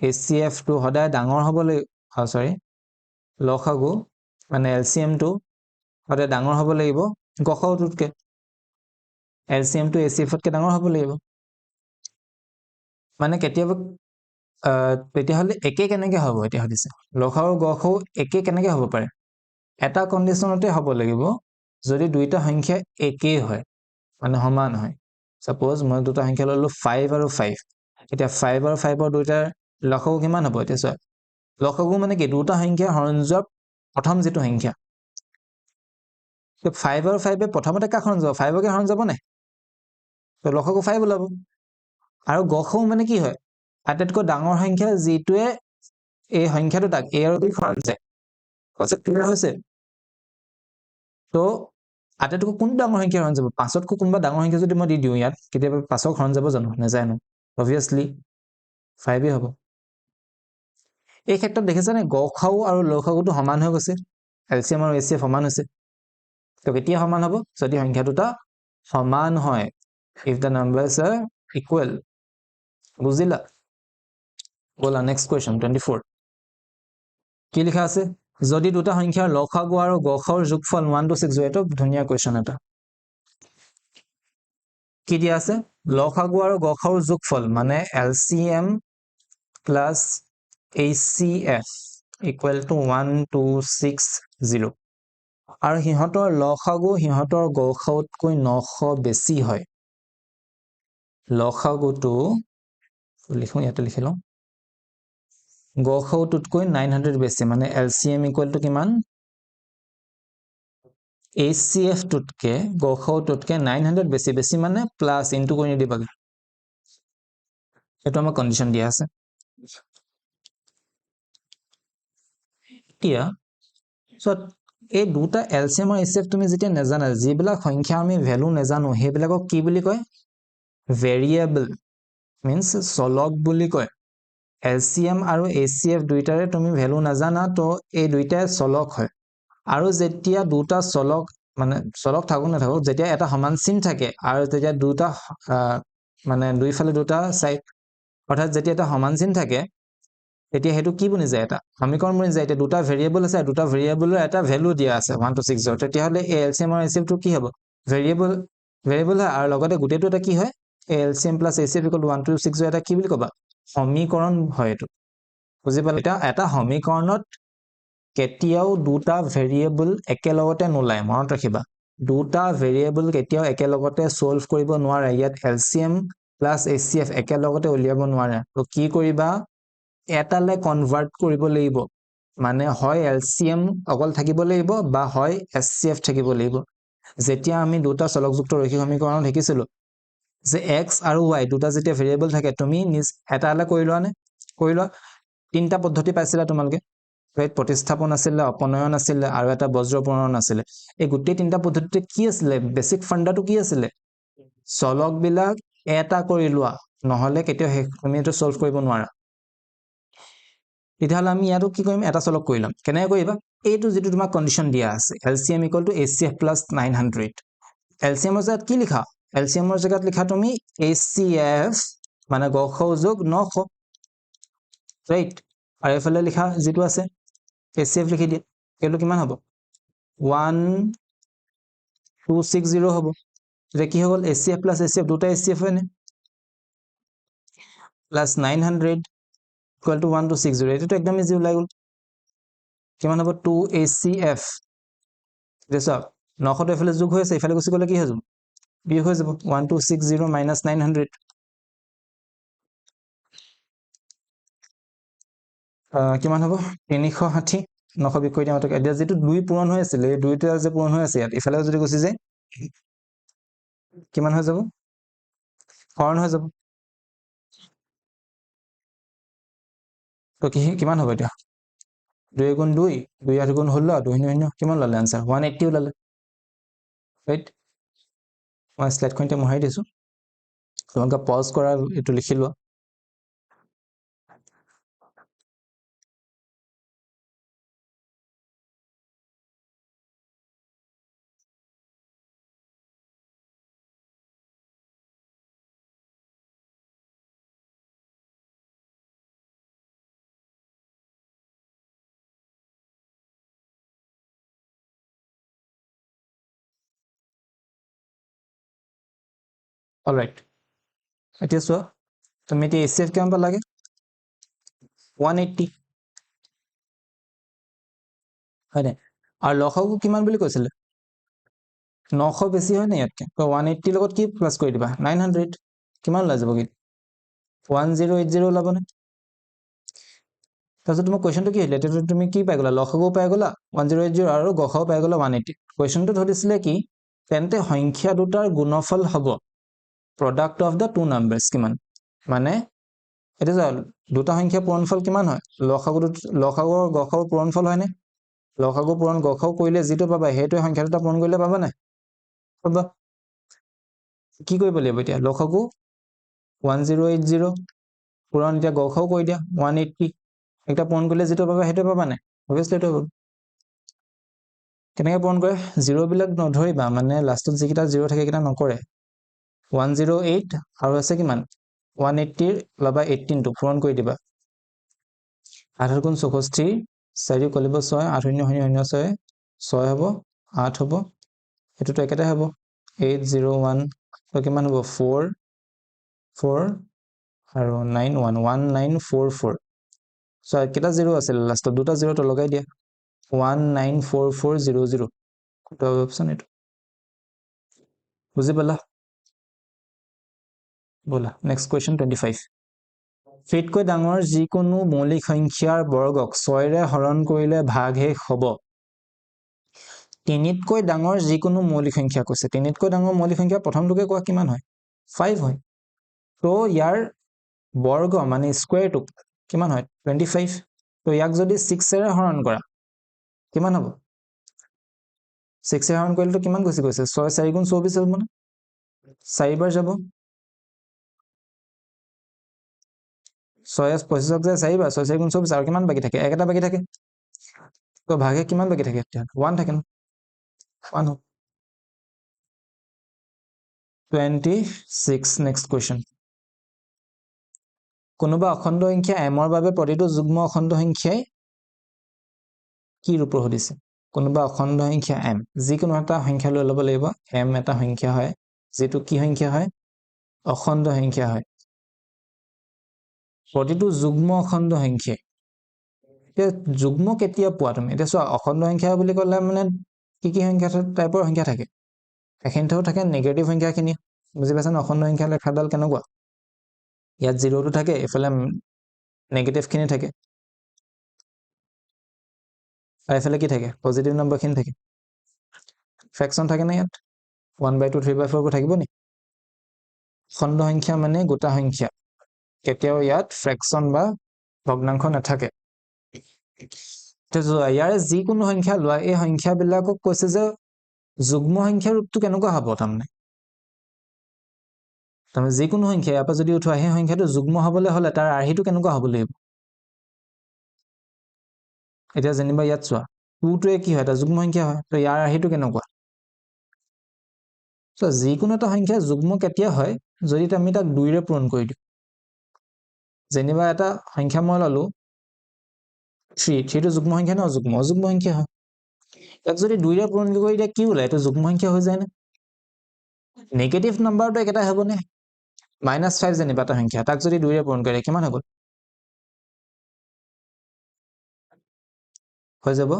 HCF টো সদায় ডাঙৰ হ'বলৈ সৰি লসাগু মানে LCM টো সদায় ডাঙৰ হ'ব লাগিব গসাগুটোতকে LCM টো HCF তকে ডাঙৰ হ'ব লাগিব মানে কেতিয়াবা তেতিয়াহ'লে একে কেনেকে হ'ব এতিয়া সুধিছে লসাগু গসাগু একে কেনেকে হ'ব পাৰে এটা কণ্ডিশ্যনতে হ'ব লাগিব যদি দুইটা সংখ্যা একেই হয় মানে সমান হয় সাপোজ মই দুটা সংখ্যা ললো 5 আৰু 5 এতিয়া 5 আৰু 5 ৰ দুইটাৰ লসাগু কিমান হ'ব এতিয়া চোৱা লসাগু মানে কি দুটা সংখ্যা হৰণ যোৱা প্ৰথম যেটো সংখ্যা তো 5 আৰু 5 এ প্ৰথমতে কাক হৰণ যাব 5 কে হৰণ যাব নাই তো লসাগু 5 ওলাব আৰু গসাগু মানে কি হয় আটাইতকৈ ডাঙৰ সংখ্যা যিটোৱে এই সংখ্যাটো তাক a আৰু b হৰণ যায় কনসেপ্ট ক্লিয়াৰ হৈছে তো আটাইতকৈ কোন ডাঙৰ সংখ্যা হৰণ যাব 5 তকৈ কোনবা ডাঙৰ সংখ্যা যদি মই দি দিওঁ ইয়াত কেতিয়াবা 5 হৰণ যাব জানো নাযায় obviously 5 এ হ'ব এই ক্ষেত্ৰত দেখিছানে গসাগু আৰু লসাগুটো সমান হৈ গৈছে LCM আৰু HCF সমান হৈছে তো কেতিয়া সমান হ'ব যদি সংখ্যা দুটা সমান হয় if the numbers are equal বুজিলা বলা নেক্সট কোৱেশ্চন 24 কি লিখা আছে যদি দুটা সংখ্যাৰ লসাগু আৰু গসাগুৰ যোগফল 1 to 6 হয় তো ধুনীয়া কোৱেশ্চন এটা কি দিয়া আছে লসাগু আৰু গসাগুৰ যোগফল মানে LCM plus HCF equal to 1260 আৰু হিহঁতৰ লসাগু হিহঁতৰ গসাগুতকৈ 900 বেছি হয় লসাগুটো লিখো ইয়াতে লিখি লওঁ গসাগুটোতকৈ 900 বেছি মানে LCM equal to কিমান HCF টোতকে গসাগুটোতকে 900 বেছি বেছি মানে প্লাস ইনটু কৰি নিদিবা এটা আমাৰ কন্ডিশন দিয়া আছে এতিয়া সো এই দুটা LCM আৰু HCF তুমি যেতিয়া নেজানা যিবিলাক সংখ্যা আমি ভ্যালু নেজানো হেবিলাকক কি বুলি কয় ভেৰিয়েবল means চলক বুলি কয় LCM আৰু HCF দুইটাৰে তুমি ভ্যালু নাজানা তো এই দুইটাই চলক হয় আৰু যেতিয়া দুটা চলক মানে চলক থাকো না থাকো যেতিয়া এটা সমান চিন থাকে আৰু যেতিয়া দুটা মানে দুইফালে দুটা সাইড অৰ্থাৎ যেতিয়া এটা সমান চিন থাকে তেতিয়া হেতু কি বনি যায় এটা সমীকৰণ বনি যায় এতিয়া দুটা ভেৰিয়েবল আছে দুটা ভেৰিয়েবলৰ এটা ভ্যালু দিয়া আছে 1 to 6 তেতিয়া হলে LCM আৰু HCF টো কি হ'ব ভেৰিয়েবল হয় আৰু লগতে গুটেটো এটা কি হয় LCM plus HCF equal to 1 to 6 এটা কি বুলি কবা সমীকৰণ হয় এটো বুজি পালে এটা সমীকৰণত কেতিয়াও দুটা ভেৰিয়েবল একেলগতে নোলায় মনত ৰাখিবা দুটা ভেৰিয়েবল কেতিয়াও একেলগতে সলভ কৰিব নোৱাৰে ইয়াত LCM plus HCF একেলগতে উলিয়াব নোৱাৰে তো কি কৰিবা এটালে কনভাৰ্ট কৰিব লাগিব মানে হয় LCM অকল থাকিব লাগিব বা হয় HCF থাকিব লাগিব যেতিয়া আমি দুটা চলকযুক্ত ৰৈখিক সমীকৰণ দেখিছিলো যে x আৰু y দুটা যেতিয়া ভেৰিয়েবল থাকে তুমি এটালে কৰি লোৱা তিনটা পদ্ধতি পাইছিলা তোমালকে ৰাইট প্ৰতিস্থাপন আছিল অপনয়ন আছিল আৰু এটা বজ্ৰপূৰণ আছিল এই গুটেই তিনটা পদ্ধতিতে কি আছিল বেসিক ফান্ডাটো কি আছিল চলক বিলাক এটা কৰি লোৱা নহলে কেতিয়া তুমি এটো সলভ কৰিব নোৱাৰা তেতিয়াহলে আমি ইয়াতো কি কৰিম এটা চলক কৰি লম কেনে কৰিবা এইটো যেটো তোমাক কন্ডিশন দিয়া আছে LCM equal to HCF plus 900 LCM ৰ জায়গাত কি লিখা LCM ৰ জায়গাত লিখা তুমি HCF মানে গসাগু যোগ 900 ৰাইট আৰু এফালে লিখা যেটো আছে HCF লিখি দিয়া এটো কিমান হ'ব 1260 হ'ব এটা কি হ'ল HCF plus HCF দুটা HCF হয় নে plus 900 equal to 1260 এটো একদম ইজি ওলাই গল কিমান হ'ব 2 HCF দেখছ 900 এফালে যোগ হৈ আছে, ইফালে গুচি গ'লে কি হৈ যাব? বিয়োগ হৈ যাব। 1260 মাইনাছ 900 কিমান হ'ব? 360। 900 বিয়োগ কৰি দিওঁ তাকে। এতিয়া যিটো 2 পূৰণ হৈ আছিলে, এই 2টা যে পূৰণ হৈ আছে ইয়াত, ইফালে যদি গুচি যায় কিমান হৈ যাব? হৰণ হৈ যাব। তো কিমান হ'ব এতিয়া? 2 গুণ 2, 2 8 গুণ 16, 2 শূন্য শূন্য, কিমান ওলালে আনসাৰ? 180 ওলালে। ৰাইট? মই স্লাইডখন এতিয়া মোহাৰি দিছোঁ, তোমালোকে পজ কৰা এইটো লিখি লোৱা। অলৰাইট, এতিয়া চোৱা, তুমি এতিয়া HCF কিমান পালাগে? 180, হয়নে? আৰু লসাগু কিমান বুলি কৈছিলে? 900 বেছি হয় নাই ইয়াতকে? 180 লগত কি প্লাছ কৰি দিবা? 900, কিমান ওলাই যাব কি? 1080 ওলাবনে? তাৰপিছত তোমাৰ কুৱেশ্যনটো কি আহিলে? এতিয়া তুমি কি পাই গ'লা? লসাগু পাই গ'লা 1080 আৰু গসাগু পাই গ'লা 180। কুৱেশ্যনটো সুধিছিলে কি? তেন্তে সংখ্যা দুটাৰ গুণফল হ'ব product of the two numbers কিমান? মানে এতিয়া চোৱা, দুটা সংখ্যা পূৰণফল কিমান হয়? লসাগু আৰু গসাগু পূৰণফল হয়নে? লসাগু পূৰণ গসাগু কৰিলে যিটো পাবা সেইটোৱে সংখ্যা দুটা পূৰণ কৰিলে পাবা নাই? পাবা। কি কৰিব লাগিব এতিয়া? লসাগু 1080 পূৰণ, এতিয়া গসাগু কৰি দিয়া 180, একটা পূৰণ কৰিলে যিটো পাবা সেইটোৱে পাবা নাই? অবভিয়াছলি এইটো হ'ব। কেনেকৈ পূৰণ কৰে? জিৰ'বিলাক নধৰিবা, মানে লাষ্টত যিকেইটা জিৰ' থাকে সেইকেইটা নকৰে। 108 আৰু আছে কিমান? 180 ল'বা 18টো পূৰণ কৰি দিবা। 8 গুণ 64, 4 কলিব 6, 8 শূন্য শূন্য শূন্য 6, 6 হ'ব, 8 হ'ব, এইটোতো একেটাই হ'ব। 801 কিমান হ'ব? 4 4 আৰু 9 1, 1944। চোৱা কেইটা জিৰ' আছিলে লাষ্টত? দুটা জিৰ' তো লগাই দিয়া। 194400, কোনটো অপশ্যন এইটো? বুজি পালা? ব'লা নেক্সট কুৱেশ্যন 25। ফ্ৰীতকৈ ডাঙৰ যিকোনো মৌলিক সংখ্যাৰ বৰ্গক 6ৰে হৰণ কৰিলে ভাগশেষ হ'ব। তিনিতকৈ ডাঙৰ যিকোনো মৌলিক সংখ্যা কৈছে। তিনিতকৈ ডাঙৰ মৌলিক সংখ্যা প্ৰথমটোকে কোৱা, কিমান হয়? 5 হয়। তো ইয়াৰ বৰ্গ মানে স্কুৱেৰটো কিমান হয়? 25। তো ইয়াক যদি 6ৰে হৰণ কৰা কিমান হ'ব? 6ৰে হৰণ কৰিলেতো কিমান গুচি গৈছে? 6 4 গুণ 24 হ'ব মানে 4 বাৰ যাব। 6 25ক যায় 4 বাৰ, 6 4 গুণ 24, আৰু কিমান বাকী থাকে? এক এটা বাকী থাকে। তো ভাগে কিমান বাকী থাকে? 1 থাকে ন? 1 হ'ব। 26 নেক্সট কুৱেশ্যন। কোনোবা অখণ্ড সংখ্যা m-ৰ বাবে প্ৰতিটো যুগ্ম অখণ্ড সংখ্যাই কি ৰূপৰ সুধিছে? কোনোবা অখণ্ড সংখ্যা m, যিকোনো এটা সংখ্যা লৈ ল'ব লাগিব। m এটা সংখ্যা হয়, যিটো কি সংখ্যা হয়? অখণ্ড সংখ্যা হয়। প্ৰতিটো যুগ্ম অখণ্ড সংখ্যাই, এতিয়া যুগ্ম কেতিয়া পোৱা তুমি? এতিয়া চোৱা, অখণ্ড সংখ্যা বুলি ক'লে মানে কি কি সংখ্যা টাইপৰ সংখ্যা থাকে? এখিনিতেও থাকে নেগেটিভ সংখ্যাখিনি, বুজি পাইছানে? অখণ্ড সংখ্যা লেখাডাল কেনেকুৱা? ইয়াত জিৰ'টো থাকে, এইফালে নেগেটিভখিনি থাকে, আৰু এইফালে কি থাকে? পজিটিভ নম্বৰখিনি থাকে। ফ্ৰেকশ্যন থাকে নে ইয়াত? 1/2 3/4 থাকিব নি? অখণ্ড সংখ্যা মানে গোটা সংখ্যা, কেতিয়াও ইয়াত ফ্ৰেকশ্যন বা ভগ্নাংশ নাথাকে। ইয়াৰে যিকোনো সংখ্যা লোৱা, এই সংখ্যাবিলাকক কৈছে যে যুগ্ম সংখ্যাৰ ৰূপটো কেনেকুৱা হ'ব? তাৰমানে যিকোনো সংখ্যা ইয়াৰ পৰা যদি উঠোৱা, সেই সংখ্যাটো যুগ্ম হ'বলৈ হ'লে তাৰ আৰ্হিটো কেনেকুৱা হ'ব লাগিব? এতিয়া যেনিবা ইয়াত চোৱা, 2টোৱে কি হয়? এটা যুগ্ম সংখ্যা হয়, তো ইয়াৰ আৰ্হিটো কেনেকুৱা? চোৱা, যিকোনো এটা সংখ্যা যুগ্ম কেতিয়া হয়? যদি আমি তাক 2ৰে পূৰণ কৰি দিওঁ। যেনিবা এটা সংখ্যা মই ল'লো 3, 3টো যুগ্ম সংখ্যা নে অযুগ্ম? অযুগ্ম সংখ্যা হয়। ইয়াক যদি 2ৰে পূৰণ কৰি দিয়ে কি ওলায়? এইটো যুগ্ম সংখ্যা হৈ যায় নে? নেগেটিভ নাম্বাৰটো একেটাই হ'বনে? -5 যেনিবা এটা সংখ্যা, তাক যদি 2ৰে পূৰণ কৰে কিমান হ'ব? হৈ যাব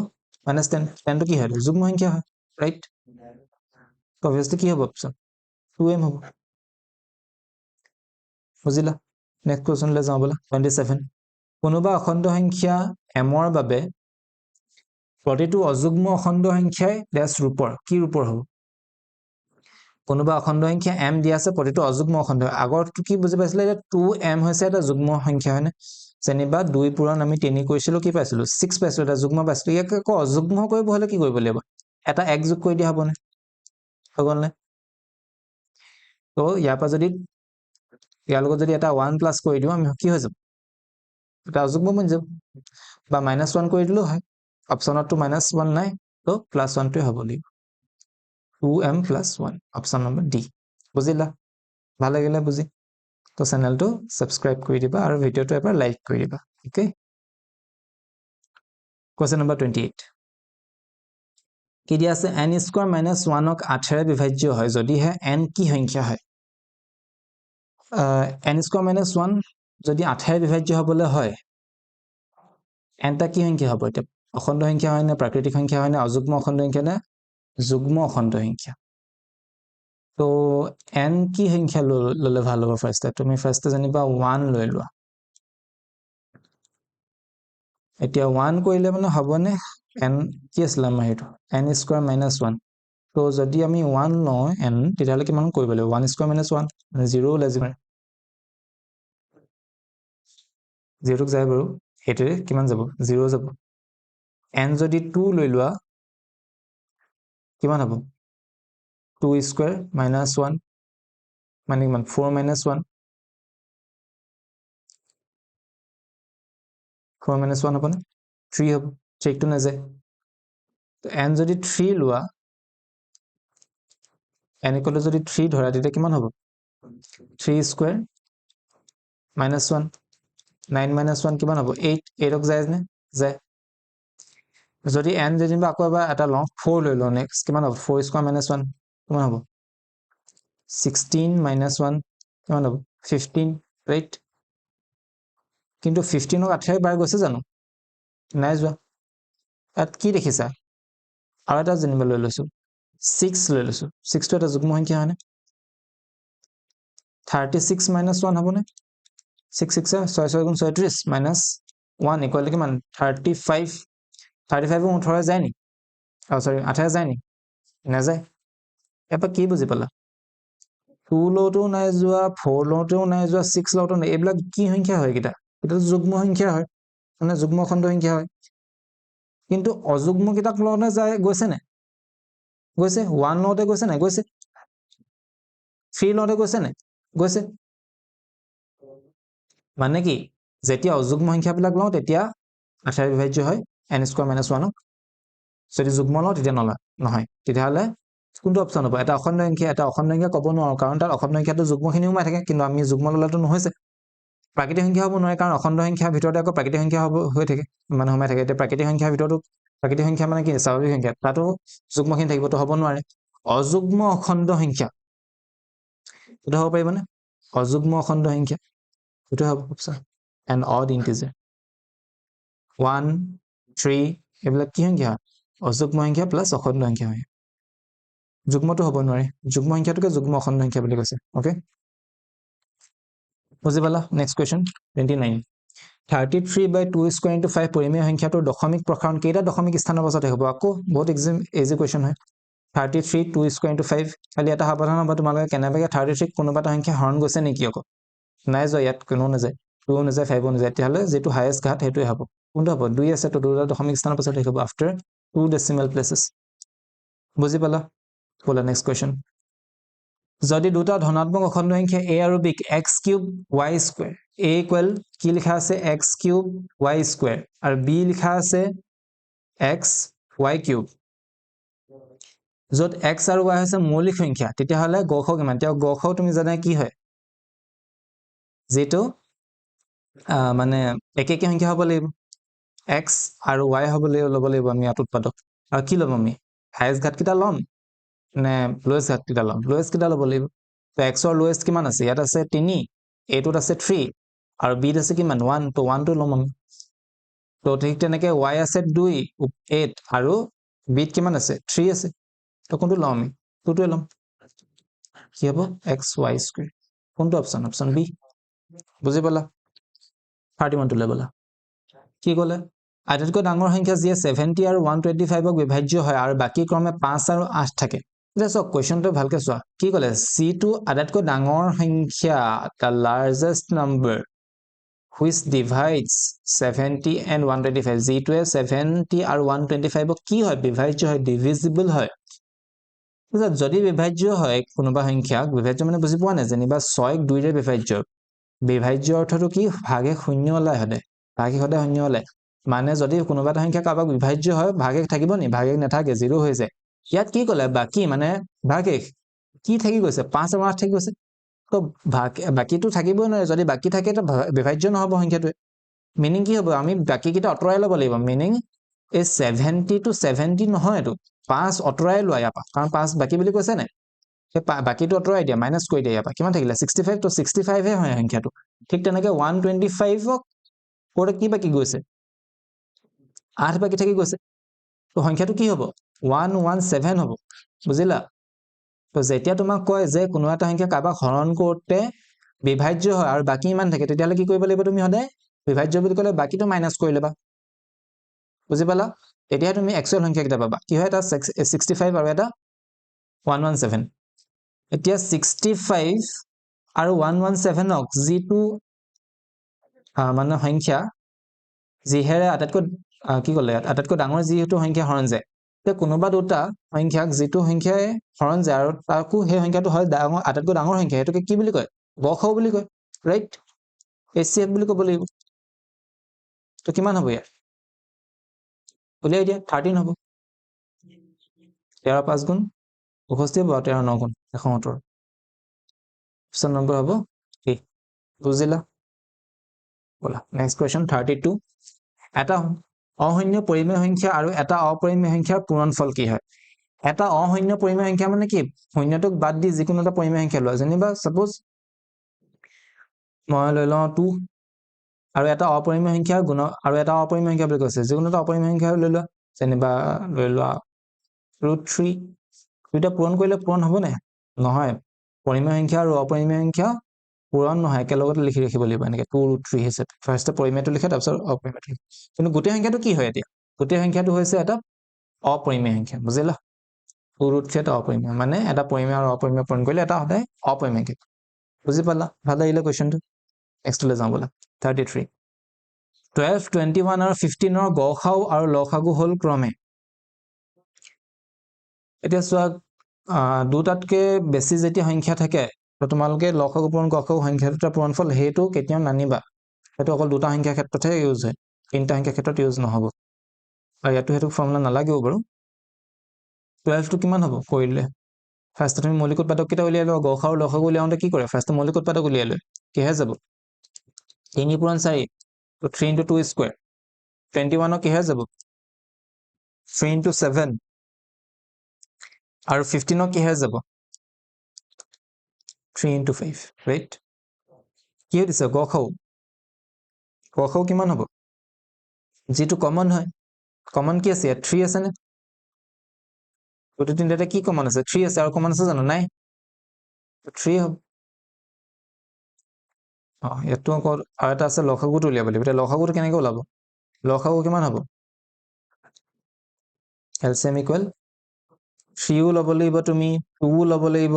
-10। 10টো কি হয়? যুগ্ম সংখ্যা হয়, ৰাইট? তো অবভিয়াসলি কি হ'ব অপশ্যন 2m হ'ব বুজিলা নেক্সট কোৱেশ্চনলৈ যাওঁ বলা 27 কোনোবা অখণ্ড সংখ্যা m ৰ বাবে প্ৰতিটো অযুগ্ম অখণ্ড সংখ্যাই ড্যাশ ৰূপৰ কি ৰূপৰ হ'ব কোনোবা অখণ্ড সংখ্যা m দিয়া আছে প্ৰতিটো অযুগ্ম অখণ্ড আগৰটো কি বুজি পাইছিলে যে 2m হৈছে এটা যুগ্ম সংখ্যা হয়নে যেনিবা 2 পূৰণ আমি 3 কৰিছিলো কি পাইছিলো 6 পাইছিলো এটা যুগ্ম পাইছিলো ইয়াক আকৌ অযুগ্ম কৰিব হলে কি কৰিব লাগিব এটা এক যোগ কৰি দিয়া হ'বনে হ'বনে তো ইয়াৰ পৰা যদি ইয়াৰ লগত যদি এটা 1 প্লাস কৰি দিও আমি কি হৈ যাব এটা অযুগ্ম বনি যাব বা -1 কৰি দিলো হয় অপচনত তো -1 নাই তো +1 টোই হ'ব লাগিব 2m + 1 অপচন নম্বৰ ডি বুজিলা ভাল লাগিলে বুজি তো চেনেলটো সাবস্ক্ৰাইব কৰি দিবা আৰু ভিডিওটো এবাৰ লাইক কৰি দিবা ওকে কোৱেশ্চন নম্বৰ 28 কি দিয়া আছে n² - 1 ক 8 ৰে বিভাজ্য হয় যদিহে n কি সংখ্যা হয় n² - 1 যদি 8 ৰে বিভাজ্য হ'বলৈ হয় n টা কি সংখ্যা হ'ব এটা অখণ্ড সংখ্যা হয় না প্ৰাকৃতিক সংখ্যা হয় না অযুগ্ম অখণ্ড সংখ্যা না যুগ্ম অখণ্ড সংখ্যা তো n কি সংখ্যা ললে ভাল হ'ব ফাৰ্স্ট তুমি ফাৰ্স্ট জানিবা 1 লৈ লোৱা এতিয়া 1 কৰিলে মানে হ'বনে n কি আছিল আমাৰ হেতু n² - 1 তো যদি আমি 1 লওঁ n তেতিয়ালে কিমান কৰিব লাগিব 1² - 1 0 ওলাই যাব 0 ক যায় বাৰু হেতুৰে কিমান যাব 0 যাব n যদি 2 লৈ লোৱা কিমান হ'ব 2² - 1 মানে কিমান 4 - 1 4 - 1 হ'ব না 3 হ'ব চেকটো না যায় তো n যদি 3 লোৱা n = যদি 3 ধৰা তেতিয়া কিমান হ'ব 3² - 1 9 - 1 কিমান হ'ব 8 8ক যায় নে যায় যদি n যেনিবা আকৌ এবাৰ এটা লওঁ 4 লৈ লওঁ নেক্সট কিমান হ'ব 4² - 1 কিমান হ'ব 16 - 1 কিমান হ'ব 15 ৰাইট কিন্তু 15ক 8 ৰে বাৰ গৈছে জানো নাই যোৱা ইয়াত কি দেখিছা আৰু এটা যেনিবা লৈ লৈছো 6 লৈ লৈছো 6 টো এটা যুগ্ম সংখ্যা হয়নে 36 - 1 হ'বনে 6 6 6 6 গুণ 36 -1 ইকুৱেল টু কিমান 35 35 ক 18 যায় নি সৰি 8 যায় নি নাযায় এপা কি বুজি পালা 2 লওঁতেও নাই যোৱা 4 লওঁতেও নাই যোৱা 6 লওঁতেও নাই এইবিলাক কি সংখ্যা হয় কিটা এটা যুগ্ম সংখ্যা হয় মানে যুগ্ম খণ্ড সংখ্যা হয় কিন্তু অযুগ্ম কিটাক লওঁতে যায় গৈছে নে গৈছে 1 লওঁতে গৈছে নাই গৈছে 3 লওঁতে গৈছে নাই গৈছে মানে কি যেতিয়া অযুগ্ম সংখ্যাবিলাক লওঁ তেতিয়া 8 ৰে বিভাজ্য হয় n² - 1 ক যদি যুগ্ম লওঁ তেতিয়া নহয় তেতিয়াহলে কোনটো অপচন হ'ব এটা অখণ্ড সংখ্যা ক'ব নোৱাৰো কাৰণ তাত অখণ্ড সংখ্যাটো যুগ্মখিনি সোমাই থাকে কিন্তু আমি যুগ্ম ললেতো নহৈছে প্ৰাকৃতিক সংখ্যা হ'ব নোৱাৰে কাৰণ অখণ্ড সংখ্যাৰ ভিতৰতে আকৌ প্ৰাকৃতিক সংখ্যা হ'ব হৈ থাকে মানে সোমাই থাকে এতিয়া প্ৰাকৃতিক সংখ্যাৰ ভিতৰতো প্ৰাকৃতিক সংখ্যা মানে কি স্বাভাৱিক সংখ্যা তাতো যুগ্মখিনি থাকিবতো হ'ব নোৱাৰে অযুগ্ম অখণ্ড সংখ্যা এটা হ'ব পাৰিবনে অযুগ্ম অখণ্ড সংখ্যা এটা হ'ব অপচন এণ্ড অড ইন্টিজাৰ 1 3 এইবিলাক কি সংখ্যা অযুগ্ম সংখ্যা প্লাস অখণ্ড সংখ্যা হয় যুগ্মটো হ'ব নোৱাৰে যুগ্ম সংখ্যাটোকে যুগ্ম অখণ্ড সংখ্যা বুলি কৈছে ওকে বুজি পালা নেক্সট কোৱেশ্চন 29 33/2² * 5 পৰিমেয় সংখ্যাটোৰ দশমিক প্ৰসাৰণ কেইটা দশমিক স্থানৰ পাছতে হ'ব আকৌ বহুত ইজি কোৱেশ্চন হয় 33 2² * 5 খালি এটা সাৱধান হ'ব তোমালোকে কেনেবাকে 33 কোনোবা এটা সংখ্যা হৰণ গৈছে নেকি আকৌ নাই যোৱা ইয়াত কোনো নাযায় 2 নাযায় 5 নাযায় তেতিয়াহ'লে যেটো হাইয়েষ্ট ঘাত হেতুই হ'ব কোনটো হ'ব 2 আছে তো দুটা দশমিক স্থানৰ পাছতে হ'ব আফটাৰ 2 decimal places বুজি পালা বলা নেক্সট কোৱেশ্চন যদি দুটা ধনাত্মক অখণ্ড সংখ্যা a আৰু b ক x³ y² a ইকুৱেল কি লিখা আছে x³ y² আৰু b লিখা আছে xy³ যত x আৰু y হৈছে মৌলিক সংখ্যা তেতিয়াহ'লে গ খ কিমান তেতিয়া গ খ তুমি জানা কি হয় যেটো মানে একেকে সংখ্যা হ'ব লাগিব x আৰু y হ'ব ল'ব লাগিব আমি ইয়াত উৎপাদক আৰু কি ল'ম আমি হাইয়েষ্ট ঘাত কিটা ল'ম নে লোৱেষ্ট ঘাত কিটা ল'ম লোৱেষ্ট কিটা ল'ব লাগিব তো x ৰ লোৱেষ্ট কিমান আছে ইয়াত আছে 3 a টোত আছে 3 আৰু b ত আছে কিমান 1 তো 1 টো ল'ম আমি তো ঠিক তেনেকে y আছে 2 8 আৰু b ত কিমান আছে 3 আছে তো কোনটো ল'ম আমি তো 2 লম কি হ'ব xy স্কয়াৰ কোনটো অপচন অপচন বি বুজি পালা 31 টো লেবলা কি ক'লে আটাইতকৈ ডাঙৰ সংখ্যা যিয়ে 70 আৰু 125ক বিভাজ্য হয় আৰু বাকি ক্ৰমে 5 আৰু 8 থাকে এতিয়া সব কোৱেশ্চনটো ভালকে চোৱা কি ক'লে c2 আটাইতকৈ ডাঙৰ সংখ্যা the largest number which divides 70 and 125 যিটোৱে 70 আৰু 125ক কি হয় বিভাজ্য হয় ডিভিজিবল হয় যদি বিভাজ্য হয় কোনোবা সংখ্যা বিভাজ্য মানে বুজি পোৱা নাই যেনিবা 6 ক 2 ৰে বিভাজ্য বিভাজ্য অৰ্থটো কি ভাগে শূন্য ওলাই হদে ভাগে হদে শূন্য ওলাই মানে যদি কোনোবা এটা সংখ্যা কাবাক বিভাজ্য হয় ভাগে থাকিব নি ভাগে নাথাকে 0 হৈ যায় ইয়াত কি ক'লে বাকি মানে ভাগে কি থাকি গৈছে 5 আৰু 8 থাকি গৈছে তো বাকিটো থাকিবই নহয় যদি বাকি থাকে তো বিভাজ্য নহব সংখ্যাটো মিনিং কি হ'ব আমি বাকি কিটা অতৰাই ল'ব লাগিব মিনিং এই 70 to 70 নহয় এটো 5 অতৰাই লোৱা ইয়াপা কাৰণ 5 বাকি বুলি কৈছে নে সেই বাকিটো অতৰাই দিয়া মাইনাস কৰি দিয়া ইয়াপা কিমান থাকিলে 65 তো 65 হে হয় সংখ্যাটো ঠিক তেনেকে 125 ক কোৰে কি বাকি গৈছে 8 বাকি থাকি গৈছে তো সংখ্যাটো কি হ'ব 117 হ'ব বুজিলা তো যেতিয়া তোমাক কয় যে কোনো এটা সংখ্যা কাবাক হৰণ কৰোতে বিভাজ্য হয় আৰু বাকি ইমান থাকে তেতিয়ালে কি কৰিব লাগিব তুমি হদে বিভাজ্য বুলি ক'লে বাকিটো মাইনাস কৰি লবা বুজি পালা এতিয়া তুমি এক্সুৱেল সংখ্যা কিটা পাবা কি হয় এটা 65 আৰু এটা 117 এতিয়া 65 আৰু 117ক যিটো মানে সংখ্যা যিহেৰে আটাইতকৈ কি ক'লে আটাইতকৈ ডাঙৰ যিহেতু সংখ্যা হৰণ যায় তে কোনোবা দুটা সংখ্যাক যিটো সংখ্যাই হৰণ যায় আৰু তাকো সেই সংখ্যাটো হয় ডাঙৰ আটাইতকৈ ডাঙৰ সংখ্যা হেতুকে কি বুলি কয় গখও বুলি কয় ৰাইট HCF বুলি ক'ব লাগিব তো কিমান হ'ব ইয়াৰ উলিয়াই দিয়া 13 হ'ব 13 5 গুণ 65 হ'ব 13 9 গুণ 170 অপচন নম্বৰ হ'ব কি বুজিলা বলা নেক্সট কোৱেশ্চন 32 এটা অশূন্য পৰিমেয় সংখ্যা আৰু এটা অপৰিমেয় সংখ্যাৰ পূৰণফল কি হয় এটা অশূন্য পৰিমেয় সংখ্যা মানে কি শূন্যটোক বাদ দি যিকোনো এটা পৰিমেয় সংখ্যা লোৱা যেনিবা সাপোজ মই লৈ লওঁ 2 আৰু এটা অপৰিমেয় সংখ্যা গুণ আৰু এটা অপৰিমেয় সংখ্যা বুলি কৈছে যিকোনো এটা অপৰিমেয় সংখ্যা লৈ লোৱা যেনিবা লৈ লোৱা √3 দুটা পূৰণ কৰিলে পূৰণ হ'ব নে নহয় পৰিমেয় সংখ্যা আৰু অপৰিমেয় সংখ্যা পূৰণ নহয় একেলগতে লিখি ৰাখিব লাগিব এনেকে 2√3 হিচাপে ফাৰ্স্টে পৰিমেয়টো লিখে তাৰপিছত অপৰিমেয়টো লিখে কিন্তু গোটেই সংখ্যাটো কি হয় এতিয়া গোটেই সংখ্যাটো হৈছে এটা অপৰিমেয় সংখ্যা বুজিলা 2√3 এটা অপৰিমেয় মানে এটা পৰিমেয় আৰু অপৰিমেয় পূৰণ কৰিলে এটা সদায় অপৰিমেয় সংখ্যা বুজি পালা ভাল লাগিলে কোৱেশ্চনটো নেক্সট লৈ যাওঁ বলা 33 12 21 আৰু 15 ৰ গসাউ আৰু লসাগু হল ক্ৰমে এতিয়া চোৱা দুটাতকে বেছি যেতিয়া সংখ্যা থাকে তো তোমালোকে লসাগু পূৰণ গসাগু সংখ্যা দুটা পূৰণফল হেতু কেতিয়াও নানিবা হেতু অকল দুটা সংখ্যা ক্ষেত্ৰতহে ইউজ হয় তিনটা সংখ্যা ক্ষেত্ৰত ইউজ নহব আৰু ইয়াতো হেতু ফৰ্মুলা নালাগিব বাৰু 12 টো কিমান হ'ব কৰিলে ফাৰ্স্টে তুমি মৌলিক উৎপাদক কিটা উলিয়াই লোৱা গসাউ আৰু লসাগু উলিয়াওঁতে কি কৰে ফাৰ্স্টে মৌলিক উৎপাদক উলিয়াই লয় কিহে যাব 3 পূৰণ 4 তো 3 into 2 স্কয়াৰ 21 কিহে যাব 3 into 7 আৰু 15 কিহে যাব 3 into 5 ৰাইট কি দিছে গসাউ কিমান হ'ব যেটো কমন হয় কমন কি আছে 3 আছে নে দুটো তিনটাতে কি কমন আছে 3 আছে আৰু কমন আছে জানো নাই 3 হ'ব এটো আৰু এটা আছে লসাগুটো উলিয়াব লাগিব এটা লসাগুটো কেনেকৈ ওলাব লসাগু কিমান হ'ব LCM ইকুৱেল 3 ও ল'ব লাগিব তুমি 2 ও ল'ব লাগিব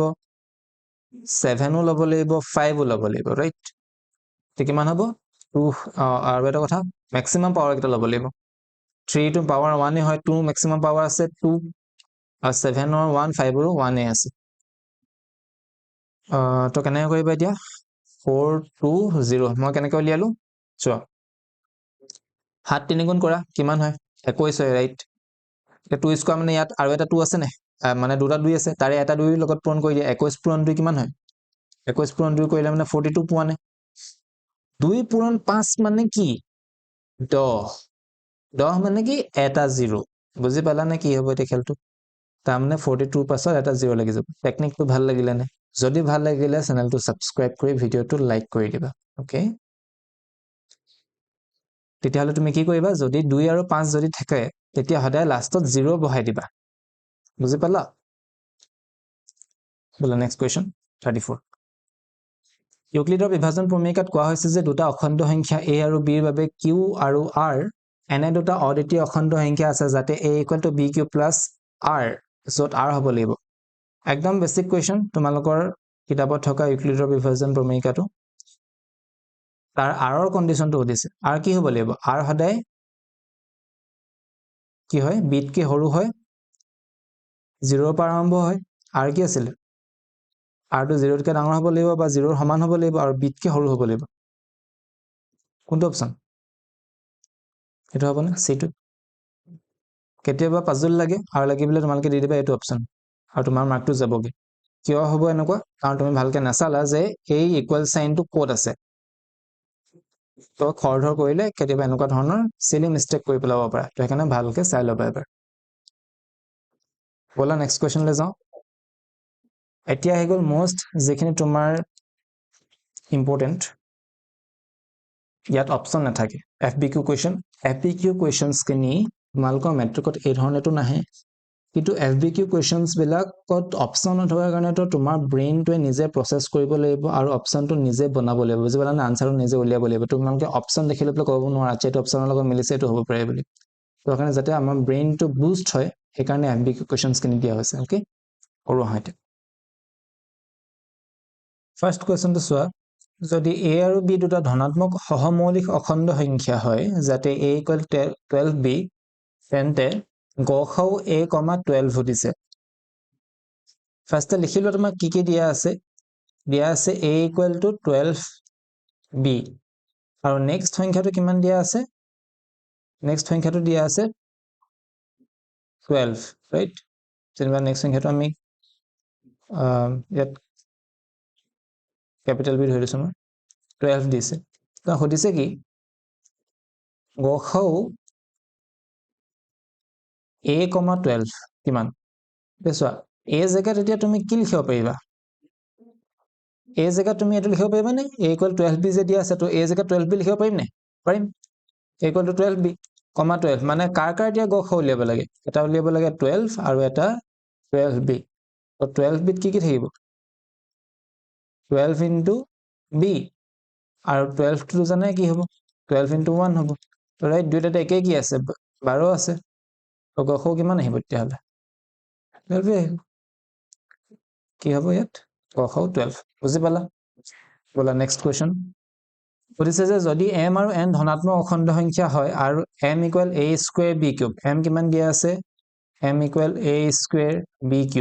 7 ও ল'ব লাগিব 5 ও ল'ব লাগিব ৰাইট তে কিমান হ'ব 2 আৰু এটা কথা ম্যাক্সিমাম পাৱাৰ কিটা ল'ব লাগিব 3 টো পাৱাৰ 1 এ হয় 2 ম্যাক্সিমাম পাৱাৰ আছে 2 আৰু 7 ৰ 1 5 ৰ 1 এ আছে তো কেনেকৈ কৰিবা এতিয়া 4 2 0 মই কেনেকৈ উলিয়ালো চোৱা 7 3 গুণ কৰা কিমান হয় 21 হয় ৰাইট এটা 2 স্কয়াৰ মানে ইয়াত আৰু এটা 2 আছে নে মানে দুটা 2 আছে তাৰে এটা 2 লগত পূৰণ কৰি দিয়া 21 পূৰণ 2 কিমান হয় 21 পূৰণ 2 কৰিলে মানে 42 পোৱা নে 2 পূৰণ 5 মানে কি 10 10 মানে কি এটা 0 বুজি পালা নে কি হ'ব এটা খেলটো তাৰ মানে 42 পাছত এটা 0 লাগি যাব টেকনিকটো ভাল লাগিলে নে যদি ভাল লাগিলে চেনেলটো সাবস্ক্ৰাইব কৰি ভিডিওটো লাইক কৰি দিবা ওকে তেতিয়াহলে তুমি কি কৰিবা যদি 2 আৰু 5 যদি থাকে তেতিয়া হদায় লাষ্টত 0 বহাই দিবা বুজি পালা বলা নেক্সট কুৱেশ্যন 34 ইউক্লিডৰ বিভাজন প্ৰমেয়িকাত কোৱা হৈছে যে দুটা অখণ্ড সংখ্যা a আৰু b ৰ বাবে q আৰু r এনে দুটা অদ্বিতীয় অখণ্ড সংখ্যা আছে যাতে a = bq plus r য'ত r হ'ব লাগিব একদম বেসিক কুৱেশ্যন তোমালোকৰ কিতাপত থকা ইউক্লিডৰ বিভাজন প্ৰমেয়িকাটো তাৰ r ৰ কন্ডিশনটো সুধিছে r কি হ'ব লাগিব r সদায় কি হয় b তকৈ সৰু হয় 0 ৰ পৰা আৰম্ভ হয় r কি আছিল r টো 0 তকৈ ডাঙৰ হ'ব লাগিব বা 0 ৰ সমান হ'ব লাগিব আৰু b তকৈ সৰু হ'ব লাগিব কোনটো অপচন এটা হ'ব না সিটো কেতিয়াবা পাজল লাগে আৰু লাগিবলৈ তোমালোকে দি দিবা এইটো অপচন আৰু তোমাৰ মাৰ্কটো যাবগে কিয় হ'ব এনেকুৱা কাৰণ তুমি ভালকে নাচালা যে এই ইকুৱেল সাইনটো ক'ত আছে তো খৰধৰ কৰিলে কেতিয়াবা এনেকুৱা ধৰণৰ সিলি মিস্টেক কৰি পেলাব পাৰা তো সেইকাৰণে ভালকে চাই ল'বা এবাৰ বলা নেক্সট কোৱেশ্যনলৈ যাওঁ এতিয়া আহি গ'ল মোষ্ট যিখিনি তোমাৰ ইম্পৰ্টেণ্ট ইয়াত অপচন নাথাকে FBQ কুৱেশ্যন FBQ কুৱেশ্যনছ খিনি তোমালোকৰ মেট্ৰিকত এই ধৰণেতো নাহে কিন্তু FBQ কুৱেশ্যনছ বিলাকত অপচন নথকাৰ কাৰণে তো তোমাৰ ব্ৰেইনটোৱে নিজে প্ৰসেস কৰিব লাগিব আৰু অপচনটো নিজে বনাব লাগিব বুজি পালা না আনসাৰটো নিজে উলিয়াব লাগিব তোমালোকে অপচন দেখিলে পেলাই ক'ব নোৱাৰা যে এইটো অপচনৰ লগত মিলিছে এইটো হ'ব পাৰে বুলি তো কাৰণে যাতে আমাৰ ব্ৰেইনটো বুষ্ট হয় সেইকাৰণে FBQ কুৱেশ্যনছ খিনি দিয়া হৈছে ওকে কৰো আহাতে ফাৰ্স্ট কুৱেশ্যনটো চোৱা যদি a আৰু b দুটা ধনাত্মক সহমৌলিক অখণ্ড সংখ্যা হয় যাতে a = 12b তেন্তে গসাউ a, 12 দিছে ফাৰ্স্টে লিখিলো তোমাক কি দিয়া আছে a = 12b আৰু নেক্সট সংখ্যাটো কিমান দিয়া আছে নেক্সট সংখ্যাটো দিয়া আছে 12 ৰাইট যেনিবা নেক্সট সংখ্যাটো আমি ইয়াত ক্যাপিটাল বি ধৰি লৈছো মই 12 দিছে তো সুধিছে কি গসাউ a, 12 কিমান দেখোৱা a জায়গাত এতিয়া তুমি কি লিখিব পাৰিবা a জায়গাত তুমি এটো লিখিব পাৰিবা নে a = 12b যে দিয়া আছে তো a জায়গাত 12b লিখিব পাৰিম নে পাৰিম a = 12b, 12 মানে কাৰ দিয়া গসাউ উলিয়াব লাগে এটা উলিয়াব লাগে 12 আৰু এটা 12b তো 12b কি থাকিব 12 into b আৰু 12 টো জানে কি হ'ব 12 into 1 হ'ব তো ৰাইট দুইটাতে একে কি আছে 12 আছে তো গসাউ কিমান আহিব তেতিয়াহলে 12 আহিব কি হ'ব ইয়াত গসাউ 12 বুজি পালা বলা নেক্সট কোৱেশ্যন সুধিছে যে যদি m আৰু n ধনাত্মক অখণ্ড সংখ্যা হয় আৰু m = a² b³ m কিমান দিয়া আছে m = a² b³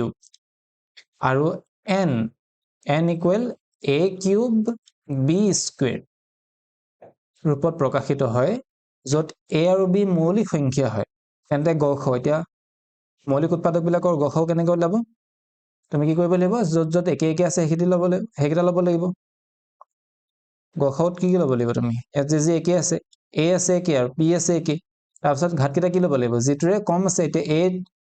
আৰু n = a³ b² ৰূপত প্ৰকাশিত হয় য'ত a আৰু b মৌলিক সংখ্যা হয় তেন্তে গসাউ এতিয়া মৌলিক উৎপাদক বিলাকৰ গসাউ কেনেকৈ ওলাব তুমি কি কৰিব লাগিব য'ত য'ত একে একে আছে সেইকেইটা ল'ব লাগিব গসাউত কি ল'ব লাগিব তুমি ইয়াত যে একে আছে a আছে একে আৰু b আছে একে তাৰপিছত ঘাতকেইটা কি ল'ব লাগিব যিটোৰে কম আছে এতিয়া a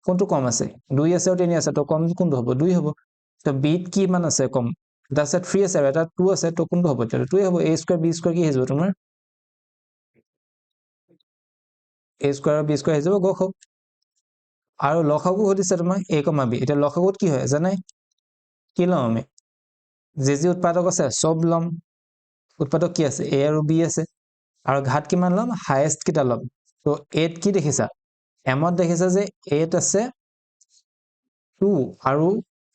কোনটো কম আছে 2 আছে আৰু 3 আছে তো কম কোনটো হ'ব 2 হ'ব তো b ত কি মান আছে কম তাৰপিছত 3 আছে আৰু এটা 2 আছে তো কোনটো হ'ব তেতিয়া 2 হ'ব a² b² কি হৈ যাব তোমাৰ a² আৰু b² হৈ যাব গসাউ আৰু লসাগু সুধিছে তোমাক a, b এতিয়া লসাগুত কি হয় জানে কি লম আমি যি উৎপাদক আছে সব লম উৎপাদক কি আছে a আৰু b আছে আৰু ঘাত কিমান লম হাইয়েস্ট কিটা লম তো a ত কি দেখিছা m ত দেখিছা যে a ত আছে 2 আৰু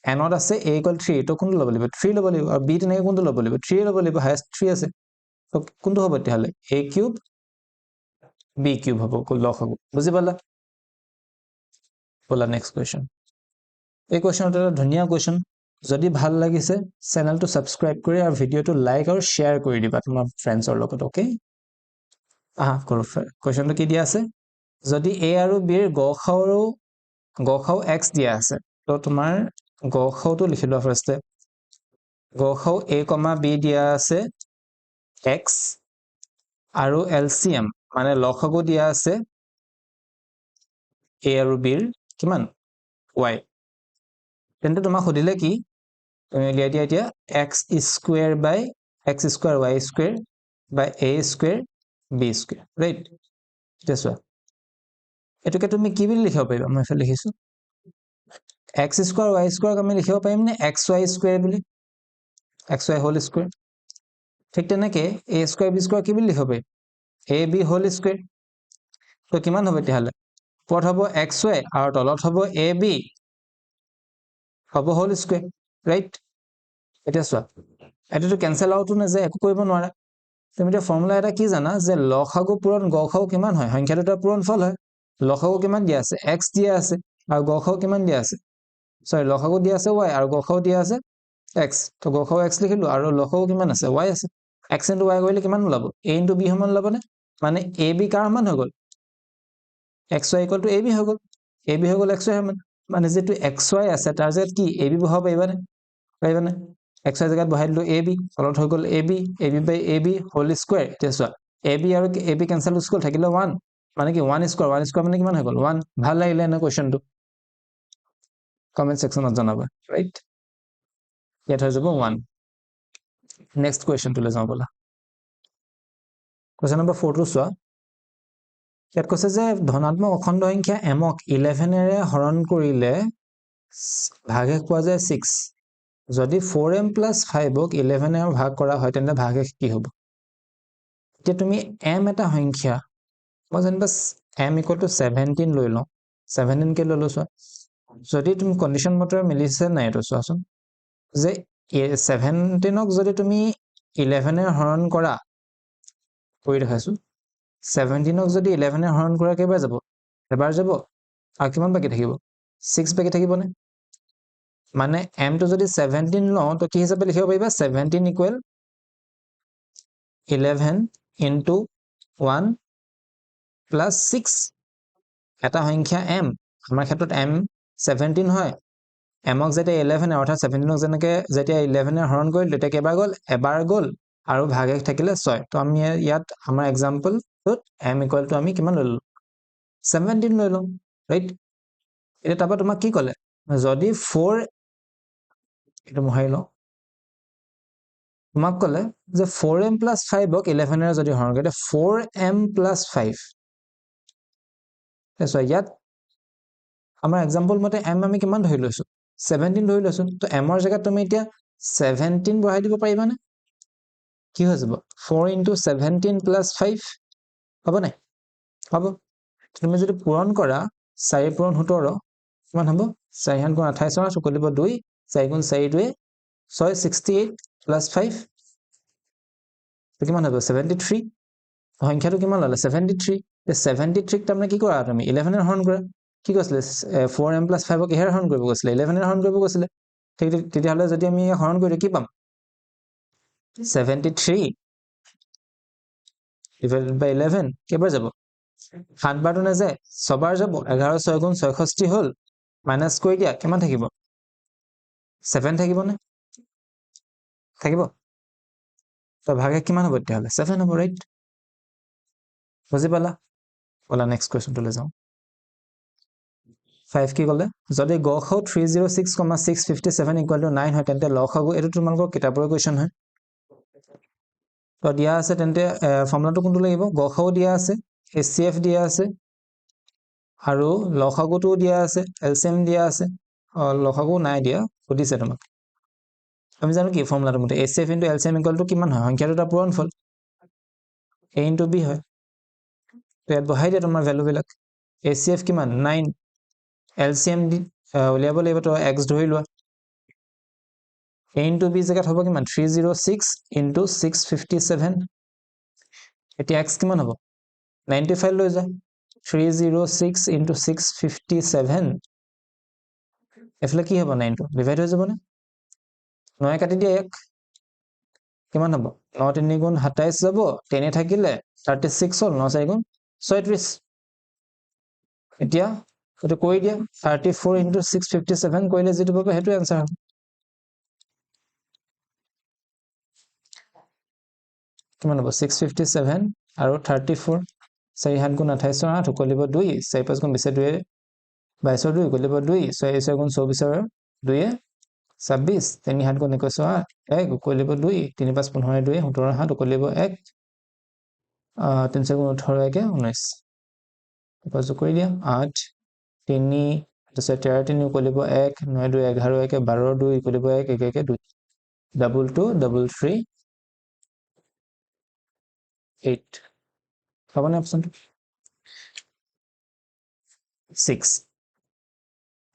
n ত আছে a = 3 তো কোনটো ল'ব লাগিব 3 ল'ব লাগিব আৰু b তেনেকে কোনটো ল'ব লাগিব 3 ল'ব লাগিব হাইয়েস্ট 3 আছে তো কোনটো হ'ব তেতিয়াহলে a³ b³ হ'ব লসাগু বুজি পালা বলা নেক্সট কোৱেশ্যন এই কোৱেশ্যনটো এটা ধুনীয়া কোৱেশ্যন যদি ভাল লাগিছে চেনেলটো সাবস্ক্ৰাইব কৰি আৰু ভিডিওটো লাইক আৰু শেয়াৰ কৰি দিবা তোমাৰ ফ্ৰেণ্ডছৰ লগত ওকে কৰো কোৱেশ্যনটো কি দিয়া আছে যদি a আৰু b ৰ গসাউ x দিয়া আছে তো তোমাৰ গসাউটো লিখি লোৱা ফাৰ্স্টে গসাউ a, b দিয়া আছে x আৰু LCM মানে লসাগু দিয়া আছে a আৰু b ৰ কিমান y তেন্তে তোমাক সুধিলে কি তুমি উলিয়াই দিয়া এতিয়া x² by x² y² by a² b² right এতিয়া চোৱা এটোকে তুমি কি বুলি লিখিব পাৰিবা মই এফালে লিখিছো x স্কোয়াৰ y স্কোয়াৰ আমি লিখিব পাৰিম নে xy স্কোয়াৰ বুলি xy হোল স্কোয়াৰ ঠিক তেনেকৈ a স্কোয়াৰ b স্কোয়াৰ কি বুলি লিখিব পাৰিম ab হোল স্কোয়াৰ তো কিমান হ'ব তেতিয়াহ'লে ওপৰত হ'ব xy আৰু তলত হ'ব ab হ'ব হোল স্কোয়াৰ ৰাইট এতিয়া চোৱা এটাটো কেনসেল আউটও নাযায় একো কৰিব নোৱাৰা তুমি এতিয়া ফৰ্মুলা এটা কি জানা যে লসাগু পূৰণ গসাগু কিমান হয় সংখ্যা দুটাৰ পূৰণফল হয় লসাগু কিমান দিয়া আছে x দিয়া আছে আৰু গসাগু কিমান দিয়া আছে সৰি লসাগু দিয়া আছে y আৰু গসাগু দিয়া আছে x তো গসাগু x লিখিলো আৰু লসাগু কিমান আছে y আছে x into y কৰিলে কিমান ওলাব a into b সমান ওলাবনে মানে ab কাৰ সমান হৈ গ'ল xy equal to ab হৈ গ'ল ab হৈ গ'ল xy সমান মানে যেটো xy আছে তাৰ জেগাত কি ab বহাব পাৰিবানে xy জেগাত বহাই দিলো ab তলত হৈ গ'ল ab by ab whole square এতিয়া চোৱা ab আৰু ab কেনসেল হৈ গ'ল থাকিলে 1 মানে কি 1 স্কয়াৰ মানে কিমান হৈ গ'ল 1 ভাল লাগিলে না কোৱেশ্চনটো কমেন্ট সেকশনত জনাবা ৰাইট ইয়াত হৈ যাব 1 নেক্সট কোৱেশ্চনটো লৈ যাওঁ বলা কোৱেশ্চন নম্বৰ 4 টো চোৱা ইয়াত কৈছে যে ধনাত্মক অখণ্ড সংখ্যা m ক 11 এৰে হৰণ কৰিলে ভাগশেষ পোৱা যায় 6 যদি 4m + 5 ক 11 এৰে ভাগ কৰা হয় তেন্তে ভাগশেষ কি হ'ব এতিয়া তুমি m এটা সংখ্যা মই জানিবা m = 17 লৈ লওঁ 17 কে লৈ লৈছো যদি তুমি কন্ডিশন মতে মিলিছে নাই এটো চোৱাচোন যে 17 ক যদি তুমি 11 এৰে হৰণ কৰা কৰি দেখাইছো 17 ক যদি 11 এৰে হৰণ কৰা কেইবাৰ যাব এবাৰ যাব আৰু কিমান বাকি থাকিব 6 বাকি থাকিবনে মানে m টো যদি 17 লওঁ তো কি হিচাপে লিখিব পাৰিবা 17 = 11 into 1 plus 6 এটা সংখ্যা m আমাৰ ক্ষেত্ৰত m 17 হয় m ক যেতিয়া 11 অৰ্থাৎ 17 ক যেতিয়া 11 এ হৰণ কৰিলে তেতিয়া কেইবাৰ গ'ল এবাৰ গ'ল আৰু ভাগশেষ থাকিলে 6 তো আমি ইয়াত আমাৰ एग्जांपल টোত m = আমি কিমান লৈ ললো 17 লৈ লম ৰাইট এটা তাপা তোমাক কি ক'লে যদি 4 এটা মহাই লও তোমাক ক'লে যে 4m + 5 ক 11 এৰে যদি হৰণ কৰে 4m + 5 এসো ইয়াত আমাৰ एग्जांपल মতে m আমি কিমান ধৰি লৈছো 17 ধৰি লৈছো তো m ৰ জায়গাত তুমি এতিয়া 17 বহাই দিব পাৰিবানে কি হৈ যাব 4 * 17 + 5 হ'ব নাই হ'ব তুমি যদি পূৰণ কৰা 4 পূৰণ 17 কিমান হ'ব 4 * 28 চকলিব 2 4 * 4 2 6 68 + 5 তো কিমান হ'ব 73 সংখ্যাটো কিমান ললে 73 এই 73 ক তুমি কি কৰা তুমি 11 এৰে হৰণ কৰা কি কৈছিলে 4m + 5 ক কিহেৰে হৰণ কৰিব কৈছিলে 11 এৰে হৰণ কৰিব কৈছিলে ঠিক তেতিয়াহলে যদি আমি হৰণ কৰি কি পাম 73 divided by 11 কেবাৰ যাব 7 বাৰ তো নাযায় 6 বাৰ যাব 11 6 * 66 হল মাইনাস কৰি দিয়া কিমান থাকিব 7 থাকিবনে থাকিব তো ভাগে কিমান হ'ব তেতিয়াহলে 7 হ'ব ৰাইট বুজি পালা বলা নেক্সট কোৱেশ্চনটো লৈ যাওঁ 5 কি ক'লে যদি গসাগু 306,657 = 9 হয় তেন্তে লসাগু এটো তোমালোকৰ কিতাপৰ কোৱেশ্চন হয় তো দিয়া আছে তেন্তে ফৰ্মুলাটো কোনটো লাগিব গসাগু দিয়া আছে HCF দিয়া আছে আৰু লসাগুটো দিয়া আছে LCM দিয়া আছে লসাগু নাই দিয়া সুধিছে তোমাক আমি জানো কি ফৰ্মুলাটো মতে HCF * LCM = কিমান হয় সংখ্যা দুটা পূৰণফল a * b হয় তো ইয়াত বহাই দিয়া তোমাৰ ভ্যালু বিলাক HCF কিমান 9 LCM উলিয়াব লাগিব তো x ধৰি লোৱা a * b জায়গাত হ'ব কিমান 306 * 657 এতিয়া x কিমান হ'ব 95 লৈ যা 306 * 657 এফালে কি হ'ব 9 টো ডিভাইড হৈ যাব না 9 কাটি দিয়া 1 কিমান হ'ব 9 * 3 = 27 যাব 10 থাকিলে 36 হল 9 * 4 = 36 এতিয়া এটো কৰি দিয়া 34 * 657 কৰিলে যেটো পাবা হেতু आंसर হ'ব কিমান হ'ব 657 আৰু 34 4 7 * 28 8 উকলিব 2 4 5 * 20 2 22 2 উকলিব 2 6 6 * 24 2 26 3 7 * 21 8 1 উকলিব 2 3 5 15 2 17 7 উকলিব 1 3 4 * 18 19 যোগ কৰি দিয়া 8 3 তাৰপিছত 13 3 ইকুৱেল হ'ব 1 9 2 11 1 12 2 ইকুৱেল হ'ব 1 1 1 2 double 2 double 3 8 হ'বনে অপশ্যনটো 6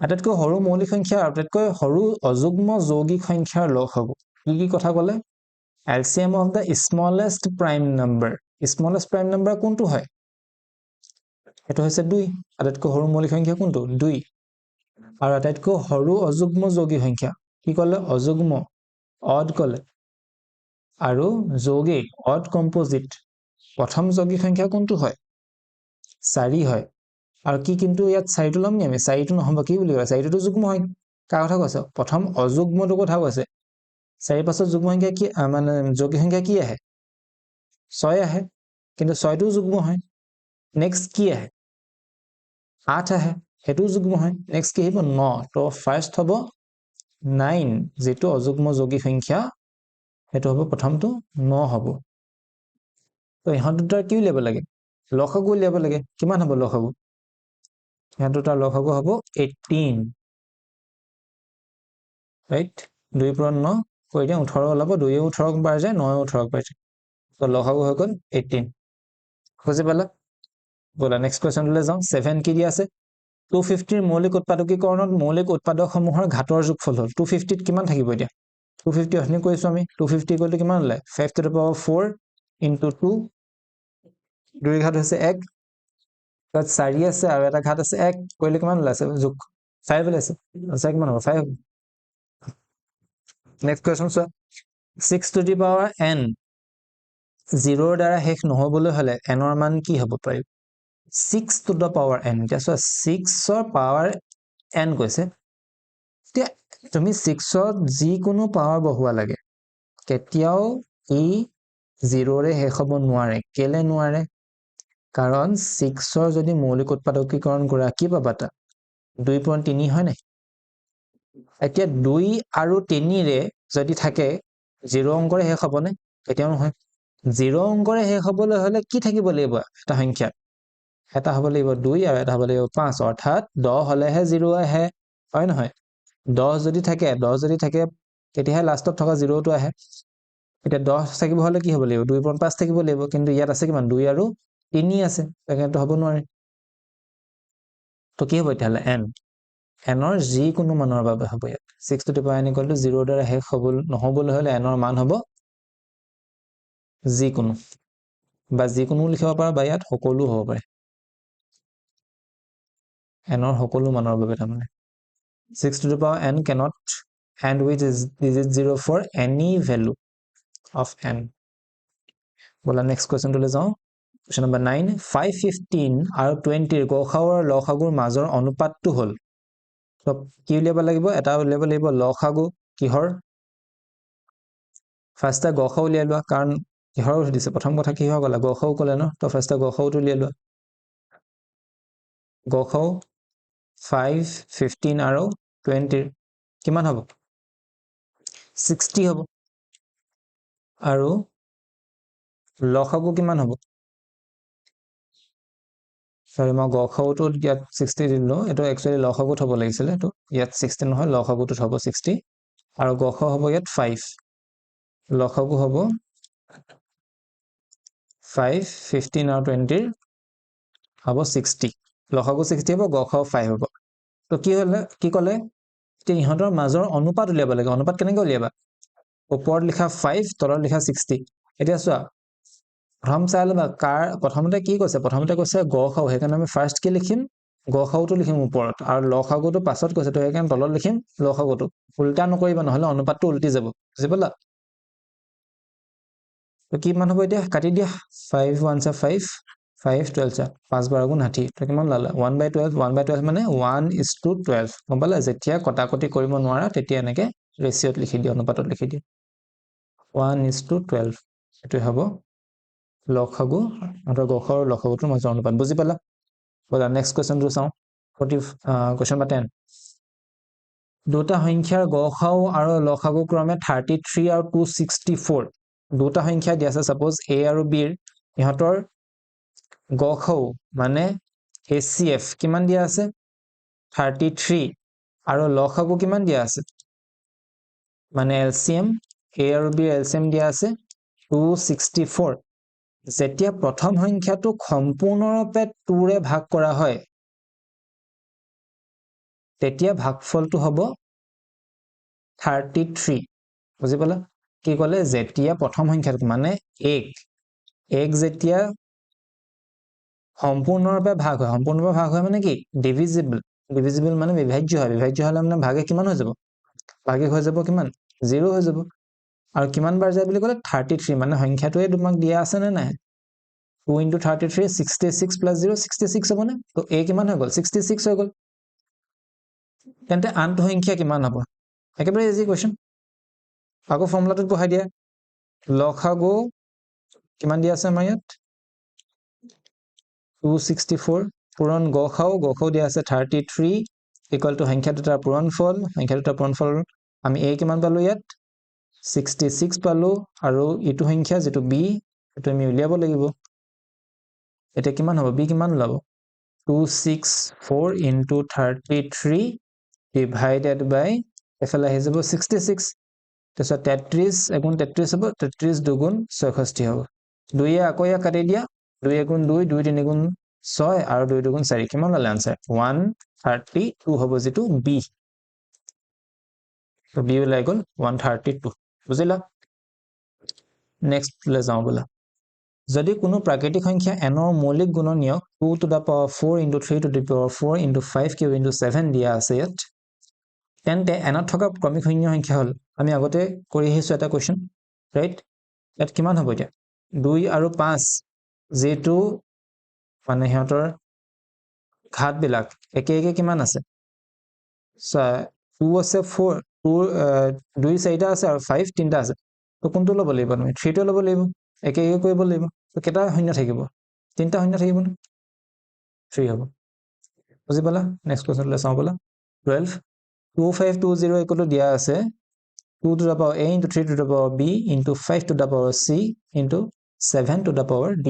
আটাইতকৈ সৰু মৌলিক সংখ্যা আটাইতকৈ সৰু অযুগ্ম যৌগিক সংখ্যাৰ লসাগু কি কথা ক'লে LCM of the smallest prime number smallest prime number কোনটো হয় এটো হৈছে 2 আটাইতকৈ সৰু মৌলিক সংখ্যা কোনটো 2 আৰু আটাইতকৈ সৰু অযুগ্ম যৌগিক সংখ্যা কি ক'লে অযুগ্ম odd ক'লে আৰু যৌগিক odd composite প্ৰথম যৌগিক সংখ্যা কোনটো হয় 4 হয় আৰু কি কিন্তু ইয়াত 4টো লম নি আমি 4টো নহব কি বুলি কয় 4টো যুগ্ম হয় কা কথা কৈছে প্ৰথম অযুগ্মটো কথা কৈছে 4 পাছত যুগ্ম সংখ্যা কি মানে যৌগিক সংখ্যা কি আহে 6 আহে কিন্তু 6টো যুগ্ম হয় নেক্সট কি আহে 8 আহে হেতু যুগ্ম হয় নেক্সট কি হ'ব 9 তো ফাৰ্স্ট হ'ব 9 যেটো অযুগ্ম যৌগিক সংখ্যা হেতু হ'ব প্ৰথমটো 9 হ'ব তো ইহত দুটাৰ কি উলিয়াব লাগে লসাগু উলিয়াব লাগে কিমান হ'ব লসাগু ইহত দুটাৰ লসাগু হ'ব 18 ৰাইট 2 * 9 কৈ দিয়া 18 ওলাব 2 য়ে 18 বাৰ যায় 9 য়ে 18 বাৰ যায় তো লসাগু হৈ গ'ল 18 বুজি পালা বলা নেক্সট কোৱেশ্চনলৈ যাওঁ 7 কি দিয়া আছে 250 ৰ মৌলিক উৎপাদকীকৰণত মৌলিক উৎপাদকসমূহৰ ঘাতৰ যোগফল হ'ল 250 ত কিমান থাকিব এতিয়া 250 অথনি কৈছো আমি 250 ইকুৱেল টু কিমান ওলাই 5 to the power 4 into 2 দুই ঘাত হৈছে 1 তাত 4 আছে আৰু এটা ঘাত আছে 1 কৰিলে কিমান ওলাইছে যোগ 5 ওলাইছে আছে কিমান হ'ব 5 নেক্সট কোৱেশ্চন চোৱা 6 to the power n 0 ৰ দ্বাৰা শেষ নহবলৈ হলে n ৰ মান কি হ'ব পাৰিব 6 to the power n এতিয়া চোৱা 6 ৰ পাৱাৰ n কৈছে এতিয়া তুমি 6 ত যি কোনো পাৱাৰ বহুৱা লাগে কেতিয়াও ই 0 ৰে শেষ হ'ব নোৱাৰে কেলে নোৱাৰে কাৰণ 6 ৰ যদি মৌলিক উৎপাদকীকৰণ কৰা কি পাবা তা 2.3 হয় নাই এতিয়া 2 আৰু 3 ৰে যদি থাকে 0 অংকৰে শেষ হ'বনে কেতিয়াও নহয় 0 অংকৰে শেষ হ'বলৈ হলে কি থাকিব লাগিব এটা সংখ্যা এটা হ'ব লাগিব 2 আৰু এটা হ'ব লাগিব 5 অৰ্থাৎ 10 হলেহে 0 আহে হয় নহয় 10 যদি থাকে তেতিয়াহে লাষ্টত থকা 0 টো আহে এতিয়া 10 থাকিব হলে কি হ'ব লাগিব 2.5 থাকিব লাগিব কিন্তু ইয়াত আছে কিমান 2 আৰু 3 আছে সেইকাৰণে হ'ব নোৱাৰে তো কি হ'ব তেতিয়ালে n ৰ যি কোনো মানৰ বাবে হ'ব ইয়াত 6 to the power n = 0 দ্বাৰা শেষ নহবলৈ হলে n ৰ মান হ'ব যি কোনো বা যি কোনো লিখিব পাৰা বা ইয়াত সকলো হ'ব পাৰে n ৰ সকলো মানৰ বাবে তাৰমানে 6 to the power n cannot end with digit 0 for any value of n বলা নেক্সট কোৱেশ্চনটোলৈ যাওঁ কোৱেশ্চন নম্বৰ 9 515 আৰু 20 ৰ গসাগু আৰু লসাগুৰ মাজৰ অনুপাতটো হ'ল তো কি উলিয়াব লাগিব এটা উলিয়াব লাগিব লসাগু কিহৰ ফাৰ্স্টে গসাগু উলিয়াই লোৱা কাৰণ কিহৰ সুধিছে প্ৰথম কথা কিহৰ ক'লা গসাগু ক'লে ন তো ফাৰ্স্টে গসাগুটো উলিয়াই লোৱা গসাগু 5 15 আৰু 20 কিমান হ'ব 60 হ'ব আৰু লসাগু কিমান হ'ব সৰি মই গসাগুটো ইয়াত 60 দিলো এটো একচুয়ালি লসাগুত হ'ব লাগিছিল এটো ইয়াত 60 নহয় লসাগুটো হ'ব 60 আৰু গসাগু হ'ব ইয়াত 5 লসাগু হ'ব 5 15 আৰু 20 হ'ব 60 লসাগু 60 হ'ব গসাগু 5 হ'ব তো কি হলে কি ক'লে তে ইহঁতৰ মাজৰ অনুপাত উলিয়াব লাগে অনুপাত কেনেকৈ উলিয়াবা ওপৰত লিখা 5 তলত লিখা 60 এতিয়া চোৱা প্ৰথম চাই লবা কাৰ প্ৰথমতে কি কৈছে প্ৰথমতে কৈছে গসাগু সেইকাৰণে আমি ফাৰ্স্ট কি লিখিম গসাগুটো লিখিম ওপৰত আৰু লসাগুটো পাছত কৈছে তো সেইকাৰণে তলত লিখিম লসাগুটো উল্টা নকৰিবা নহলে অনুপাতটো উল্টি যাব বুজি পালা তো কি মান হ'ব এতিয়া কাটি দিয়া 5 1 5 5 12 5 12 গুণ 60 তো কিমান লালা 1/12 মানে 1:12 গম পালা যেতিয়া কটাকটি কৰিব নোৱাৰা তেতিয়া এনেকে ৰেচিঅত লিখি দিয়া অনুপাতত লিখি দিয়া 1:12 এটো হ'ব লসাগু আৰু গসাগু আৰু লসাগুটোৰ মাজৰ অনুপাত বুজি পালা বলা নেক্সট কোৱেশ্চনটো চাওঁ 40 কোৱেশ্চন নম্বৰ 10 দুটা সংখ্যাৰ গসাগু আৰু লসাগু ক্ৰমে 33 আৰু 264 দুটা সংখ্যা দিয়া আছে সাপোজ a আৰু b ৰ ইহঁতৰ গসাগু মানে HCF কিমান দিয়া আছে 33 আৰু লসাগু কিমান দিয়া আছে মানে এলচিএম a আৰু b এলচিএম দিয়া আছে 264 যেতিয়া প্ৰথম সংখ্যাটো সম্পূৰ্ণৰূপে 2 ৰে ভাগ কৰা হয় তেতিয়া ভাগফলটো হ'ব 33 বুজি পালা কি ক'লে যেতিয়া প্ৰথম সংখ্যাটো মানে 1 যেতিয়া সম্পূৰ্ণৰূপে ভাগ হয় সম্পূৰ্ণৰূপে ভাগ হয় মানে কি ডিভিজিবল মানে বিভাজ্য হলে মানে ভাগে কিমান হৈ যাব ভাগে হৈ যাব কিমান 0 হৈ যাব আৰু কিমান বাৰ যায় বুলি ক'লে 33 মানে সংখ্যাটোৱে তোমাক দিয়া আছে নে নাই 2 into 33 66 plus 0 66 হ'ব নে তো a কিমান হৈ গ'ল 66 হৈ গ'ল তেন্তে আনটো সংখ্যা কিমান হ'ব একেবাৰে ইজি কোৱেশ্চন আকৌ ফৰ্মুলাটোত বহাই দিয়া লসাগু কিমান দিয়া আছে আমাৰ ইয়াত 264 পূৰণ গসাও দিয়া আছে 33 ইকুৱেল টু সংখ্যা দুটাৰ পূৰণফল আমি a কিমান পালো ইয়াত 66 পালো আৰু ইটো সংখ্যা যেটো b এটো আমি উলিয়াব লাগিব এটা কিমান হ'ব b কিমান ওলাব 264 into 33 divided by এফালে আহি যাব 66 তাৰপিছত 33 এগুণ 33 হ'ব 33 দুগুণ 66 হ'ব 2 এ আকৌ ইয়াক কাটি দিয়া 2 এগুণ 2 2 3 গুণ 6 আৰু 2 দুগুণ 4 কিমান ওলালে আনসাৰ 132 হ'ব যেটো b তো b ওলাই গ'ল 132 বুজিলা নেক্সট লৈ যাওঁ বলা যদি কোনো প্ৰাকৃতিক সংখ্যা n ৰ মৌলিক গুণনীয়ক 2 to the power 4 into 3 to the power 4 into 5 cube into 7 দিয়া আছে ইয়াত তেন্তে n ত থকা ক্ৰমিক শূন্য সংখ্যা হল আমি আগতে কৰি আহিছো এটা কোৱেশ্চন ৰাইট ইয়াত কিমান হ'ব এতিয়া 2 আৰু 5 যেটো মানে হিহঁতৰ ঘাত বিলাক একে কিমান আছে 2 আছে 4 2 4টা আছে আৰু 5 3টা আছে তো কোনটো ল'ব লাগিব তুমি 3 টো ল'ব লাগিব একে কৰিব লাগিব তো কেটা শূন্য থাকিব 3টা শূন্য থাকিব না 3 হ'ব বুজি পালা নেক্সট কোৱেশ্চন লৈ চাওঁ বলা 12 2520 ইকুৱেল টু দিয়া আছে 2 to the power a into 3 to the power b into 5 to the power c into 7 to the power d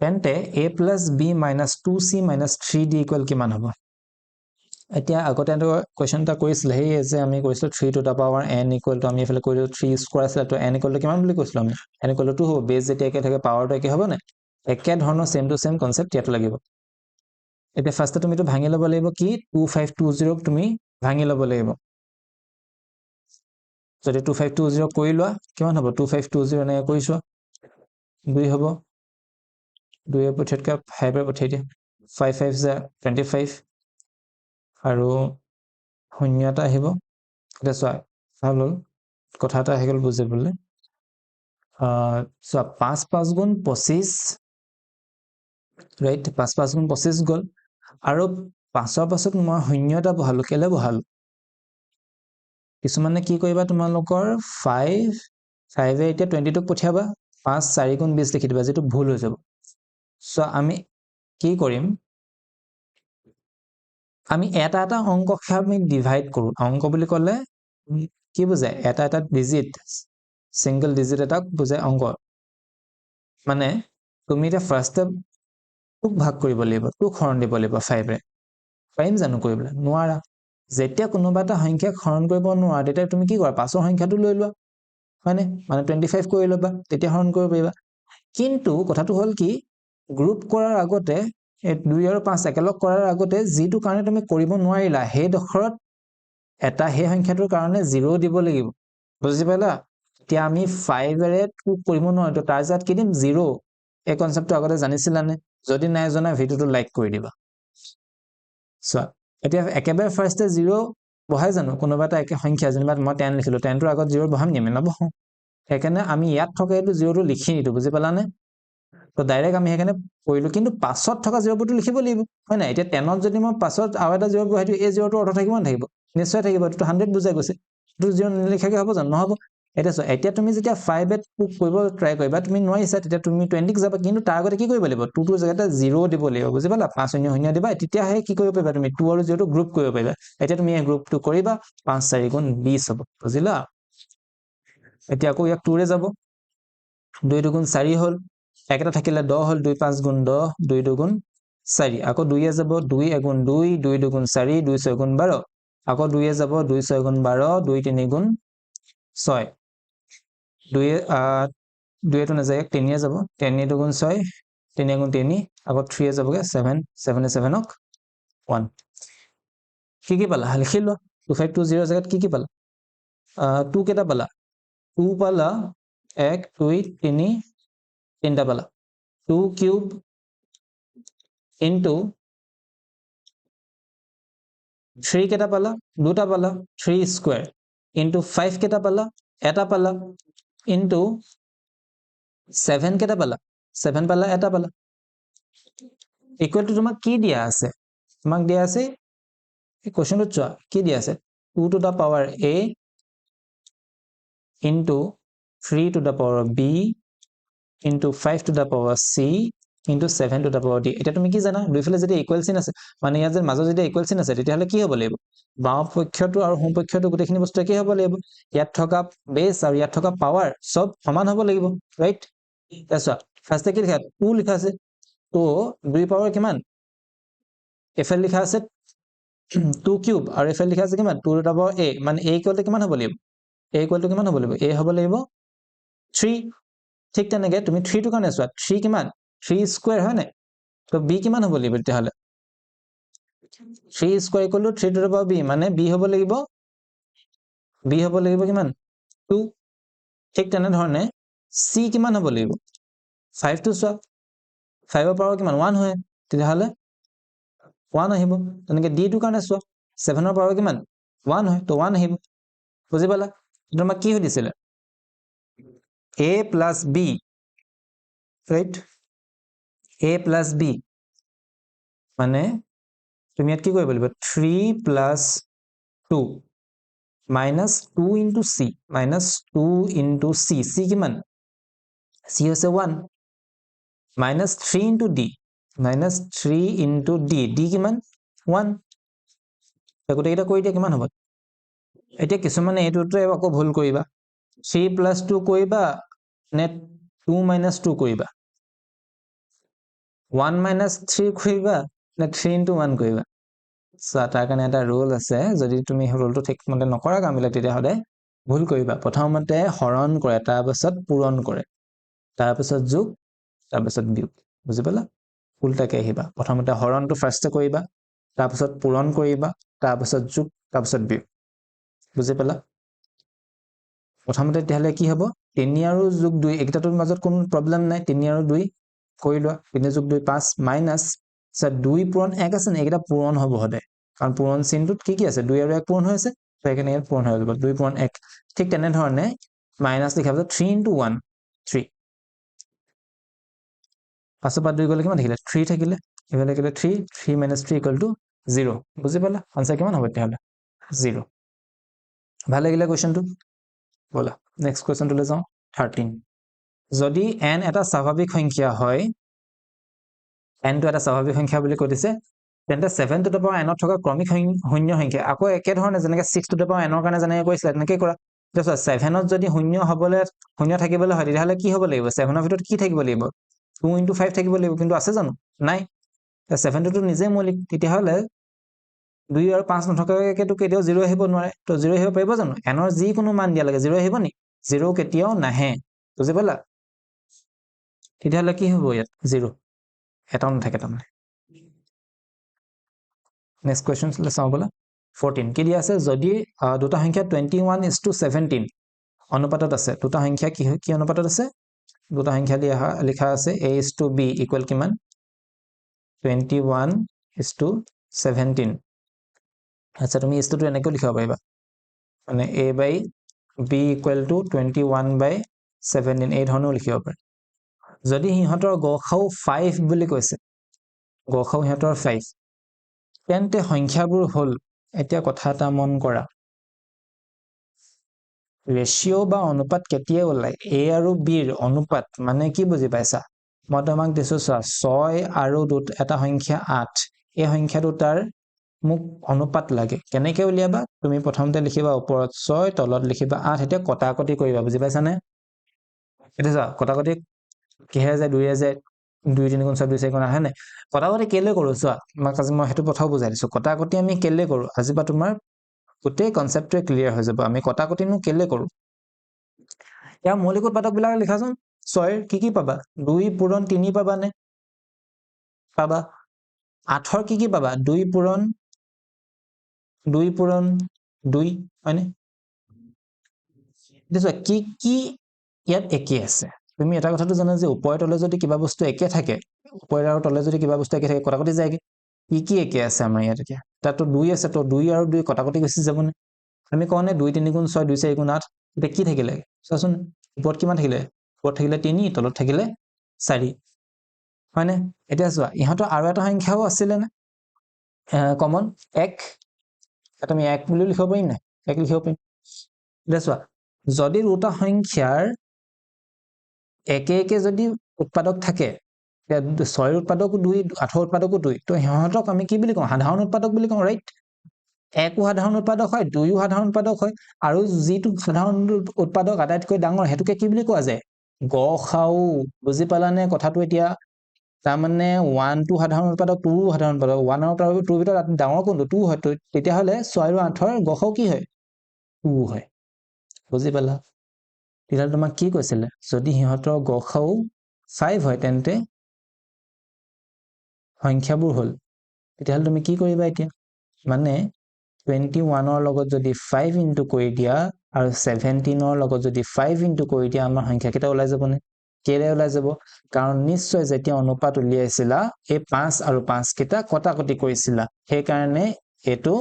তেন্তে a plus b minus 2c minus 3d equal কিমান হ'ব এতিয়া আগতে এটা কোৱেশ্চন এটা কৰিছিল হেই যে আমি কৈছিলো 3 to the power n equal to আমি এফালে কৰিলো 3 স্কয়াৰ আছিল তো n equal to কিমান বুলি কৈছিলো আমি n equal to 2 হ'ব বেস যেতিয়া একে থাকে পাৱাৰটো একে হ'ব না একে ধৰণৰ সেম টু সেম কনসেপ্ট ইয়াত লাগিব এতিয়া ফাৰ্স্টে তুমি তো ভাঙি ল'ব লাগিব কি 2520 ক তুমি ভাঙি ল'ব লাগিব যদি 2520 কৰি লোৱা কিমান হ'ব 2520 এনে কৰিছো 2 হ'ব 2 এৰ পথেটকা 5 এৰ পথে দিয়া 5 5 যা 25 আৰু শূন্যটা আহিব এটা চোৱা ভাল হ'ল কথা এটা আহি গ'ল বুজিবলৈ চোৱা 5 5 গুণ 25 ৰাইট 5 5 গুণ 25 গ'ল আৰু 5ৰ পাছত মই শূন্যটা বহালো কেলে বহালো কিছুমানে কি কৰিবা তোমালোকৰ 5 5 এ এতিয়া 22 ক পঠিয়াবা 5 4 গুণ 20 লিখি দিবা যেটো ভুল হৈ যাব সো আমি কি কৰিম আমি এটা অংককে আমি ডিভাইড কৰো অংক বুলি ক'লে কি বুজায় এটা ডিজিট সিঙ্গল ডিজিট এটা বুজায় অংক মানে তুমি এটা ফাৰ্স্টে টুক ভাগ কৰিব লাগিব টুক হৰণ দিব লাগিব 5 ৰে পাৰিম জানো কৰিবলৈ নোৱাৰা যেতিয়া কোনোবা এটা সংখ্যাক হৰণ কৰিব নোৱাৰা তেতিয়া তুমি কি কৰা পাছৰ সংখ্যাটো লৈ লোৱা হয়নে মানে 25 কৰি লবা তেতিয়া হৰণ কৰিব পাৰিবা কিন্তু কথাটো হ'ল কি গ্ৰুপ কৰাৰ আগতে 2 আৰু 5 একেলগ কৰাৰ আগতে যেটো কাৰণে তুমি কৰিব নোৱাৰিলা হে দখৰত এটা হে সংখ্যাটোৰ কাৰণে 0 দিব লাগিব বুজি পালা এতিয়া আমি 5 এৰে টুক কৰিব নোৱাৰো তো তাৰ জাত কি দিম 0 এই কনসেপ্টটো আগতে জানিছিলানে যদি নাই জনা ভিডিওটো লাইক কৰি দিবা সো এতিয়া একেবাৰে ফাৰ্স্টে 0 বহাই জানো কোনোবা এটা একে সংখ্যা যেনিবা মই 10 লিখিলো 10 ৰ আগত 0 বহাম নিমে নবহো একাৰণে আমি ইয়াত থকা এটো 0 টো লিখি নিটো বুজি পালানে তো ডাইৰেক্ট আমি এখানে কৰিলো কিন্তু পাছত থকা 0 টো লিখিব লাগিব হয় না এতিয়া 10 ত যদি মই পাছত আৰু এটা 0 বহাই দিও এই 0 টো অৰ্থ থাকিব না থাকিব নিশ্চয় থাকিব এটো 100 বুজাই গৈছে এটো 0 নিলিখাকে হ'ব জানো নহব এতিয়া তুমি যেতিয়া 5 এত পুক কৰিব ট্ৰাই কৰিবা তুমি নোৱাৰিছা তেতিয়া তুমি 20 ক যাবা কিন্তু তাৰ আগতে কি কৰিব লাগিব 2 টোৰ জাগাতে 0 দিব লাগিব বুজি পালা 5 শূন্য শূন্য দিবা তেতিয়া হে কি কৰিব পাৰিবা তুমি 2 আৰু 0 টো গ্ৰুপ কৰিব পাৰিবা এতিয়া তুমি এই গ্ৰুপটো কৰিবা 5 4 গুণ 20 হ'ব বুজিলা এতিয়া আকৌ ইয়াক 2 ৰে যাব 2 দুগুণ 4 হল একটা থাকিলে 10 হল 2 5 গুণ 10 2 দুগুণ 4 আকৌ 2 এ যাব 2 এগুণ 2 2 দুগুণ 4 2 6 গুণ 12 আকৌ 2 এ যাব 2 6 গুণ 12 2 3 গুণ 6 2 2 এটো নাযায় 3 এ যাব 3 দুগুণ 6 3 গুণ 3 আকৌ 3 এ যাবগে 7 7 এ 7 ক 1 কি পালা লিখি লোৱা 2520 জায়গাত কি পালা 2 কেটা পালা 2 পালা 1 2 3 তিনটা পালা 2 কিউব into 3 কেটা পালা দুটা পালা 3 স্কয়ার into 5 কেটা পালা এটা পালা into 7 কেটা পালা 7 পালা এটা পালা ইকুয়াল টু তোমাক কি দিয়া আছে তোমাক দিয়া আছে এই কোশ্চেনটো চোৱা কি দিয়া আছে 2 to the power a into 3 to the power b into 5 to the power c into 7 to the power d এটা তুমি কি জানা দুইফালে যদি ইকুৱেল চিন আছে মানে ইয়াত যে মাজত যদি ইকুৱেল চিন আছে তেতিয়াহলে কি হ'ব লাগিব বাম পক্ষটো আৰু সোঁ পক্ষটো গোটেইখিনি বস্তু কি হ'ব লাগিব ইয়াত থকা বেস আৰু ইয়াত থকা পাৱাৰ সব সমান হ'ব লাগিব ৰাইট এছা ফাৰ্স্টে কি লিখা 2 লিখা আছে তো 2 পাৱাৰ কিমান এফএল লিখা আছে 2 কিউব আৰু এফএল লিখা আছে কিমান 2 to the power a মানে a ইকুৱেল টু কিমান হ'ব লাগিব a ইকুৱেল টু কিমান হ'ব লাগিব a হ'ব লাগিব 3 ঠিক তেনেকে তুমি 3 টু কাৰণে চোৱা 3 কিমান 3 স্কয়াৰ হয় নাই তো b কিমান হ'ব লাগিব তেতিয়াহলে 3 square equal to 3 to the power b মানে b হ'ব লাগিব কিমান 2 ঠিক তেনে ধৰণে c কিমান হ'ব লাগিব 5 টু চোৱা 5 ৰ পাৱাৰ কিমান 1 হয় তেতিয়াহলে 1 আহিব তেনেকে d টু কাৰণে চোৱা 7 ৰ পাৱাৰ কিমান 1 হয় তো 1 আহিব বুজি পালা তোমাক কি হৈছিল a plus b right a plus b মানে তুমি ইয়াত কি কৰিব লাগিব 3 plus 2 minus 2 into c minus 2 into c c কিমান c হৈছে 1 minus 3 into d minus 3 into d d কিমান 1 গোটেই এটা কৰি দিয়া কিমান হ'ব এতিয়া কিছুমানে এইটোতে আকৌ ভুল কৰিবা 3 plus 2 কৰিবা নে 2 minus 2 কৰিবা 1 minus 3 কৰিবা নে 3 into 1 কৰিবা সো তাৰ কাৰণে এটা ৰুল আছে যদি তুমি ৰুলটো ঠিকমতে নকৰা কামবিলাক তেতিয়া হলে ভুল কৰিবা প্ৰথমতে হৰণ কৰে তাৰ পাছত পূৰণ কৰে তাৰ পাছত যোগ তাৰ পাছত বিয়োগ বুজি পালা উল্টাকে আহিবা প্ৰথমতে হৰণটো ফাৰ্ষ্টে কৰিবা তাৰ পাছত পূৰণ কৰিবা তাৰ পাছত যোগ তাৰ পাছত বিয়োগ বুজি পালা প্ৰথমতে তেতিয়াহলে কি হ'ব 3 আৰু যোগ 2 একেটাটোৰ মাজত কোনো প্ৰবলেম নাই 3 আৰু 2 কৰি লোৱা 3 যোগ 2 5 মাইনাস 2 পূৰণ 1 আছে নে এটা পূৰণ হ'ব হদে কাৰণ পূৰণ চিনটোত কি আছে 2 আৰু 1 পূৰণ হৈ আছে তো এখানে ইয়াত পূৰণ হৈ যাব 2 পূৰণ 1 ঠিক তেনে ধৰণে মাইনাস লিখা হ'ব 3 into 1 3 পাঁচৰ পৰা 2 গলে কিমান থাকিলে 3 থাকিলে এফালে কিলে 3 minus 3 equal to 0 বুজি পালা আনসাৰ কিমান হ'ব তেতিয়াহলে 0 ভাল লাগিলে কোৱেশ্চনটো বলা নেক্সট কোৱেশ্চনটো লৈ যাও 13 যদি n এটা স্বাভাৱিক সংখ্যা হয় n টো এটা স্বাভাৱিক সংখ্যা বুলি কৈ দিছে তেন্তে 7 to the power n থকা ক্ৰমিক শূন্য সংখ্যা আকৌ একে ধৰণে যেনেকৈ 6 to the power n ৰ কাৰণে যেনেকৈ কৈছিল তেনেকৈ কৰা দেখো 7 ত যদি শূন্য হ'বলে শূন্য থাকিবলৈ হয় তেতিয়াহলে কি হ'ব লাগিব 7 ৰ ভিতৰত কি থাকিব লাগিব 2 into 5 থাকিব লাগিব কিন্তু আছে জানো নাই 7 টো নিজে মৌলিক তেতিয়াহলে 2 আৰু 5 নথকাকৈ তো কেতিয়াও 0 আহিব নোৱাৰে তো 0 আহিব পাৰিব জানো n ৰ যি কোনো মান দিয়া লাগে 0 আহিব নি 0 কেতিয়াও নাহে বুজি পালা তেতিয়াহলে কি হ'ব ইয়াত 0 এটাও নাথাকে তাৰমানে নেক্সট কোৱেশ্চন চাও বলা 14 কি দিয়া আছে যদি দুটা সংখ্যা 21:17 অনুপাতত আছে দুটা সংখ্যা কি অনুপাতত আছে দুটা সংখ্যা লিখা আছে a:b ইকুৱেল কিমান 21:17 আচ্ছা তুমি ইছটো এনেকৈ লিখিব পাৰিবা মানে a/b ইকুৱেল টু 21/17 এই ধৰণেও লিখিব পাৰি যদি হিহঁতৰ গসাউ 5 বুলি কৈছে গসাউ হিহঁতৰ 5 তেন্তে সংখ্যাবোৰ হল এতিয়া কথা এটা মন কৰা ৰেশিও বা অনুপাত কেতিয়া ওলাই a আৰু b ৰ অনুপাত মানে কি বুজি পাইছা মই তোমাক দিছো 6 আৰু এটা সংখ্যা 8 এই সংখ্যা দুটাৰ মোক অনুপাত লাগে কেনেকৈ উলিয়াবা তুমি প্ৰথমতে লিখিবা ওপৰত 6 তলত লিখিবা 8 এটা কটাকটি কৰিবা বুজি পাইছানে এটা কটাকটি কিহে যায় 2 যায় 2 3 গুণ 6 2 4 গুণ 8 হয়নে কটাকটি কেলে কৰো চোৱা আজি মই সেইটো কথাও বুজাই দিছো কটাকটি আমি কেলে কৰো আজি বা তোমাৰ গোটেই কনসেপ্টটো ক্লিয়াৰ হৈ যাব আমি কটাকটিনো কেলে কৰো ইয়াৰ মৌলিক উৎপাদক বিলাক লিখাচোন 6 কি পাবা 2 পূৰণ 3 পাবা নে পাবা 8 কি পাবা 2 পূৰণ 2 হয়নে দেখো কি ইয়াত একে আছে তুমি এটা কথাটো জানা যে ওপৰে তলে যদি কিবা বস্তু একে থাকে ওপৰে আৰু তলে যদি কিবা বস্তু একে থাকে কটাকটি যায়গে কি একে আছে আমাৰ ইয়াত এতিয়া তাতো 2 আছে তো 2 আৰু 2 কটাকটি গুচি যাবনে আমি কোনে 2 3 গুণ 6 2 4 গুণ 8 এটা কি থাকিলে চোৱাচোন ওপৰত কিমান থাকিলে ওপৰত থাকিলে 3 তলত থাকিলে 4 হয়নে এতিয়া চোৱা ইহঁতৰ আৰু এটা সংখ্যাও আছিল নে কমন 1 এটা আমি 1 বুলি লিখিব পাৰিম না 1 লিখিব পাৰিম এতিয়া চোৱা যদি দুটা সংখ্যাৰ একে যদি উৎপাদক থাকে 6 উৎপাদক 2 8 উৎপাদক 2 তো ইহঁতক আমি কি বুলি কওঁ সাধাৰণ উৎপাদক বুলি কওঁ ৰাইট 1 সাধাৰণ উৎপাদক হয় 2 সাধাৰণ উৎপাদক হয় আৰু যিটো সাধাৰণ উৎপাদক আটাইতকৈ ডাঙৰ হেতুকে কি বুলি কোৱা যায় গসাউ বুজি পালানে কথাটো এতিয়া তাৰ মানে 1 টো সাধাৰণ উৎপাদক 2 সাধাৰণ উৎপাদক 1 আৰু 2 ভিতৰত ডাঙৰ কোনটো 2 হয় তেতিয়া হলে 6 আৰু 8 ৰ গসাউ কি হয় 2 হয় বুজি পালা তেতিয়া তোমাক কি কৈছিলে যদি হিহঁতৰ গসাউ 5 হয় তেন্তে সংখ্যাবোৰ হল তেতিয়াহলে তুমি কি কৰিবা এতিয়া মানে 21 ৰ লগত যদি 5 ইনটু কৰি দিয়া আৰু 17 ৰ লগত যদি 5 ইনটু কৰি দিয়া আমাৰ সংখ্যা কেটা ওলাই যাব নে কেলে ওলাই যাব কাৰণ নিশ্চয় যেতিয়া অনুপাত উলিয়াইছিলা এই 5 আৰু 5 কেটা কটাকটি কৰিছিলা সেই কাৰণে এটো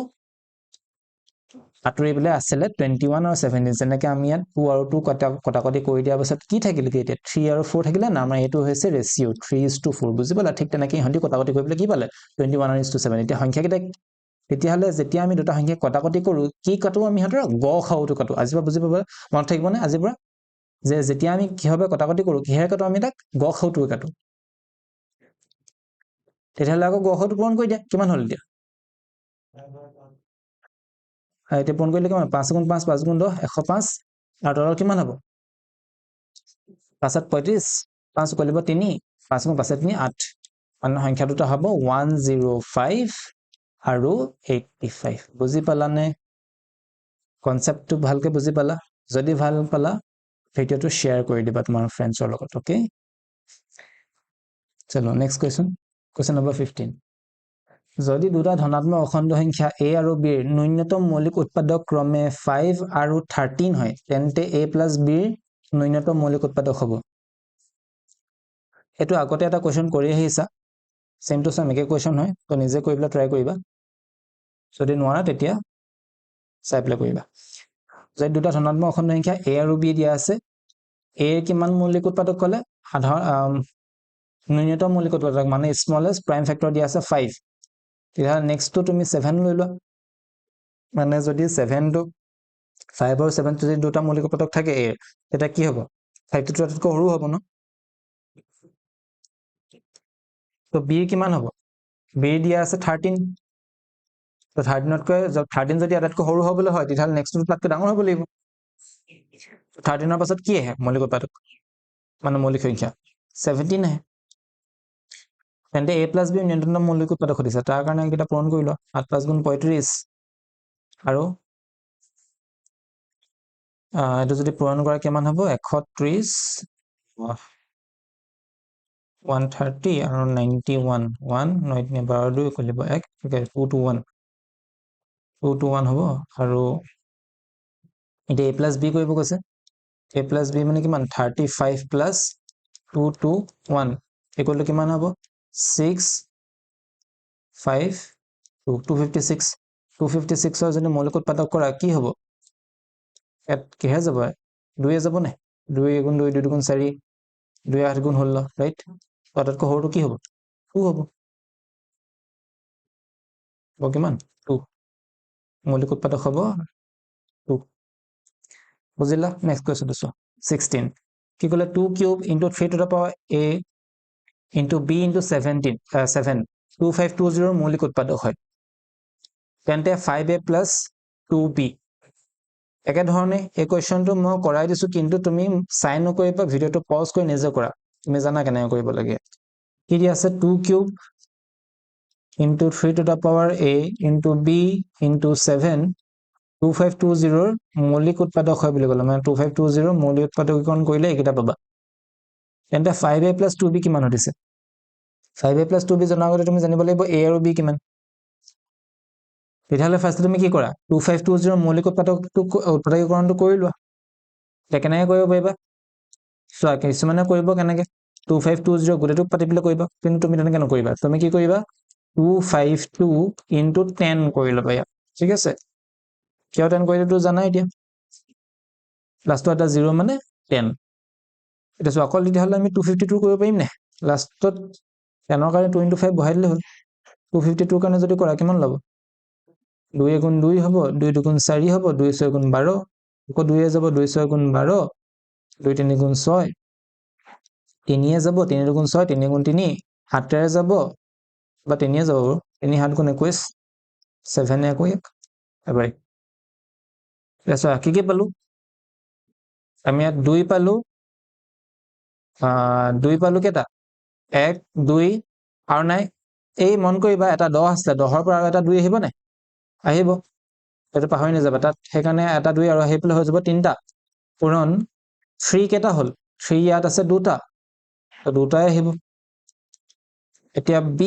আতৰিবলৈ আছিল 21 আৰু 17 যেনেকৈ আমি ইয়াত 2 আৰু 2 কটাকটি কৰি দিয়া পাছত কি থাকিলে কি এতিয়া 3 আৰু 4 থাকিলে না আমাৰ এটো হৈছে ৰেশিও 3:4 বুজি পালা ঠিক তেনেকৈ ইহঁতি কটাকটি কৰিবলৈ কি পালে 21 আৰু 7 এতিয়া সংখ্যা কেটা তেতিয়াহলে যেতিয়া আমি দুটা সংখ্যা কটাকটি কৰো কি কাটো আমি হাতৰ গসাউটো কাটো আজিবা বুজি পাবা মনত থাকিবনে আজিবা যে যেতিয়া আমি কিভাবে কটাকটি কৰো কিহেৰে কাটো আমি তাক গসাউটো কাটো তেতিয়াহলে আকৌ গসাউটো পূৰণ কৰি দিয়া কিমান হল এতিয়া এতিয়া পূৰণ কৰিলে কিমান 5 গুণ 5 5 গুণ 10 105 আৰু তলৰ কিমান হ'ব 5 35 5 কৰিলে 3 5 গুণ 5 3 8 মানে সংখ্যা দুটা হ'ব 105 আৰু 85 বুজি পালানে কনসেপ্টটো ভালকে বুজি পালা যদি ভাল পালা ভিডিওটো শেয়াৰ কৰি দিবা তোমাৰ ফ্ৰেণ্ডছৰ লগত ওকে চলো নেক্সট কোৱেশ্চন নম্বৰ 15 যদি দুটা ধনাত্মক অখণ্ড সংখ্যা a আৰু b ৰ ন্যূনতম মৌলিক উৎপাদক ক্ৰমে 5 আৰু 13 হয় তেন্তে a + b ৰ ন্যূনতম মৌলিক উৎপাদক হ'ব এটো আগতে এটা কোৱেশ্চন কৰি আহিছা সেম টু সেম একে কোৱেশ্চন হয় তো নিজে কৰিবলা ট্ৰাই কৰিবা যদি নোৱাৰা তেতিয়া চাই প্লে কৰিবা যদি দুটা ধনাত্মক অখণ্ড সংখ্যা a আৰু b দিয়া আছে a ৰ কিমান মৌলিক উৎপাদক কলে সাধাৰণ ন্যূনতম মৌলিক উৎপাদক মানে স্মলেষ্ট প্ৰাইম ফেক্টৰ দিয়া আছে 5 তেতিয়া নেক্সট তো তুমি 7 লৈ লোৱা মানে যদি 7 টো 5 আৰু 7 যদি দুটা মৌলিক উৎপাদক থাকে a তেতিয়া কি হ'ব 5 টো আটাইতকৈ সৰু হ'ব ন তো b কিমান হ'ব b দিয়া আছে 13 তো 13 যদি আটাইতকৈ সৰু হ'বলৈ হয় তেতিয়া নেক্সট টো তাতকৈ ডাঙৰ হ'ব লাগিব 13 ৰ পাছত কি আহে মৌলিক উৎপাদক মানে মৌলিক সংখ্যা 17 আহে তেন্তে a + b ন্যূনতম মৌলিক উৎপাদক হদিছে তাৰ কাৰণে এটা পূৰণ কৰি লোৱা 8 5 গুণ 35 আৰু এটো যদি পূৰণ কৰা কিমান হ'ব 130 130 আৰু 91 1 9 12 2 কৰিব 1 2 to 1 2 to 1 হ'ব আৰু এতিয়া a + b কৰিব কৈছে a + b মানে কিমান 35 + 2 to 1 ইকুৱেল টু কিমান হ'ব 6 5 256 256 ৰ যদি মৌলিক উৎপাদক কৰা কি হ'ব এত কিহে যাব 2 যাব নে 2 গুণ 2 2 গুণ 4 2 8 গুণ 16 ৰাইট আটাইতকৈ সৰুটো কি হ'ব 2 হ'ব কিমান 2 মৌলিক উৎপাদক হ'ব 2 বুজিলা নেক্সট কোৱেশ্চন দিছো 16 কি ক'লে 2 cube into 3 to the power a into b into 7 2520 ৰ মৌলিক উৎপাদক হয় তেন্তে 5a + 2b একে ধৰণে এই কোৱেশ্চনটো মই কৰাই দিছো কিন্তু তুমি চাই নকৰিবা ভিডিওটো পজ কৰি নিজে কৰা তুমি জানা কেনেকৈ কৰিব লাগে কি দিয়া আছে 2 cube into 3 to the power a into b into 7 2520 ৰ মৌলিক উৎপাদক হয় বুলি ক'লে মানে 2520 মৌলিক উৎপাদকীকৰণ কৰিলে এইকেইটা পাবা তেন্তে 5a plus 2b কিমান হৈছে 5a plus 2b জনাৰ আগতে তুমি জানিব লাগিব a আৰু b কিমান তেতিয়াহ'লে ফাৰ্ষ্ট তুমি কি কৰা 2520 মৌলিক উৎপাদকীকৰণটো কৰি লোৱা তে কেনেকৈ কৰিব পাৰিবা চোৱা কিছুমানে কৰিব কেনেকৈ 2520 গোটেইটোক পাতি পেলাই কৰিবা কিন্তু তুমি তেনেকৈ নকৰিবা তুমি কি কৰিবা 252 into 10 কৰি ল'বা ইয়াত ঠিক আছে কিয় 10 কৰিলে তো জানা এতিয়া লাষ্টত এটা 0 মানে 10 এটা সো অকল দিলে আমি 252 কৰিব পাৰিম নে লাষ্টত 10 ৰ কাৰণে 2 into 5 বহাই দিলে হ'ল 252 কাৰণে যদি কৰা কিমান ল'ব 2 গুণ 2 হ'ব 2 গুণ 4 হ'ব 2 6 গুণ 12 আকৌ 2 যাব 2 6 গুণ 12 2 3 গুণ 6 3 যাব 3 গুণ 6 3 গুণ 3 7 যাব বা 3 যাব 3 7 গুণ 21 7 আকৌ 1 এবাৰ এসো কি পালো আমি ইয়াত 2 পালো 2 পালো কেটা 1 2 আৰু নাই এই মন কৰিবা এটা 10 আছে 10 ৰ পৰা আৰু এটা 2 আহিব নাই আহিব এটা পাহৰি নাযাবা তাত সেইকাৰণে এটা 2 আৰু আহি পেলাই হৈ যাব তিনটা পূৰণ 3 কেটা হল 3 ইয়াত আছে দুটা তো দুটাই আহিব এতিয়া b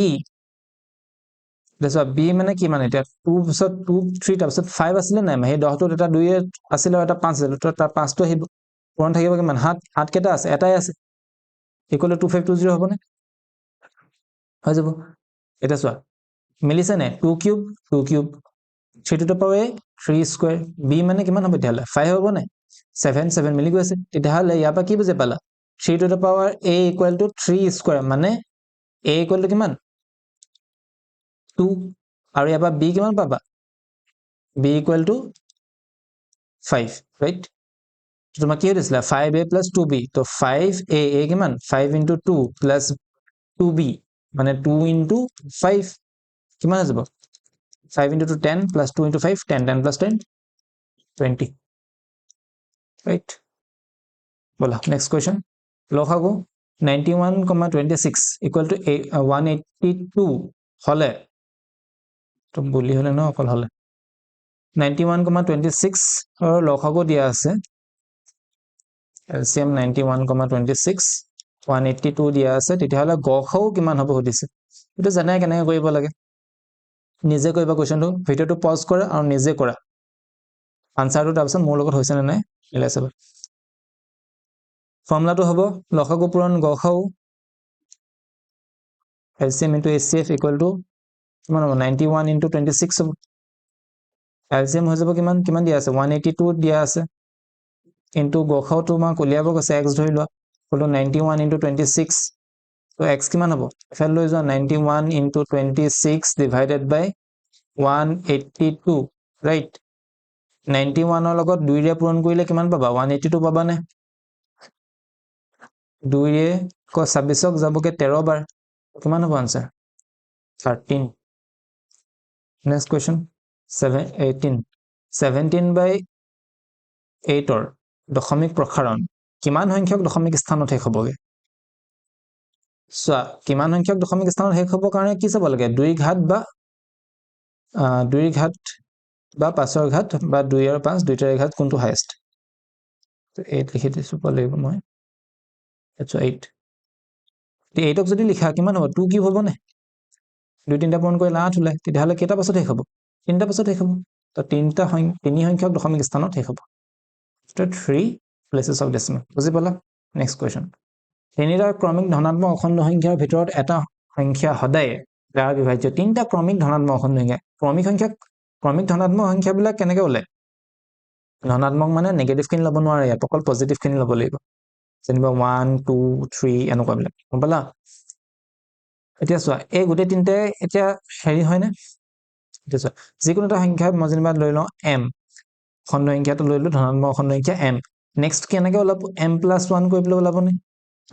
দেখো b মানে কি মানে এতিয়া 2 পিছত 2 3 তাৰ পিছত 5 আছিল নাই সেই 10 টোত এটা 2 আছিল আৰু এটা 5 আছিল তো তাৰ 5 টো আহিব পূৰণ থাকিব কিমান 7 কেটা আছে এটাই আছে ইকুৱেল টু 2520 হ'ব নে হৈ যাব এটা চোৱা মিলিছে নে 2 cube 3 to the power a 3 square b মানে কিমান হ'ব তেতিয়ালে 5 হ'ব নে 7 7 মিলি গৈছে তেতিয়ালে ইয়াৰ পৰা কি বুজি পালা 3 to the power a equal to 3 square মানে a equal to কিমান 2 আৰু ইয়াৰ পৰা b কিমান পাবা b equal to 5 right তোমাক কি দিছিল 5a plus 2b তো 5a a কিমান 5 into 2 plus 2b মানে 2 into 5 কিমান হৈ যাব 5 into 2 10 plus 2 into 5 10 10 plus 10 20 right bola next question লসাগু 91,26 equal to 182 হলে তো বলি হলে ন অকল হলে 91,26 ৰ লসাগু দিয়া আছে LCM 91,26 182 দিয়া আছে তেতিয়াহলে গসাগু কিমান হ'ব সুধিছে এটা জানাই কেনেকৈ কৰিব লাগে নিজে কৰিবা কোৱেশ্চনটো ভিডিওটো পজ কৰা আৰু নিজে কৰা আনসাৰটো তাৰপিছত মোৰ লগত হৈছে নে নাই মিলাই চাবা ফৰ্মুলাটো হ'ব লসাগু পূৰণ গসাগু LCM into HCF equal to কিমান হ'ব 91 into 26 হ'ব LCM হৈ যাব কিমান কিমান দিয়া আছে 182 দিয়া আছে into গসাগু তোমাক উলিয়াব কৈছে x ধৰি লোৱা হলো 91 into 26 তো x কিমান হ'ব এফাল লৈ যোৱা 91 into 26 divided by 182 right 91 ৰ লগত 2 ৰে পূৰণ কৰিলে কিমান পাবা 182 পাবা নে 2 ৰে ক 26ক যাবকে 13 বাৰ কিমান হ'ব আনসাৰ 13 next question 17 by 8 ৰ দশমিক প্ৰসাৰণ কিমান সংখ্যক দশমিক স্থানত শেষ হ'বগে চোৱা কিমান সংখ্যক দশমিক স্থানত শেষ হ'ব কাৰণে কি চাব লাগে 2 ঘাত বা 2 ঘাত বা 5 ৰ ঘাত বা 2 আৰু 5 দুইটাৰ ঘাত কোনটো হাইয়েস্ট তো 8 লিখি দিছো পালেব মই আচ্ছা 8 তে 8ক যদি লিখা কিমান হ'ব 2 কিউব হ'ব নে 2 3টা পূৰণ কৰিলে 8 ওলাই তেতিয়াহলে কেইটা পাছত শেষ হ'ব 3টা পাছত শেষ হ'ব তো 3 সংখ্যক দশমিক স্থানত শেষ হ'ব তো 3 places of decimal বুজি পালা নেক্সট কোৱেশ্চন তিনিটাৰ ক্ৰমিক ধনাত্মক অখণ্ড সংখ্যাৰ ভিতৰত এটা সংখ্যা সদায় দ্বাৰা বিভাজ্য তিনিটা ক্ৰমিক ধনাত্মক অখণ্ড সংখ্যা ক্ৰমিক ধনাত্মক সংখ্যাবিলাক কেনেকৈ ওলাই ধনাত্মক মানে নেগেটিভ খিনি ল'ব নোৱাৰে ইয়াত অকল পজিটিভ খিনি ল'ব লাগিব যেনিবা 1 2 3 এনেকুৱা বিলাক গম পালা এতিয়া চোৱা এই গোটেই তিনটে এতিয়া হেৰি হয় নে এতিয়া চোৱা যিকোনো এটা সংখ্যা মই যেনিবা লৈ লওঁ m খণ্ড সংখ্যাটো লৈ লওঁ ধনাত্মক অখণ্ড সংখ্যা m নেক্সট কেনেকৈ ওলাব m + 1 কৰি পেলাই ওলাব নে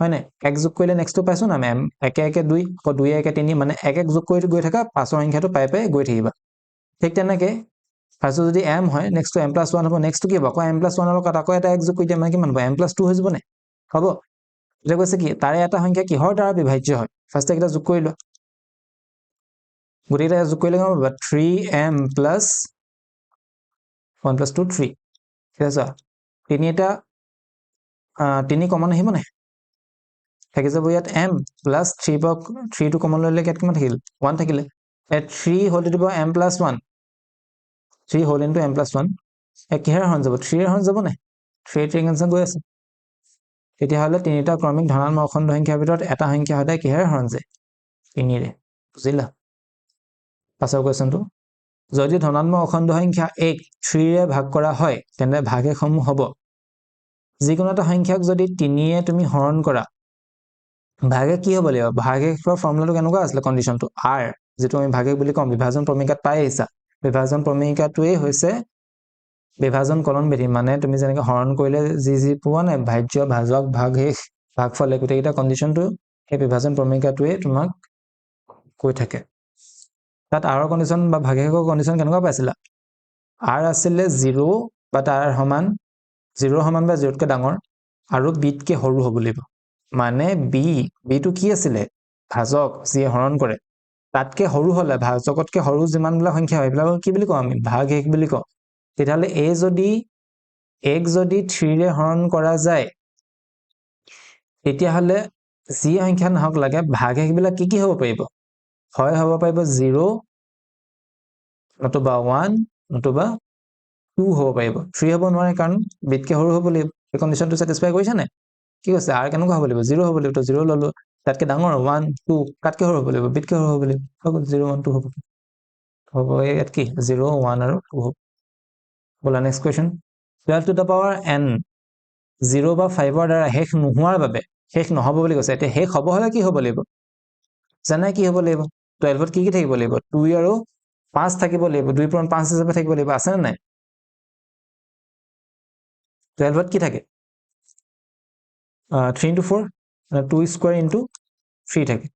হয় নাই এক যোগ কৰিলে নেক্সটটো পাইছো না m 1 1 2 আকৌ 2 1 3 মানে এক এক যোগ কৰি গৈ থাকা পাছৰ সংখ্যাটো পাই পাই গৈ থাকিবা ঠিক তেনেকৈ ফাৰ্স্ট যদি m হয় নেক্সটটো m + 1 হ'ব নেক্সটটো কি হ'ব আকৌ m + 1 ৰ লগত আকৌ এটা এক যোগ কৰি দিয়া মানে কিমান হ'ব m + 2 হৈ যাব নে হ'ব এটা কৈছে কি তাৰে এটা সংখ্যা কিহৰ দ্বাৰা বিভাজ্য হয় ফাৰ্ষ্ট এইকেইটা যোগ কৰি লোৱা গোটেইকেইটা যোগ কৰিলে গম পাবা 3m প্লাছ 1 প্লাছ 2 3 ঠিক আছে তিনিটা 3 কমন আহিব নাই থাকি যাব ইয়াত m প্লাছ 3 পৰা 3 টো কমন ললে ইয়াত কিমান থাকিল 1 থাকিলে 3 হ'ল দিব m প্লাছ 1 3 হ'ল ইনটু m প্লাছ 1 কিহেৰে হৰণ যাব 3 এৰ হৰণ যাব নাই 3 ট্ৰিংগেলছন গৈ আছে তেতিয়াহ'লে তিনিটা ক্ৰমিক ধনাত্মক অখণ্ড সংখ্যাৰ ভিতৰত এটা সংখ্যা সদায় কিহেৰে হৰণ যায় 3 ৰে বুজিলা পাছৰ কোৱেশ্চনটো যদি ধনাত্মক অখণ্ড সংখ্যা 1 3 ৰে ভাগ কৰা হয় তেন্তে ভাগশেষসমূহ হ'ব যিকোনো এটা সংখ্যাক যদি 3 ৰে তুমি হৰণ কৰা ভাগে কি হ'ব লাগিব ভাগশেষৰ ফৰ্মুলাটো কেনেকুৱা আছিল কন্ডিশনটো r যেটো আমি ভাগশেষ বুলি কম বিভাজন প্ৰমেয়িকাত পাই আহিছা বিভাজন প্ৰমেয়িকাটোৱে হৈছে বিভাজন কলন বিধি মানে তুমি যেনেকৈ হৰণ কৰিলে যি পোৱা নাই ভাজ্য ভাজক ভাগশেষ ভাগফল গোটেইটা কন্ডিশনটো এই বিভাজন প্ৰমেয়িকাটোৱে তোমাক কৈ থাকে তাত r কন্ডিশন বা ভাগশেষৰ কন্ডিশন কেনেকুৱা পাইছিলা r আছিল 0 বা তাৰ সমান 0 সমান বা 0 তকৈ ডাঙৰ আৰু b তকৈ সৰু হ'ব লাগিব মানে b টো কি আছিল ভাজক যি হৰণ কৰে তাতকৈ সৰু হলে ভাজকতকৈ সৰু যিমানবিলাক সংখ্যা হয় এইবিলাক কি বুলি কওঁ আমি ভাগশেষ বুলি কওঁ তেতিয়াহ'লে a যদি 3 ৰে হৰণ কৰা যায় তেতিয়াহ'লে যি সংখ্যা নহওক লাগে ভাগশেষবিলাক কি হ'ব পাৰিব হয় হ'ব পাৰিব 0 নতুবা 1 নতুবা 2 হ'ব পাৰিব 3 হ'ব নোৱাৰে কাৰণ বিতকৈ সৰু হ'ব লাগিব এই কন্ডিশনটো স্যাটিসফাই কৰিছে নে কি কৈছে r কেনেকুৱা হ'ব লাগিব 0 হ'ব লাগিব তো 0 ললো তাতকৈ ডাঙৰ 1 2 কাতকৈ সৰু হ'ব লাগিব বিতকৈ সৰু হ'ব লাগিব হ'ব 0 1 2 হ'ব ইয়াত কি 0 1 আৰু 2 হ'ব বলা next question 12 to the power n 0 বা 5 ৰ দ্বাৰা শেষ নোহোৱাৰ বাবে শেষ নহব বুলি কৈছে এতিয়া শেষ হ'ব হলে কি হ'ব লাগিব জানাই কি হ'ব লাগিব 12 ত কি থাকিব লাগিব 2 আৰু 5 থাকিব লাগিব 2 পৰা 5 হিচাপে থাকিব লাগিব আছে নে নাই 12 ত কি থাকে 3 into 4 2 square into 3 থাকে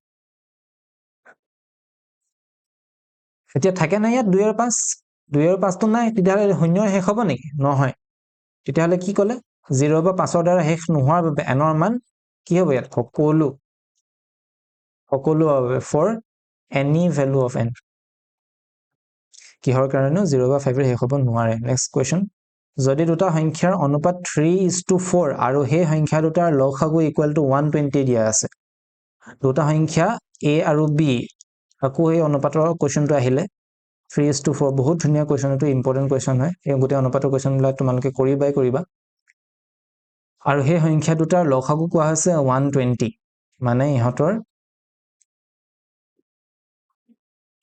এতিয়া থাকে না ইয়াত 2 আৰু 5 2 আৰু 5 তো নাই তেতিয়াহ'লে শূন্যৰ শেষ হ'ব নেকি নহয় তেতিয়াহ'লে কি ক'লে 0 বা 5 ৰ দ্বাৰা শেষ নোহোৱাৰ বাবে n ৰ মান কি হ'ব ইয়াত সকলো হবে for any value of n কিহৰ কাৰণে 0 বা 5 ৰ শেষ হ'ব নোৱাৰে নেক্সট কোৱেশ্চন যদি দুটা সংখ্যাৰ অনুপাত 3:4 আৰু সেই সংখ্যা দুটাৰ লসাগু ইকুৱেল টু 120 দিয়া আছে দুটা সংখ্যা a আৰু b আকৌ এই অনুপাতৰ কোৱেশ্চনটো আহিলে 3:4 বহুত ধুনীয়া কোৱেশ্চন এটো ইম্পৰ্টেন্ট কোৱেশ্চন হয় এই গোটেই অনুপাতৰ কোৱেশ্চনবিলাক তোমালোকে কৰিবা আৰু সেই সংখ্যা দুটাৰ লসাগু কোৱা হৈছে 120 মানে ইহঁতৰ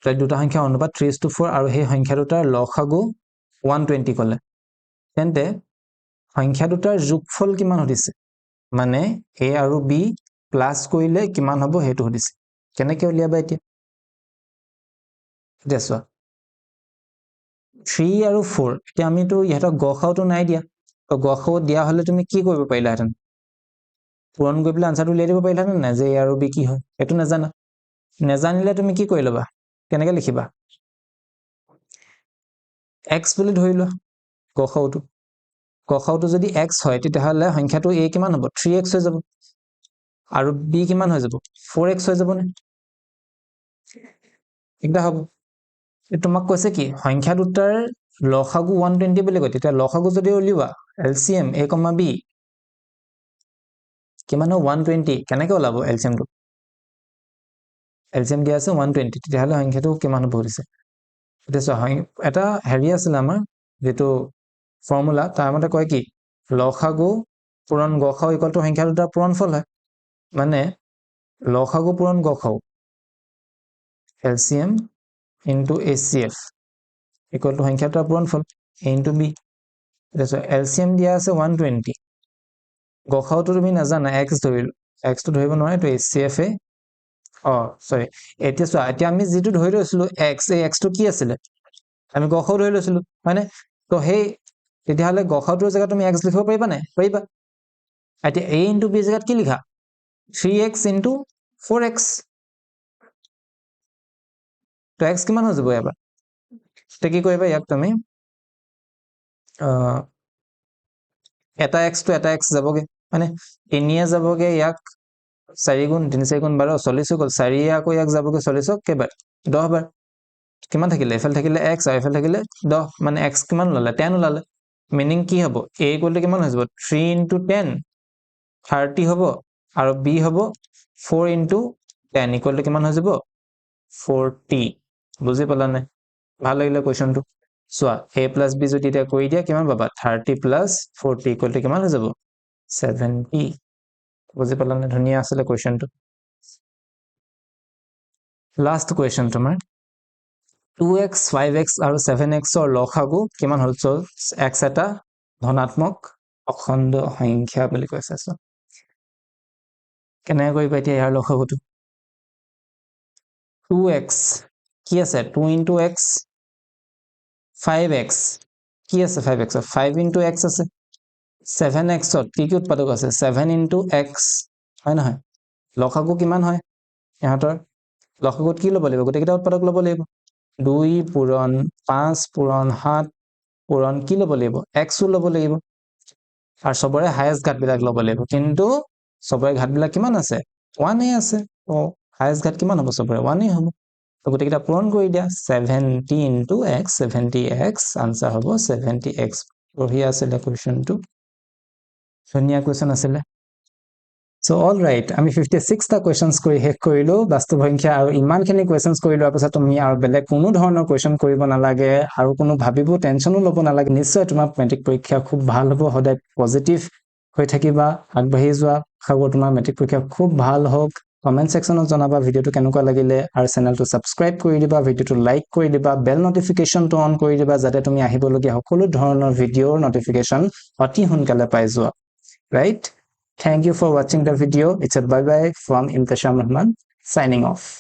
দুটা সংখ্যা অনুপাত 3:4 আৰু সেই সংখ্যা দুটাৰ লসাগু 120 ক'লে তেন্তে সংখ্যা দুটাৰ যোগফল কিমান হৈছে মানে a আৰু b প্লাস কৰিলে কিমান হ'ব হেতু সুধিছে কেনেকৈ উলিয়াবা এতিয়া দেখছোৱা 3 আৰু 4 এতিয়া আমিতো ইহঁতক গসাওটো নাই দিয়া তো গসাও দিয়া হলে তুমি কি কৰিব পাৰিলা হেতেন পূৰণ কৰি পেলাই আনসাৰটো উলিয়াই দিব পাৰিলা নে যে a আৰু b কি হয় এটো নেজানিলে তুমি কি কৰি লবা কেনেকৈ লিখিবা x বুলি ধৰি লোৱা গসাওটো যদি x হয় তেতিয়াহলে সংখ্যাটো a কিমান হ'ব 3x হৈ যাব আৰু b কিমান হৈ যাব 4x হৈ যাব নে এটা হ'ব তোমাক কৈছে কি সংখ্যা দুটাৰ লসাগু 120 বুলি কয় তেতিয়া লসাগু যদি উলিওৱা LCM a, b কিমান 120 কেনেকৈ ওলাব LCM টো LCM দিয়া আছে 120 তেতিয়াহলে সংখ্যাটো কিমান হ'ব দিছে এতিয়া এটা হেৰি আছিল আমাৰ যেটো ফৰ্মুলা তাৰ মতে কয় কি লসাগু পূৰণ গসাও ইকুৱেল টু সংখ্যা দুটাৰ পূৰণফল হয় মানে লসাগু পূৰণ গসাও LCM into HCF equal to সংখ্যা দুটাৰ পূৰণফল a into b এতিয়া LCM দিয়া আছে 120 গসাওটো তুমি নাজানা x ধৰিলো x টো ধৰিব নোৱাৰে তো HCF এ সৰি এতিয়া আমি যেটো ধৰি লৈছিলো x এই x টো কি আছিল আমি গসাও ধৰি লৈছিলো হয়নে তো হেই তেতিয়াহলে গসাওটোৰ জায়গাত তুমি x লিখিব পাৰিবা নাই পাৰিবা এতিয়া a into b জায়গাত কি লিখা 3x into 4x তো x কিমান হৈ যাব এবাৰ তে কি কৰিবা ইয়াক তুমি এটা x যাবগে মানে 3 যাবগে ইয়াক 4 গুণ 3 4 গুণ 12 40 হৈ গ'ল 4 আকৌ ইয়াক যাবগৈ 40 কেইবাৰ 10 বাৰ কিমান থাকিলে এফালে থাকিলে x আৰু এফালে থাকিলে 10 মানে x কিমান ওলালে 10 ওলালে মিনিং কি হ'ব a ইকুৱেল টু কিমান হৈ যাব 3 ইনটু 10 30 হ'ব আৰু b হ'ব 4 ইনটু 10 ইকুৱেল টু কিমান হৈ যাব 40 বুজি পালা নে ভাল লাগিলে কোৱেশ্চনটো চোৱা a প্লাস b যদি এটা কৰি দিয়া কিমান পাবা 30 প্লাস 40 ইকুৱেল টু কিমান হৈ যাব 70 বুজি পালা নে ধুনীয়া আছিলে কোৱেশ্চনটো লাষ্ট কোৱেশ্চন তোমাৰ 2x 5x আৰু 7x ৰ লসাগু কিমান হ'ল so x এটা ধনাত্মক অখণ্ড সংখ্যা বুলি কৈছে so কেনে কৰিবা এতিয়া ইয়াৰ লসাগুটো 2x কি আছে 2 into x 5x কি আছে 5x 5 into x আছে 7x কি কি উৎপাদক আছে 7 into x হয় নহয় লসাগু কিমান হয় ইহঁতৰ লসাগুত কি ল'ব লাগিব গোটেইকেইটা উৎপাদক ল'ব লাগিব 2 পূৰণ 5 পূৰণ 7 পূৰণ কি ল'ব লাগিব x ও ল'ব লাগিব আৰু সবৰে হাইয়েস্ট ঘাতবিলাক ল'ব লাগিব কিন্তু সবৰে ঘাতবিলাক কিমান আছে 1 এ আছে ও হাইয়েস্ট ঘাত কিমান হ'ব সবৰে 1 এ হ'ব তো গোটেইকেইটা পূৰণ কৰি দিয়া 70 into x 70x আনসাৰ হ'ব 70x বঢ়িয়া আছিলে কোৱেশ্চনটো ধুনীয়া কোৱেশ্চন আছিলে So all right, আমি 56টা questions কৰি শেষ কৰিলো বাস্তৱ সংখ্যা আৰু ইমানখিনি questions কৰি লোৱাৰ পিছত তুমি আৰু বেলেগ কোনো ধৰণৰ question কৰিব নালাগে আৰু কোনো ভাবিব টেনচনো ল'ব নালাগে নিশ্চয় তোমাৰ মেট্ৰিক পৰীক্ষা খুব ভাল হ'ব সদায় পজিটিভ হৈ থাকিবা আগবাঢ়ি যোৱা খাব তোমাৰ মেট্ৰিক পৰীক্ষা খুব ভাল হওক কমেন্ট সেকশনত জনাবা ভিডিওটো কেনেকুৱা লাগিলে আৰু চেনেলটো সাবস্ক্ৰাইব কৰি দিবা ভিডিওটো লাইক কৰি দিবা বেল নটিফিকেশনটো অন কৰি দিবা যাতে তুমি আহিবলগীয়া সকলো ধৰণৰ ভিডিওৰ নটিফিকেশন অতি সোনকালে পাই যোৱা right Thank you for watching the video. It's a bye-bye from Intisham Rahman signing off.